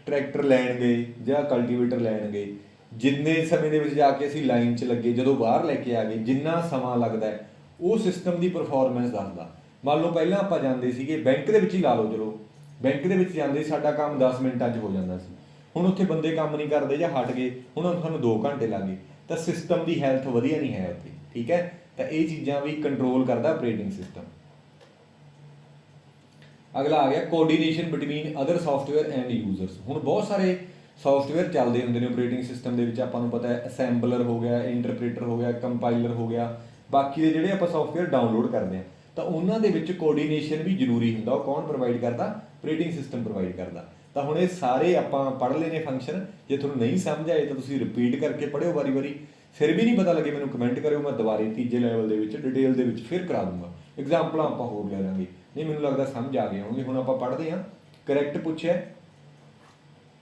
A: ਟਰੈਕਟਰ ਲੈਣ ਗਏ ਜਾਂ ਕਲਟੀਵੇਟਰ ਲੈਣ ਗਏ, ਜਿੰਨੇ ਸਮੇਂ ਦੇ ਵਿੱਚ ਜਾ ਕੇ ਅਸੀਂ ਲਾਈਨ 'ਚ ਲੱਗੇ, ਜਦੋਂ ਬਾਹਰ ਲੈ ਕੇ ਆ ਗਏ, ਜਿੰਨਾ ਸਮਾਂ ਲੱਗਦਾ ਹੈ ਉਹ ਸਿਸਟਮ ਦੀ ਪਰਫਾਰਮੈਂਸ ਦੱਸਦਾ। ਮੰਨ ਲਓ ਪਹਿਲਾਂ ਆਪਾਂ ਜਾਂਦੇ ਸੀਗੇ ਬੈਂਕ ਦੇ ਵਿੱਚ ਹੀ ਲਾ ਲਓ, ਚਲੋ ਬੈਂਕ ਦੇ ਵਿੱਚ ਜਾਂਦੇ ਸਾਡਾ ਕੰਮ 10 ਮਿੰਟਾਂ 'ਚ ਹੋ ਜਾਂਦਾ ਸੀ। ਹੁਣ ਉੱਥੇ ਬੰਦੇ ਕੰਮ ਨਹੀਂ ਕਰਦੇ ਜਾਂ ਹਟ ਗਏ, ਹੁਣ ਸਾਨੂੰ 2 ਘੰਟੇ ਲੱਗ ਗਏ, ਤਾਂ ਸਿਸਟਮ ਦੀ ਹੈਲਥ ਵਧੀਆ ਨਹੀਂ ਹੈ ਉੱਥੇ, ਠੀਕ ਹੈ। ਤਾਂ ਇਹ ਚੀਜ਼ਾਂ ਵੀ ਕੰਟਰੋਲ ਕਰਦਾ ਆਪਰੇਟਿੰਗ ਸਿਸਟਮ। ਅਗਲਾ ਆ ਗਿਆ coordination between other software and users. ਹੁਣ ਬਹੁਤ ਸਾਰੇ ਸੌਫਟਵੇਅਰ ਚੱਲਦੇ ਹੁੰਦੇ ਨੇ ਆਪਰੇਟਿੰਗ ਸਿਸਟਮ ਦੇ ਵਿੱਚ, ਆਪਾਂ ਨੂੰ ਪਤਾ ਹੈ ਅਸੈਂਬਲਰ ਹੋ ਗਿਆ, ਇੰਟਰਪ੍ਰੀਟਰ ਹੋ ਗਿਆ, ਕੰਪਾਈਲਰ ਹੋ ਗਿਆ, ਬਾਕੀ ਦੇ ਜਿਹੜੇ ਆਪਾਂ ਸੌਫਟਵੇਅਰ ਡਾਊਨਲੋਡ ਕਰਦੇ ਹਾਂ, ਤਾਂ ਉਹਨਾਂ ਦੇ ਵਿੱਚ ਕੋਆਰਡੀਨੇਸ਼ਨ ਵੀ ਜ਼ਰੂਰੀ ਹੁੰਦਾ। ਉਹ ਕੌਣ ਪ੍ਰੋਵਾਈਡ ਕਰਦਾ, ਆਪਰੇਟਿੰਗ ਸਿਸਟਮ ਪ੍ਰੋਵਾਈਡ ਕਰਦਾ। ਤਾਂ ਹੁਣ ਇਹ ਸਾਰੇ ਆਪਾਂ ਪੜ੍ਹ ਲਏ ਨੇ ਫੰਕਸ਼ਨ। ਜੇ ਤੁਹਾਨੂੰ ਨਹੀਂ ਸਮਝ ਆਏ ਤਾਂ ਤੁਸੀਂ ਰਿਪੀਟ ਕਰਕੇ ਪੜ੍ਹਿਓ ਵਾਰੀ-ਵਾਰੀ। ਫਿਰ ਵੀ ਨਹੀਂ ਪਤਾ ਲੱਗੇ ਮੈਨੂੰ ਕਮੈਂਟ ਕਰਿਓ, ਮੈਂ ਦੁਬਾਰੇ ਤੀਜੇ ਲੈਵਲ ਦੇ ਵਿੱਚ ਡਿਟੇਲ ਦੇ ਵਿੱਚ ਫਿਰ ਕਰਾ ਦੂੰਗਾ। ਐਗਜ਼ਾਮਪਲਾਂ ਆਪਾਂ ਹੋਰ ਲੈ ਲਾਂਗੇ। ਨਹੀਂ ਮੈਨੂੰ ਲੱਗਦਾ ਸਮਝ ਆ ਗਏ ਹੋਣਗੇ। ਹੁਣ ਆਪਾਂ ਪੜ੍ਹਦੇ ਹਾਂ। ਕਰੈਕਟ ਪੁੱਛਿਆ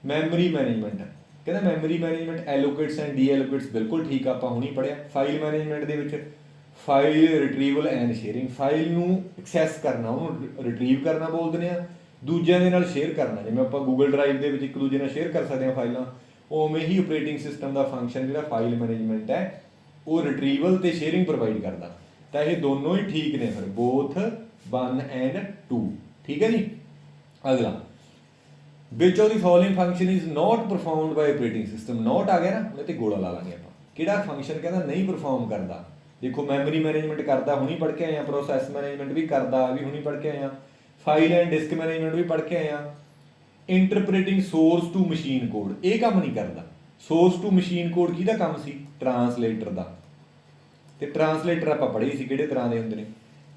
A: ਮੈਮਰੀ ਮੈਨੇਜਮੈਂਟ, ਕਹਿੰਦਾ ਮੈਮਰੀ ਮੈਨੇਜਮੈਂਟ ਐਲੋਕੇਟਸ ਐਂਡ ਡੀਐਲੋਕੇਟਸ, ਬਿਲਕੁਲ ਠੀਕ ਆ, ਆਪਾਂ ਹੁਣੀ ਪੜ੍ਹਿਆ। ਫਾਈਲ ਮੈਨੇਜਮੈਂਟ ਦੇ ਵਿੱਚ ਫਾਈਲ ਰਿਟਰੀਵਲ ਐਂਡ ਸ਼ੇਅਰਿੰਗ, ਫਾਈਲ ਨੂੰ ਐਕਸੈਸ ਕਰਨਾ, ਉਹਨੂੰ ਰਿਟਰੀਵ ਕਰਨਾ ਬੋਲਦੇ ਨੇ ਆ, ਦੂਜਿਆਂ ਦੇ ਨਾਲ ਸ਼ੇਅਰ ਕਰਨਾ। ਜਿਵੇਂ ਆਪਾਂ ਗੂਗਲ ਡਰਾਈਵ ਦੇ ਵਿੱਚ ਇੱਕ ਦੂਜੇ ਨਾਲ ਸ਼ੇਅਰ ਕਰ ਸਕਦੇ ਹਾਂ ਫਾਈਲਾਂ, ਉਵੇਂ ਹੀ ਆਪਰੇਟਿੰਗ ਸਿਸਟਮ ਦਾ ਫੰਕਸ਼ਨ ਜਿਹੜਾ ਫਾਈਲ ਮੈਨੇਜਮੈਂਟ ਹੈ ਉਹ ਰਿਟਰੀਵਲ ਤੇ ਸ਼ੇਅਰਿੰਗ ਪ੍ਰੋਵਾਈਡ ਕਰਦਾ। ਤਾਂ ਇਹ ਦੋਨੋਂ ਹੀ ਠੀਕ ਨੇ ਫਿਰ, ਬੋਥ 1 ਐਂਡ 2, ਠੀਕ ਹੈ ਜੀ। ਅਗਲਾ which of the following function is not performed by operating system. Not ਆ ਗਿਆ ਨਾ, ਉਹਦੇ ਤੇ ਗੋਲਾ ਲਾ ਲਾਂਗੇ ਆਪਾਂ। ਕਿਹੜਾ ਫੰਕਸ਼ਨ ਕਹਿੰਦਾ ਨਹੀਂ ਪਰਫਾਰਮ ਕਰਦਾ। ਦੇਖੋ ਮੈਮਰੀ ਮੈਨੇਜਮੈਂਟ ਕਰਦਾ, ਹੁਣੀ ਪੜ੍ਹ ਕੇ ਆਏ ਆ, ਪ੍ਰੋਸੈਸ ਮੈਨੇਜਮੈਂਟ ਵੀ ਕਰਦਾ, ਵੀ ਹੁਣੀ ਪੜ੍ਹ ਕੇ ਆਏ ਆ, फाइल एंड डिस्क मैनेजमेंट भी पढ़ के आए हाँ। Interpreting source to machine code ये काम नहीं करता। सोर्स टू मशीन कोड किहदा काम सी? ट्रांसलेटर का। ਤੇ ਟਰਾਂਸਲੇਟਰ ਆਪਾਂ ਪੜ੍ਹੇ ਸੀ ਕਿਹੜੇ ਤਰ੍ਹਾਂ ਦੇ ਹੁੰਦੇ ਨੇ,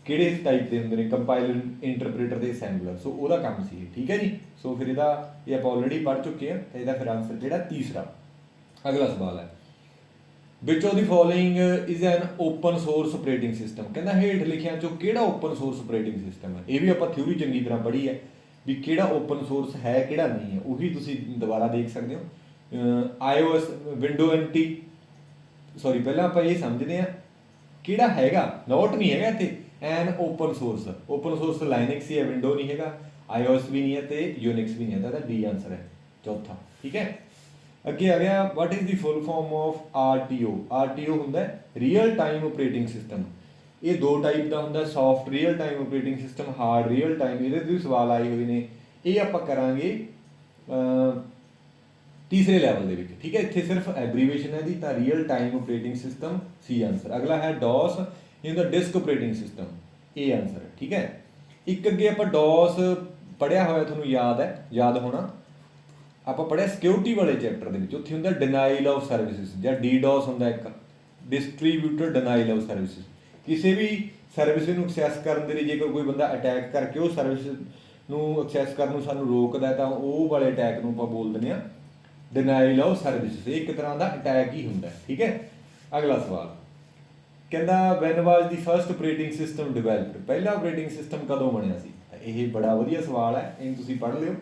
A: ਕਿਹੜੇ ਟਾਈਪ ਦੇ ਹੁੰਦੇ ਨੇ, ਕੰਪਾਈਲਰ, ਇੰਟਰਪ੍ਰੀਟਰ ਤੇ ਅਸੈਂਬਲਰ। ਸੋ ਉਹਦਾ ਕੰਮ ਸੀ, ਠੀਕ ਹੈ ਜੀ। ਸੋ ਫਿਰ ਇਹਦਾ ਇਹ ਆਪਾਂ ਆਲਰੇਡੀ ਪੜ੍ਹ ਚੁੱਕੇ ਹਾਂ। ਤਾਂ ਇਹਦਾ ਫਿਰ ਆਨਸਰ ਜਿਹੜਾ ਤੀਸਰਾ। ਅਗਲਾ ਸਵਾਲ ਹੈ, ਵਿਚ of the following is an open source operating system. ਕਹਿੰਦਾ ਹੇਠ ਲਿਖਿਆਂ ਚੋਂ ਕਿਹੜਾ ਓਪਨ ਸੋਰਸ ਆਪਰੇਟਿੰਗ ਸਿਸਟਮ ਹੈ। ਇਹ ਵੀ ਆਪਾਂ ਥਿਊਰੀ ਚੰਗੀ ਤਰ੍ਹਾਂ ਪੜ੍ਹੀ ਹੈ ਵੀ ਕਿਹੜਾ ਓਪਨ ਸੋਰਸ ਹੈ ਕਿਹੜਾ ਨਹੀਂ ਹੈ, ਉਹੀ ਤੁਸੀਂ ਦੁਬਾਰਾ ਦੇਖ ਸਕਦੇ ਹੋ। iOS ਵਿੰਡੋ NT, ਸੌਰੀ ਪਹਿਲਾਂ ਆਪਾਂ ਇਹ ਸਮਝਦੇ ਹਾਂ ਕਿਹੜਾ ਹੈਗਾ, ਨੋਟ ਨਹੀਂ ਹੈਗਾ ਇੱਥੇ, ਐਨ ਓਪਨ ਸੋਰਸ। ਓਪਨ ਸੋਰਸ ਲਾਈਨਕਸ ਹੀ ਹੈ, ਵਿੰਡੋ ਨਹੀਂ ਹੈਗਾ, iOS ਵੀ ਨਹੀਂ ਹੈ ਤੇ ਯੂਨਿਕਸ ਵੀ ਨਹੀਂ ਹੈ। ਤਾਂ ਇਹਦਾ ਡੀ ਆਨਸਰ ਹੈ ਚੌਥਾ, ਠੀਕ ਹੈ। ਅੱਗੇ ਆ ਗਿਆ, what is the full form of RTO। RTO ਹੁੰਦਾ ਰੀਅਲ ਟਾਈਮ ਆਪਰੇਟਿੰਗ ਸਿਸਟਮ। ਇਹ ਦੋ ਟਾਈਪ ਦਾ ਹੁੰਦਾ, soft real time operating system, hard real time. ਇਹਦੇ ਤੇ ਵੀ ਸਵਾਲ ਆਏ ਹੋਏ ਨੇ, ਇਹ ਆਪਾਂ ਕਰਾਂਗੇ ਤੀਸਰੇ ਲੈਵਲ ਦੇ ਵਿੱਚ, ਠੀਕ ਹੈ। ਇੱਥੇ ਸਿਰਫ ਐਬਰੀਵੇਸ਼ਨ ਹੈ ਦੀ, ਤਾਂ ਰੀਅਲ ਟਾਈਮ ਆਪਰੇਟਿੰਗ ਸਿਸਟਮ ਸੀ ਆਨਸਰ। ਅਗਲਾ ਹੈ DOS, ਇਹਦਾ ਡਿਸਕ ਆਪਰੇਟਿੰਗ ਸਿਸਟਮ, ਇਹ ਆਨਸਰ ਹੈ, ਠੀਕ ਹੈ। ਇੱਕ ਅੱਗੇ ਆਪਾਂ DOS ਪੜ੍ਹਿਆ ਹੋਇਆ, ਤੁਹਾਨੂੰ ਯਾਦ ਹੈ, ਯਾਦ ਹੋਣਾ, ਆਪਾਂ ਪੜ੍ਹਿਆ ਸਿਕਿਉਰਿਟੀ ਵਾਲੇ ਚੈਪਟਰ ਦੇ ਵਿੱਚ। ਉੱਥੇ ਹੁੰਦਾ ਡਿਨਾਈਲ ਆਫ ਸਰਵਿਸਿਜ਼, ਜਾਂ DDoS ਹੁੰਦਾ ਇੱਕ, ਡਿਸਟਰੀਬਿਊਟਡ ਡਿਨਾਈਲ ਆਫ ਸਰਵਿਸਿਜ਼। ਕਿਸੇ ਵੀ ਸਰਵਿਸ ਨੂੰ ਐਕਸੈਸ ਕਰਨ ਦੇ ਲਈ ਜੇਕਰ ਕੋਈ ਬੰਦਾ ਅਟੈਕ ਕਰਕੇ ਉਹ ਸਰਵਿਸ ਨੂੰ ਐਕਸੈਸ ਕਰਨ ਨੂੰ ਸਾਨੂੰ ਰੋਕਦਾ, ਤਾਂ ਉਹ ਵਾਲੇ ਅਟੈਕ ਨੂੰ ਆਪਾਂ ਬੋਲ ਦਿੰਦੇ ਹਾਂ ਡਿਨਾਈਲ ਆਫ ਸਰਵਿਸਿਜ਼। ਇਹ ਇੱਕ ਤਰ੍ਹਾਂ ਦਾ ਅਟੈਕ ਹੀ ਹੁੰਦਾ, ਠੀਕ ਹੈ। ਅਗਲਾ ਸਵਾਲ ਕਹਿੰਦਾ, ਵੈਨ ਵਾਜ਼ ਦੀ ਫਸਟ ਆਪਰੇਟਿੰਗ ਸਿਸਟਮ ਡਿਵੈਲਪਡ। ਪਹਿਲਾ ਆਪਰੇਟਿੰਗ ਸਿਸਟਮ ਕਦੋਂ ਬਣਿਆ ਸੀ? ਇਹ ਬੜਾ ਵਧੀਆ ਸਵਾਲ ਹੈ, ਇਹਨੂੰ ਤੁਸੀਂ ਪੜ੍ਹ ਲਿਓ,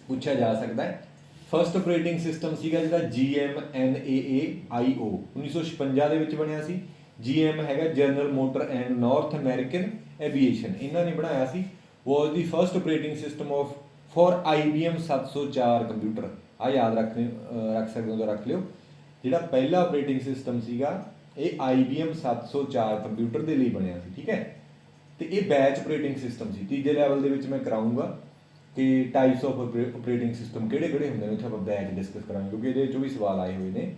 A: ਪੁੱਛਿਆ ਜਾ ਸਕਦਾ ਹੈ। ਫਸਟ ਆਪਰੇਟਿੰਗ ਸਿਸਟਮ ਸੀਗਾ ਜਿਹੜਾ GMNAAIO, 1956 ਦੇ ਵਿੱਚ ਬਣਿਆ ਸੀ। GM ਹੈਗਾ general motor and north American aviation, ਇਹਨਾਂ ਨੇ ਬਣਾਇਆ ਸੀ। ਵਾਜ਼ ਦੀ first operating system of for IBM 704 computer. ਆ ਯਾਦ ਰੱਖ ਸਕਦੇ ਹੋ ਤਾਂ ਰੱਖ ਲਿਓ। ਜਿਹੜਾ ਪਹਿਲਾ ਆਪਰੇਟਿੰਗ ਸਿਸਟਮ ਸੀਗਾ ਇਹ IBM 704 ਕੰਪਿਊਟਰ ਦੇ ਲਈ ਬਣਿਆ ਸੀ, ਠੀਕ ਹੈ। ਤੇ ਇਹ ਬੈਚ ਆਪਰੇਟਿੰਗ ਸਿਸਟਮ ਸੀ। ਤੀਜੇ ਲੈਵਲ ਦੇ ਵਿੱਚ ਮੈਂ ਕਰਾਊਂਗਾ ਕਿ ਟਾਈਪਸ ਆਫ ਆਪਰੇਟਿੰਗ ਸਿਸਟਮ ਕਿਹੜੇ ਕਿਹੜੇ ਹੁੰਦੇ ਨੇ, ਉੱਥੇ ਆਪਾਂ ਬੈਚ ਡਿਸਕਸ ਕਰਾਂਗੇ, ਕਿਉਂਕਿ ਇਹਦੇ ਵਿੱਚੋਂ ਵੀ ਸਵਾਲ ਆਏ ਹੋਏ ਨੇ।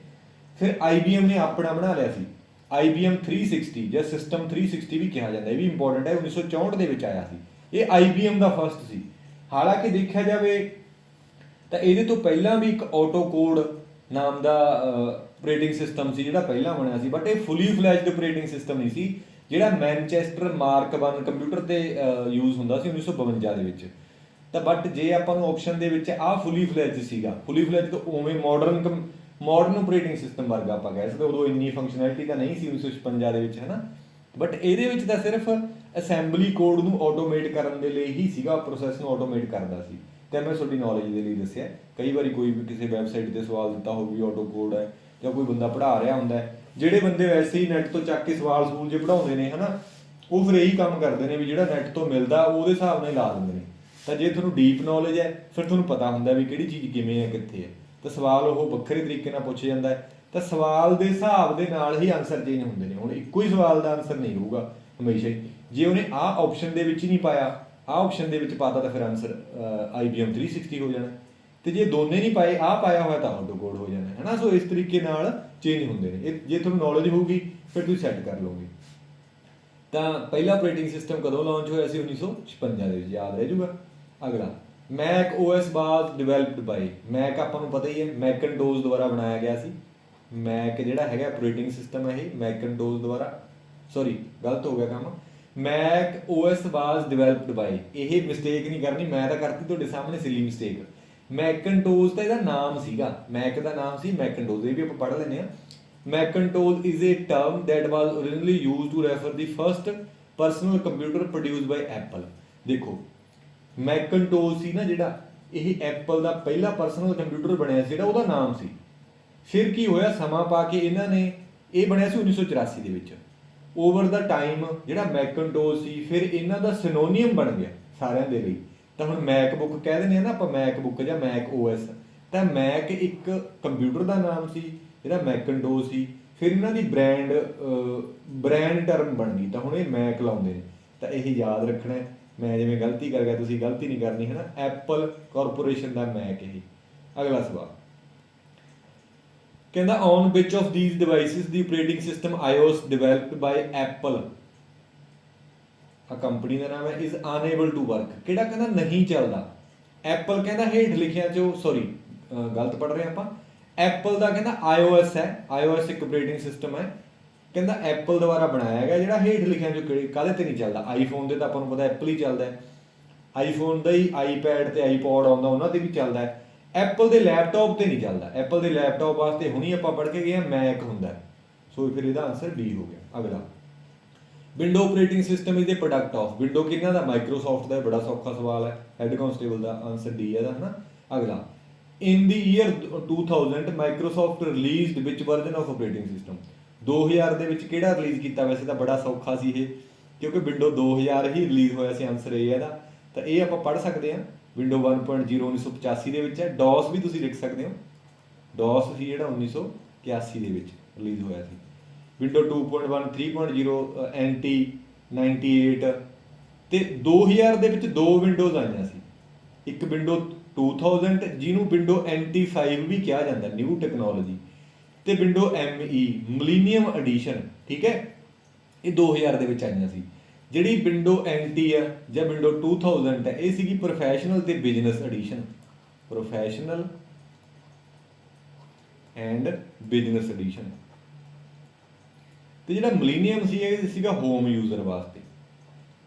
A: ਫਿਰ IBM ਨੇ ਆਪਣਾ ਬਣਾ ਲਿਆ ਸੀ IBM 360, ਜਾਂ ਸਿਸਟਮ 360 ਵੀ ਕਿਹਾ ਜਾਂਦਾ, ਇਹ ਵੀ ਇੰਪੋਰਟੈਂਟ ਹੈ। 1964 ਦੇ ਵਿੱਚ ਆਇਆ ਸੀ। ਇਹ IBM ਦਾ ਫਸਟ ਸੀ। ਹਾਲਾਂਕਿ ਦੇਖਿਆ ਜਾਵੇ ਤਾਂ ਇਹਦੇ ਤੋਂ ਪਹਿਲਾਂ ਵੀ ਇੱਕ ਆਟੋ ਕੋਡ ਨਾਮ ਦਾ ਆਪਰੇਟਿੰਗ ਸਿਸਟਮ ਸੀ ਜਿਹੜਾ ਪਹਿਲਾਂ ਬਣਿਆ ਸੀ, ਬਟ ਇਹ ਫੁੱਲੀ ਫਲੈਜਡ ਆਪਰੇਟਿੰਗ ਸਿਸਟਮ ਨਹੀਂ ਸੀ, ਜਿਹੜਾ ਮੈਨਚੈਸਟਰ ਮਾਰਕ 1 ਕੰਪਿਊਟਰ ਤੇ ਯੂਜ਼ ਹੁੰਦਾ ਸੀ 1952 ਦੇ ਵਿੱਚ। ਤਾਂ ਬਟ ਜੇ ਆਪਾਂ ਨੂੰ ਆਪਸ਼ਨ ਦੇ ਵਿੱਚ ਆਹ ਫੁੱਲੀ ਫਲੈਜਡ ਸੀਗਾ, ਫੁੱਲੀ ਫਲੈਜਡ ਉਵੇਂ ਮਾਡਰਨ ਆਪਰੇਟਿੰਗ ਸਿਸਟਮ ਵਰਗਾ ਆਪਾਂ ਕਹਿ ਸਕਦੇ। ਉਦੋਂ ਇੰਨੀ ਫੰਕਸ਼ਨੈਲਿਟੀ ਤਾਂ ਨਹੀਂ ਸੀ 1956 ਦੇ ਵਿੱਚ, ਹੈ ਨਾ। ਬਟ ਇਹਦੇ ਵਿੱਚ ਤਾਂ ਸਿਰਫ ਅਸੈਂਬਲੀ ਕੋਡ ਨੂੰ ਆਟੋਮੇਟ ਕਰਨ ਦੇ ਲਈ ਹੀ ਸੀਗਾ, ਪ੍ਰੋਸੈਸ ਨੂੰ ਆਟੋਮੇਟ ਕਰਦਾ ਸੀ। ਤੇ ਮੈਂ ਤੁਹਾਡੀ ਨੌਲੇਜ ਦੇ ਲਈ ਦੱਸਿਆ। ਕਈ ਵਾਰੀ ਕੋਈ ਵੀ ਕਿਸੇ ਵੈਬਸਾਈਟ 'ਤੇ ਸਵਾਲ ਦਿੱਤਾ ਹੋਊ ਵੀ ਆਟੋ ਕੋਡ ਹੈ, ਜਾਂ ਕੋਈ ਬੰਦਾ ਪੜ੍ਹਾ ਰਿਹਾ ਹੁੰਦਾ, ਜਿਹੜੇ ਬੰਦੇ ਵੈਸੇ ਹੀ ਨੈੱਟ ਤੋਂ ਚੱਕ ਕੇ ਸਵਾਲ ਸਕੂਲ 'ਚ ਪੜ੍ਹਾਉਂਦੇ ਨੇ, ਹੈ ਨਾ, ਉਹ ਫਿਰ ਇਹੀ ਕੰਮ ਕਰਦੇ ਨੇ ਵੀ ਜਿਹੜਾ ਨੈੱਟ ਤੋਂ ਮਿਲਦਾ ਉਹਦੇ ਹਿਸਾਬ ਨਾਲ ਹੀ ਲਾ ਦਿੰਦੇ ਨੇ। ਤਾਂ ਜੇ ਤੁਹਾਨੂੰ ਡੀਪ ਨੌਲੇਜ ਹੈ, ਫਿਰ ਤੁਹਾਨੂੰ ਪਤਾ ਹੁੰਦਾ ਵੀ ਕਿਹੜੀ ਚੀਜ਼ ਕਿਵੇਂ ਹੈ, ਕਿੱਥੇ ਹੈ, ਤਾਂ ਸਵਾਲ ਉਹ ਵੱਖਰੇ ਤਰੀਕੇ ਨਾਲ ਪੁੱਛਿਆ ਜਾਂਦਾ ਹੈ। ਤਾਂ ਸਵਾਲ ਦੇ ਹਿਸਾਬ ਦੇ ਨਾਲ ਹੀ ਆਨਸਰ ਚੇਂਜ ਹੁੰਦੇ ਨੇ। ਹੁਣ ਇੱਕੋ ਹੀ ਸਵਾਲ ਦਾ ਆਨਸਰ ਨਹੀਂ ਹੋਊਗਾ ਹਮੇਸ਼ਾ ਹੀ। ਜੇ ਉਹਨੇ ਆਹ ਆਪਸ਼ਨ ਦੇ ਵਿੱਚ ਹੀ ਨਹੀਂ ਪਾਇਆ, ਆਹ ਆਪਸ਼ਨ ਦੇ ਵਿੱਚ ਪਾਤਾ, ਤਾਂ ਫਿਰ ਆਨਸਰ IBM 360 ਹੋ ਜਾਣਾ। ਤੇ ਜੇ ਦੋਨੇ ਨਹੀਂ ਪਾਏ, ਆਹ ਪਾਇਆ ਹੋਇਆ, ਤਾਂ ਆਟੋ ਕੋਡ ਹੋ ਜਾਣਾ, ਹੈ ਨਾ। ਸੋ ਇਸ ਤਰੀਕੇ ਨਾਲ ਚੇਂਜ ਹੁੰਦੇ ਨੇ। ਇਹ ਜੇ ਤੁਹਾਨੂੰ ਨੌਲੇਜ ਹੋਊਗੀ ਫਿਰ ਤੁਸੀਂ ਸੈੱਟ ਕਰ ਲਓਗੇ। ਤਾਂ ਪਹਿਲਾ ਆਪਰੇਟਿੰਗ ਸਿਸਟਮ ਕਦੋਂ ਲਾਂਚ ਹੋਇਆ ਸੀ? 1956 ਦੇ ਵਿੱਚ, ਯਾਦ ਰਹਿ ਜਾਊਗਾ। ਅਗਲਾ, ਮੈਕ OS ਵਾਜ਼ ਡਿਵੈਲਪਡ ਬਾਈ। ਮੈਕ ਆਪਾਂ ਨੂੰ ਪਤਾ ਹੀ ਹੈ ਮੈਕਨਟੋਸ਼ ਦੁਆਰਾ ਬਣਾਇਆ ਗਿਆ ਸੀ। ਮੈਕ ਜਿਹੜਾ ਹੈਗਾ ਆਪਰੇਟਿੰਗ ਸਿਸਟਮ ਹੈ ਇਹ ਮੈਕਨਟੋਸ਼ ਦੁਆਰਾ, ਸੌਰੀ ਗਲਤ ਹੋ ਗਿਆ ਕੰਮ, ਮੈਕ OS ਵਾਜ਼ ਡਿਵੈਲਪਡ ਬਾਈ। ਇਹ ਮਿਸਟੇਕ ਨਹੀਂ ਕਰਨੀ, ਮੈਂ ਤਾਂ ਕਰਤੀ ਤੁਹਾਡੇ ਸਾਹਮਣੇ ਸਿਲੀ ਮਿਸਟੇਕ। ਮੈਕਨਟੋਸ਼ ਤਾਂ ਇਹਦਾ ਨਾਮ ਸੀਗਾ, ਮੈਕ ਦਾ ਨਾਮ ਸੀ ਮੈਕਨਟੋਸ਼, ਇਹ ਵੀ ਆਪਾਂ ਪੜ੍ਹ ਲੈਂਦੇ ਹਾਂ। Macintosh is a term that was originally used to refer the first personal computer produced by Apple. ਦੇਖੋ ਮੈਕਨਟੋਸ਼ ਸੀ ਨਾ ਜਿਹੜਾ, ਇਹ ਐਪਲ ਦਾ ਪਹਿਲਾ ਪਰਸਨਲ ਕੰਪਿਊਟਰ ਬਣਿਆ ਸੀ ਜਿਹੜਾ, ਉਹਦਾ ਨਾਮ ਸੀ। ਫਿਰ ਕੀ ਹੋਇਆ, ਸਮਾਂ ਪਾ ਕੇ ਇਹਨਾਂ ਨੇ, ਇਹ ਬਣਿਆ ਸੀ 1984 ਦੇ ਵਿੱਚ। ਓਵਰ ਦਾ ਟਾਈਮ ਜਿਹੜਾ ਮੈਕਨਟੋਸ਼ ਸੀ, ਫਿਰ ਇਹਨਾਂ ਦਾ ਸਿਨੋਨੀਅਮ ਬਣ ਗਿਆ ਸਾਰਿਆਂ ਦੇ ਲਈ। ਤਾਂ ਹੁਣ ਮੈਕਬੁੱਕ ਕਹਿ ਦਿੰਦੇ ਆ ਨਾ ਆਪਾਂ, ਮੈਕਬੁੱਕ ਜਾਂ ਮੈਕ OS। ਤਾਂ ਮੈਕ ਇੱਕ ਕੰਪਿਊਟਰ ਦਾ ਨਾਮ ਸੀ ਜਿਹੜਾ ਮੈਕਨਟੋਸ਼ ਸੀ, ਫਿਰ ਇਹਨਾਂ ਦੀ ਬ੍ਰਾਂਡ ਟਰਮ ਬਣ ਗਈ, ਤਾਂ ਹੁਣ ਇਹ ਮੈਕ ਲਾਉਂਦੇ ਨੇ। ਤਾਂ ਇਹ ਯਾਦ ਰੱਖਣਾ, ਮੈਂ ਜਿਵੇਂ ਗਲਤੀ ਕਰ ਗਿਆ ਤੁਸੀਂ ਗਲਤੀ ਨਹੀਂ ਕਰਨੀ, ਹੈ ਨਾ। ਐਪਲ ਕਾਰਪੋਰੇਸ਼ਨ ਦਾ ਮੈਕ ਇਹ। ਅਗਲਾ ਸਵਾਲ ਕਹਿੰਦਾ, on which of these devices the operating system iOS developed by Apple. Company ਦਾ ਨਾਮ ਹੈ, ਇਜ਼ ਅਨਏਬਲ ਟੂ ਵਰਕ, ਕਿਹੜਾ ਕਹਿੰਦਾ ਨਹੀਂ ਚੱਲਦਾ। ਐਪਲ ਕਹਿੰਦਾ ਹੇਠ ਲਿਖਿਆਂ ਚੋਂ, ਸੌਰੀ ਗਲਤ ਪੜ੍ਹ ਰਹੇ ਆਪਾਂ, ਐਪਲ ਦਾ ਕਹਿੰਦਾ iOS ਹੈ, iOS ਇੱਕ ਆਪਰੇਟਿੰਗ ਸਿਸਟਮ ਹੈ, ਕਹਿੰਦਾ ਐਪਲ ਦੁਆਰਾ ਬਣਾਇਆ ਗਿਆ ਜਿਹੜਾ ਹੇਠ ਲਿਖਿਆਂ ਚੋਂ ਕਾਹਦੇ ਤੇ ਨਹੀਂ ਚੱਲਦਾ। ਆਈਫੋਨ ਦੇ ਤਾਂ ਆਪਾਂ ਨੂੰ ਪਤਾ ਐਪਲ ਹੀ ਚੱਲਦਾ ਹੈ, ਆਈਫੋਨ ਦਾ ਹੀ ਆਈਪੈਡ ਤੇ ਆਈਪੌਡ ਆਉਂਦਾ ਉਹਨਾਂ ਤੇ ਵੀ ਚੱਲਦਾ ਹੈ, ਐਪਲ ਦੇ ਲੈਪਟਾਪ ਤੇ ਨਹੀਂ ਚੱਲਦਾ। ਐਪਲ ਦੇ ਲੈਪਟਾਪ ਵਾਸਤੇ ਹੁਣੀ ਆਪਾਂ ਪੜ੍ਹ ਕੇ ਗਏ ਹਾਂ ਮੈਕ ਹੁੰਦਾ, ਸੋ ਫਿਰ ਇਹਦਾ ਆਨਸਰ ਡੀ ਹੋ ਗਿਆ। ਅਗਲਾ, window operating system is the product of, window ਕਿਹਨਾਂ ਦਾ, ਮਾਈਕਰੋਸਾਫਟ ਦਾ। ਬੜਾ ਸੌਖਾ ਸਵਾਲ ਹੈ, ਹੈਡ ਕਾਂਸਟੇਬਲ ਦਾ ਆਨਸਰ ਡੀ ਹੈ ਨਾ। ਅਗਲਾ, ਇਨ ਦੀ year 2000 Microsoft released which version of operating system, 2000 ਦੇ ਵਿੱਚ ਕਿਹੜਾ ਰਿਲੀਜ਼ ਕੀਤਾ। ਵੈਸੇ ਤਾਂ ਬੜਾ ਸੌਖਾ ਸੀ ਇਹ, ਕਿਉਂਕਿ ਵਿੰਡੋ 2000 ਹੀ ਰਿਲੀਜ਼ ਹੋਇਆ ਸੀ, ਆਨਸਰ ਇਹ ਇਹਦਾ। ਤਾਂ ਇਹ ਆਪਾਂ ਪੜ੍ਹ ਸਕਦੇ ਹਾਂ, ਵਿੰਡੋ 1.0 1985 ਦੇ ਵਿੱਚ ਹੈ। ਡੌਸ ਵੀ ਤੁਸੀਂ ਲਿਖ ਸਕਦੇ ਹੋ, ਡੌਸ ਸੀ ਜਿਹੜਾ 1981 ਦੇ ਵਿੱਚ ਰਿਲੀਜ਼ ਹੋਇਆ ਸੀ। ਵਿੰਡੋ 2.1 3.0 NT 98 ਤੇ 2000 ਦੇ ਵਿੱਚ ਦੋ ਵਿੰਡੋਜ਼ ਆਈਆਂ ਸੀ, ਇੱਕ ਵਿੰਡੋ 2000 ਜਿਹਨੂੰ ਵਿੰਡੋ NT5 ਵੀ ਕਿਹਾ ਜਾਂਦਾ, ਨਿਊ ਟੈਕਨੋਲੋਜੀ, ਤੇ ਵਿੰਡੋ ME ਮਿਲੀਨੀਅਮ ਐਡੀਸ਼ਨ, ਠੀਕ ਹੈ, ਇਹ 2000 ਦੇ ਵਿੱਚ ਆਈਆਂ ਸੀ। ਜਿਹੜੀ ਵਿੰਡੋ NT ਆ ਜਾਂ ਵਿੰਡੋ 2000 ਹੈ, ਇਹ ਸੀਗੀ ਪ੍ਰੋਫੈਸ਼ਨਲ ਤੇ business edition, professional and business edition. ਤੇ ਜਿਹੜਾ ਮਿਲੀਨੀਅਮ ਸੀ ਇਹ ਸੀਗਾ ਹੋਮ ਯੂਜ਼ਰ ਵਾਸਤੇ,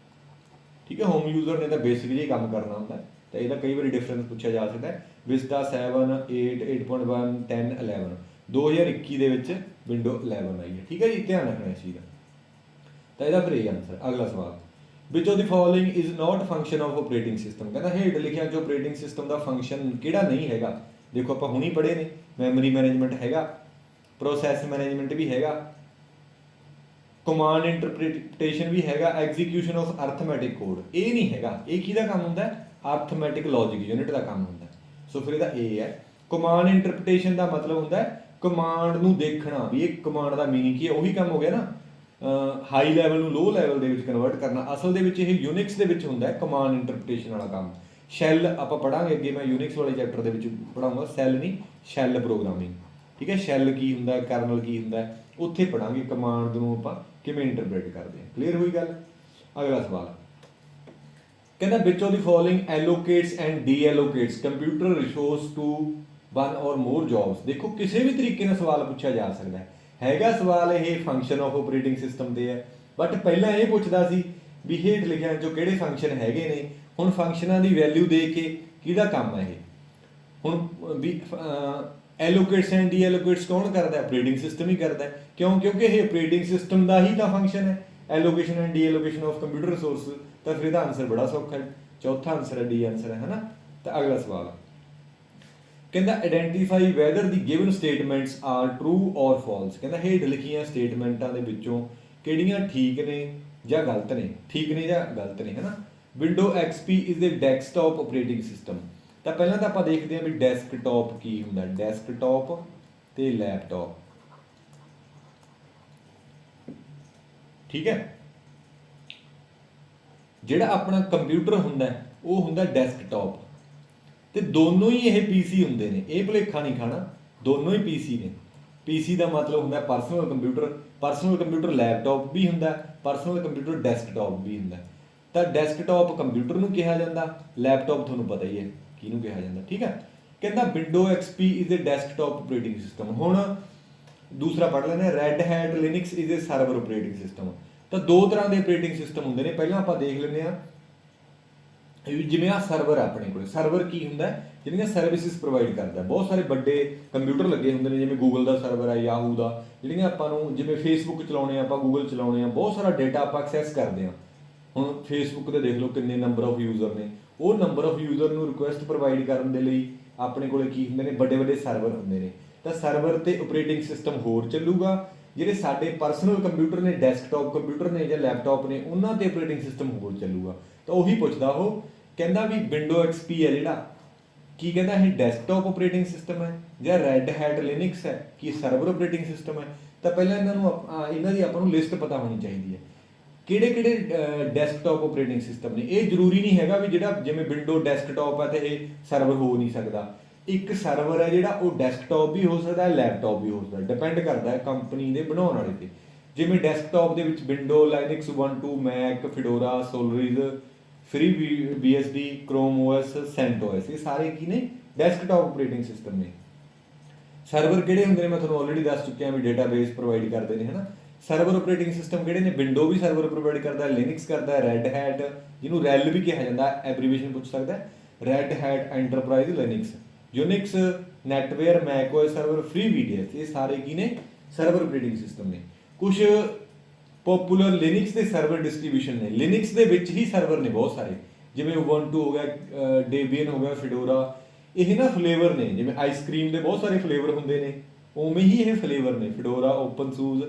A: ਠੀਕ ਹੈ। ਹੋਮ ਯੂਜ਼ਰ ਨੇ ਤਾਂ ਬੇਸਿਕ ਜਿਹੀ ਕੰਮ ਕਰਨਾ ਹੁੰਦਾ, ਤਾਂ ਇਹਦਾ ਕਈ ਵਾਰੀ ਡਿਫਰੈਂਸ ਪੁੱਛਿਆ ਜਾ ਸਕਦਾ ਹੈ। ਵਿਸਟਾ 7 8 8.1 10 11 2021 ਦੇ ਵਿੱਚ ਵਿੰਡੋ 11 ਆਈ ਹੈ, ਠੀਕ ਹੈ ਜੀ, ਧਿਆਨ ਰੱਖਣਾ ਇਸ ਚੀਜ਼ ਦਾ। ਤਾਂ ਇਹਦਾ ਫਿਰ ਇਹ ਆਨਸਰ। ਅਗਲਾ ਸਵਾਲ, ਵਿਚ of the following is not function of operating system, ਕਹਿੰਦਾ ਹੇਠ ਲਿਖਿਆ ਜੋ ਆਪਰੇਟਿੰਗ ਸਿਸਟਮ ਦਾ ਫੰਕਸ਼ਨ ਕਿਹੜਾ ਨਹੀਂ ਹੈਗਾ। ਦੇਖੋ ਆਪਾਂ ਹੁਣੀ ਪੜ੍ਹੇ ਨੇ, ਮੈਮਰੀ ਮੈਨੇਜਮੈਂਟ ਹੈਗਾ, ਪ੍ਰੋਸੈਸ ਮੈਨੇਜਮੈਂਟ ਵੀ ਹੈਗਾ, ਕਮਾਂਡ ਇੰਟਰਪ੍ਰੀਟੇਸ਼ਨ ਵੀ ਹੈਗਾ, ਐਗਜ਼ੀਕਿਊਸ਼ਨ ਆਫ ਅਰਥਮੈਟਿਕ ਕੋਡ ਇਹ ਨਹੀਂ ਹੈਗਾ। ਇਹ ਕਿਹਦਾ ਕੰਮ ਹੁੰਦਾ, ਅਰਥਮੈਟਿਕ ਲੌਜਿਕ ਯੂਨਿਟ ਦਾ ਕੰਮ ਹੁੰਦਾ। ਸੋ ਫਿਰ ਇਹਦਾ ਇਹ ਹੈ। ਕਮਾਂਡ ਇੰਟਰਪ੍ਰੀਟੇਸ਼ਨ ਦਾ ਮਤਲਬ ਹੁੰਦਾ ਕਮਾਂਡ ਨੂੰ ਦੇਖਣਾ ਵੀ ਇਹ ਕਮਾਂਡ ਦਾ ਮੀਨਿੰਗ ਕੀ ਹੈ, ਉਹੀ ਕੰਮ ਹੋ ਗਿਆ ਨਾ, ਹਾਈ ਲੈਵਲ ਨੂੰ ਲੋ ਲੈਵਲ ਦੇ ਵਿੱਚ ਕਨਵਰਟ ਕਰਨਾ। ਅਸਲ ਦੇ ਵਿੱਚ ਇਹ ਯੂਨਿਕਸ ਦੇ ਵਿੱਚ ਹੁੰਦਾ ਹੈ ਕਮਾਂਡ ਇੰਟਰਪ੍ਰੀਟੇਸ਼ਨ ਵਾਲਾ ਕੰਮ। ਸ਼ੈਲ ਆਪਾਂ ਪੜਾਂਗੇ ਅੱਗੇ, ਮੈਂ ਯੂਨਿਕਸ ਵਾਲੇ ਚੈਪਟਰ ਦੇ ਵਿੱਚ ਪੜਾਉਂਗਾ, ਸੈੱਲ ਨਹੀਂ ਸ਼ੈਲ ਪ੍ਰੋਗਰਾਮਿੰਗ, ਠੀਕ ਹੈ। ਸ਼ੈਲ ਕੀ ਹੁੰਦਾ, ਕਰਨਲ ਕੀ ਹੁੰਦਾ, ਉੱਥੇ ਪੜਾਂਗੇ ਕਮਾਂਡ ਨੂੰ ਆਪਾਂ ਕਿਵੇਂ ਇੰਟਰਪ੍ਰੀਟ ਕਰਦੇ ਹਾਂ। ਕਲੀਅਰ ਹੋਈ ਗੱਲ। ਅਗਲਾ ਸਵਾਲ ਕਹਿੰਦਾ which of the following allocates and deallocates computer resource to one or more jobs. ਦੇਖੋ ਕਿਸੇ ਵੀ ਤਰੀਕੇ ਨਾਲ ਸਵਾਲ ਪੁੱਛਿਆ ਜਾ ਸਕਦਾ ਹੈ, ਹੈਗਾ ਸਵਾਲ ਇਹ ਫੰਕਸ਼ਨ ਆਫ ਆਪਰੇਟਿੰਗ ਸਿਸਟਮ ਦੇ ਹੈ, ਬਟ ਪਹਿਲਾਂ ਇਹ ਪੁੱਛਦਾ ਸੀ ਵੀ ਹੇਠ ਲਿਖਿਆਂ ਚੋਂ ਕਿਹੜੇ ਫੰਕਸ਼ਨ ਹੈਗੇ ਨੇ। ਹੁਣ ਫੰਕਸ਼ਨਾਂ ਦੀ ਵੈਲਿਊ ਦੇ ਕੇ ਕਿਹਦਾ ਕੰਮ ਹੈ ਇਹ, ਹੁਣ ਵੀ ਐਲੋਕੇਟਸ ਐਂਡ ਡੀਐਲੋਕੇਟਸ ਕੌਣ ਕਰਦਾ, ਆਪਰੇਟਿੰਗ ਸਿਸਟਮ ਹੀ ਕਰਦਾ। ਕਿਉਂ, ਕਿਉਂਕਿ ਇਹ ਆਪਰੇਟਿੰਗ ਸਿਸਟਮ ਦਾ ਹੀ ਤਾਂ ਫੰਕਸ਼ਨ ਹੈ, allocation and deallocation of computer resource. ਤਾਂ ਫਿਰ ਇਹਦਾ ਆਨਸਰ ਬੜਾ ਸੌਖਾ ਹੈ, ਚੌਥਾ ਆਨਸਰ ਹੈ, ਡੀ ਆਨਸਰ ਹੈ ਨਾ। ਤਾਂ ਅਗਲਾ ਸਵਾਲ ਕਹਿੰਦਾ ਆਇਡੈਂਟੀਫਾਈ ਵੈਦਰ ਦੀ ਗਿਵਨ ਸਟੇਟਮੈਂਟਸ ਆਰ ਟਰੂ ਔਰ ਫਾਲਸ। ਕਹਿੰਦਾ ਹੇਠ ਲਿਖੀਆਂ ਸਟੇਟਮੈਂਟਾਂ ਦੇ ਵਿੱਚੋਂ ਕਿਹੜੀਆਂ ਠੀਕ ਨੇ ਜਾਂ ਗਲਤ ਨੇ, ਠੀਕ ਨੇ ਜਾਂ ਗਲਤ ਨੇ, ਹੈ ਨਾ। Window XP is the desktop operating system. ਤਾਂ ਪਹਿਲਾਂ ਤਾਂ ਆਪਾਂ ਦੇਖਦੇ ਹਾਂ ਵੀ ਡੈਸਕਟਾਪ ਕੀ ਹੁੰਦਾ, ਡੈਸਕਟਾਪ ਤੇ ਲੈਪਟਾਪ, ਠੀਕ ਹੈ। ਜਿਹੜਾ ਆਪਣਾ ਕੰਪਿਊਟਰ ਹੁੰਦਾ ਉਹ ਹੁੰਦਾ ਡੈਸਕਟਾਪ, ਤੇ ਦੋਨੋਂ ਹੀ ਇਹ PC ਹੁੰਦੇ ਨੇ, ਇਹ ਭੁਲੇਖਾ ਨਹੀਂ ਖਾਣਾ, ਦੋਨੋਂ ਹੀ PC ਨੇ। PC ਦਾ ਮਤਲਬ ਹੁੰਦਾ personal computer, personal computer laptop ਵੀ ਹੁੰਦਾ, ਪਰਸਨਲ ਕੰਪਿਊਟਰ ਡੈਸਕਟਾਪ ਵੀ ਹੁੰਦਾ। ਤਾਂ ਡੈਸਕਟਾਪ ਕੰਪਿਊਟਰ ਨੂੰ ਕਿਹਾ ਜਾਂਦਾ, ਲੈਪਟਾਪ ਤੁਹਾਨੂੰ ਪਤਾ ਹੀ ਹੈ ਕਿਹਨੂੰ ਕਿਹਾ ਜਾਂਦਾ, ਠੀਕ ਹੈ। ਕਹਿੰਦਾ window XP is a desktop operating system. ਹੁਣ ਦੂਸਰਾ ਪੜ੍ਹ ਲੈਂਦੇ, Red Hat Linux is a server operating system. ਤਾਂ ਦੋ ਤਰ੍ਹਾਂ ਦੇ ਆਪਰੇਟਿੰਗ ਸਿਸਟਮ ਹੁੰਦੇ ਨੇ। ਪਹਿਲਾਂ ਆਪਾਂ ਦੇਖ ਲੈਂਦੇ ਹਾਂ ਜਿਵੇਂ ਆਹ ਸਰਵਰ ਆਪਣੇ ਕੋਲ, ਸਰਵਰ ਕੀ ਹੁੰਦਾ, ਜਿਹੜੀਆਂ ਸਰਵਿਸਿਜ਼ ਪ੍ਰੋਵਾਈਡ ਕਰਦਾ। ਬਹੁਤ ਸਾਰੇ ਵੱਡੇ ਕੰਪਿਊਟਰ ਲੱਗੇ ਹੁੰਦੇ ਨੇ, ਜਿਵੇਂ ਗੂਗਲ ਦਾ ਸਰਵਰ ਹੈ, ਯਾਹੂ ਦਾ, ਜਿਹੜੀਆਂ ਆਪਾਂ ਨੂੰ ਜਿਵੇਂ ਫੇਸਬੁੱਕ ਚਲਾਉਣੇ ਆ ਆਪਾਂ, ਗੂਗਲ ਚਲਾਉਣੇ ਆ, ਬਹੁਤ ਸਾਰਾ ਡੇਟਾ ਆਪਾਂ ਐਕਸੈਸ ਕਰਦੇ ਹਾਂ। ਹੁਣ ਫੇਸਬੁੱਕ ਤੇ ਦੇਖ ਲਓ ਕਿੰਨੇ ਨੰਬਰ ਆਫ ਯੂਜ਼ਰ ਨੇ, ਉਹ ਨੰਬਰ ਆਫ ਯੂਜ਼ਰ ਨੂੰ ਰਿਕੁਐਸਟ ਪ੍ਰੋਵਾਈਡ ਕਰਨ ਦੇ ਲਈ ਆਪਣੇ ਕੋਲੇ ਕੀ ਹੁੰਦੇ ਨੇ, ਵੱਡੇ ਵੱਡੇ ਸਰਵਰ ਹੁੰਦੇ ਨੇ। ਤਾਂ ਸਰਵਰ ਤੇ ਆਪਰੇਟਿੰਗ ਸਿਸਟਮ ਹੋਰ ਚੱਲੂਗਾ, ਜਿਹੜੇ ਸਾਡੇ ਪਰਸਨਲ ਕੰਪਿਊਟਰ ਨੇ, ਡੈਸਕਟਾਪ ਕੰਪਿਊਟਰ ਨੇ ਜਾਂ ਲੈਪਟਾਪ ਨੇ, ਉਹਨਾਂ ਤੇ ਆਪਰੇਟਿੰਗ ਸਿਸਟਮ ਹੋਰ ਚੱਲੂਗਾ। ਤਾਂ ਉਹੀ ਪੁੱਛਦਾ ਉਹ, ਕਹਿੰਦਾ ਵੀ ਵਿੰਡੋ XP ਹੈ ਜਿਹੜਾ, ਕੀ ਕਹਿੰਦਾ ਇਹ ਡੈਸਕਟਾਪ ਆਪਰੇਟਿੰਗ ਸਿਸਟਮ ਹੈ ਜਾਂ ਰੈਡ ਹੈਟ ਲਿਨਕਸ ਹੈ, ਕੀ ਸਰਵਰ ਆਪਰੇਟਿੰਗ ਸਿਸਟਮ ਹੈ। ਤਾਂ ਪਹਿਲਾਂ ਇਹਨਾਂ ਦੀ ਆਪਾਂ ਨੂੰ ਲਿਸਟ ਪਤਾ ਹੋਣੀ ਚਾਹੀਦੀ ਹੈ, ਕਿਹੜੇ ਕਿਹੜੇ ਡੈਸਕਟਾਪ ਆਪਰੇਟਿੰਗ ਸਿਸਟਮ ਨੇ। ਇਹ ਜ਼ਰੂਰੀ ਨਹੀਂ ਹੈਗਾ ਵੀ ਜਿਹੜਾ ਜਿਵੇਂ ਵਿੰਡੋ ਡੈਸਕਟਾਪ ਹੈ ਤੇ ਇਹ ਸਰਵਰ ਹੋ ਨਹੀਂ ਸਕਦਾ। ਇੱਕ ਸਰਵਰ ਹੈ ਜਿਹੜਾ ਉਹ ਡੈਸਕਟਾਪ ਵੀ ਹੋ ਸਕਦਾ, ਲੈਪਟਾਪ ਵੀ ਹੋ ਸਕਦਾ, ਡਿਪੈਂਡ ਕਰਦਾ ਹੈ ਕੰਪਨੀ ਦੇ ਬਣਾਉਣ ਵਾਲੇ ਤੇ। ਜਿਵੇਂ ਡੈਸਕਟਾਪ ਦੇ ਵਿੱਚ window, Linux, Ubuntu, Mac, Fedora, Solaris, free BSD, Chrome OS, CentOS, ਇਹ ਸਾਰੇ ਕੀ ਨੇ? ਡੈਸਕਟਾਪ ਆਪਰੇਟਿੰਗ ਸਿਸਟਮ ਨੇ। ਸਰਵਰ ਕਿਹੜੇ ਹੁੰਦੇ ਨੇ ਮੈਂ ਤੁਹਾਨੂੰ ਆਲਰੇਡੀ ਦੱਸ ਚੁੱਕਿਆ ਵੀ ਡੇਟਾਬੇਸ ਪ੍ਰੋਵਾਈਡ ਕਰਦੇ ਨੇ, ਹਨਾ। ਸਰਵਰ ਆਪਰੇਟਿੰਗ ਸਿਸਟਮ ਕਿਹੜੇ ਨੇ? ਵਿੰਡੋ ਵੀ ਸਰਵਰ ਪ੍ਰੋਵਾਈਡ ਕਰਦਾ, ਲਿਨਕਸ ਕਰਦਾ, ਰੈਡ ਹੈਟ, ਜਿਹਨੂੰ ਰੈਲ ਵੀ ਕਿਹਾ ਜਾਂਦਾ, ਐਬਰੀਵੇਸ਼ਨ ਪੁੱਛ ਸਕਦਾ, Red Hat Enterprise Linux, Unix, NetWare, Mac OS server, free VDS, ਇਹ ਸਾਰੇ ਕੀ ਨੇ? ਸਰਵਰ ਆਪਰੇਟਿੰਗ ਸਿਸਟਮ ਨੇ। ਕੁਝ ਪਪੂਲਰ ਲਿਨਕਸ ਦੇ ਸਰਵਰ ਡਿਸਟ੍ਰੀਬਿਊਸ਼ਨ ਨੇ, ਲਿਨਕਸ ਦੇ ਵਿੱਚ ਹੀ ਸਰਵਰ ਨੇ ਬਹੁਤ ਸਾਰੇ, ਜਿਵੇਂ ਉਬੰਟੂ ਹੋ ਗਿਆ, ਡੇਬੀਅਨ ਹੋ ਗਿਆ, ਫਿਡੋਰਾ, ਇਹ ਨਾ ਫਲੇਵਰ ਨੇ। ਜਿਵੇਂ ਆਈਸਕ੍ਰੀਮ ਦੇ ਬਹੁਤ ਸਾਰੇ ਫਲੇਵਰ ਹੁੰਦੇ ਨੇ, ਉਵੇਂ ਹੀ ਇਹ ਫਲੇਵਰ ਨੇ। ਫਿਡੋਰਾ, ਓਪਨਸੂਜ਼,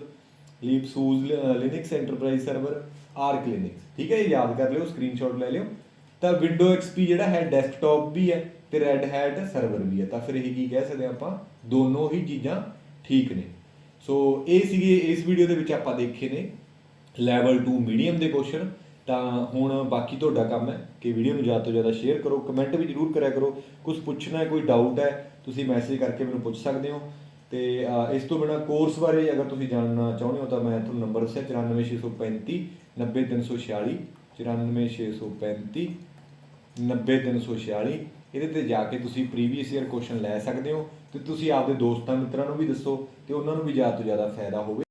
A: ਲੀਪਸੂਜ਼, ਲਿਨਕਸ ਐਂਟਰਪ੍ਰਾਈਜ਼ ਸਰਵਰ, ਆਰਕ ਲਿਨਕਸ, ਠੀਕ ਹੈ। ਇਹ ਯਾਦ ਕਰ ਲਿਓ, ਸਕਰੀਨਸ਼ਾਟ ਲੈ ਲਿਓ। ਤਾਂ ਵਿੰਡੋ XP ਜਿਹੜਾ ਹੈ ਡੈਸਕਟਾਪ ਵੀ ਹੈ ਤੇ ਰੈਡ ਹੈਟ ਸਰਵਰ ਵੀ ਹੈ। ਤਾਂ ਫਿਰ ਇਹ ਕੀ ਕਹਿ ਸਕਦੇ ਆਪਾਂ? ਦੋਨੋਂ ਹੀ ਚੀਜ਼ਾਂ ਠੀਕ ਨੇ। ਸੋ ਇਹ ਸੀਗੇ ਇਸ ਵੀਡੀਓ ਦੇ ਵਿੱਚ ਆਪਾਂ ਦੇਖੇ ਨੇ ਲੈਵਲ 2 ਮੀਡੀਅਮ ਦੇ ਕੁਐਸਚਨ। ਤਾਂ ਹੁਣ ਬਾਕੀ ਤੁਹਾਡਾ ਕੰਮ ਹੈ ਕਿ ਵੀਡੀਓ ਨੂੰ ਜ਼ਿਆਦਾ ਤੋਂ ਜ਼ਿਆਦਾ ਸ਼ੇਅਰ ਕਰੋ, ਕਮੈਂਟ ਵੀ ਜ਼ਰੂਰ ਕਰਿਆ ਕਰੋ। ਕੁਝ ਪੁੱਛਣਾ ਹੈ, ਕੋਈ ਡਾਊਟ ਹੈ, ਤੁਸੀਂ ਮੈਸੇਜ ਕਰਕੇ ਮੈਨੂੰ ਪੁੱਛ ਸਕਦੇ ਹੋ। ਤੇ ਇਸ ਤੋਂ ਬਿਨਾਂ ਕੋਰਸ ਬਾਰੇ ਅਗਰ ਤੁਸੀਂ ਜਾਣਨਾ ਚਾਹੁੰਦੇ ਹੋ ਤਾਂ ਮੈਂ ਤੁਹਾਨੂੰ ਨੰਬਰ ਦੱਸਿਆ 94635 90346, 94635 90346। ਇਹਦੇ ਤੇ ਜਾ ਕੇ ਤੁਸੀਂ ਪ੍ਰੀਵੀਅਸ ਈਅਰ ਕੁਐਸਚਨ ਲੈ ਸਕਦੇ ਹੋ ਤੇ ਤੁਸੀਂ ਆਪਦੇ ਦੋਸਤਾਂ ਮਿੱਤਰਾਂ ਨੂੰ ਵੀ ਦੱਸੋ ਤੇ ਉਹਨਾਂ ਨੂੰ ਵੀ ਜ਼ਿਆਦਾ ਤੋਂ ਜ਼ਿਆਦਾ ਫਾਇਦਾ ਹੋਵੇ।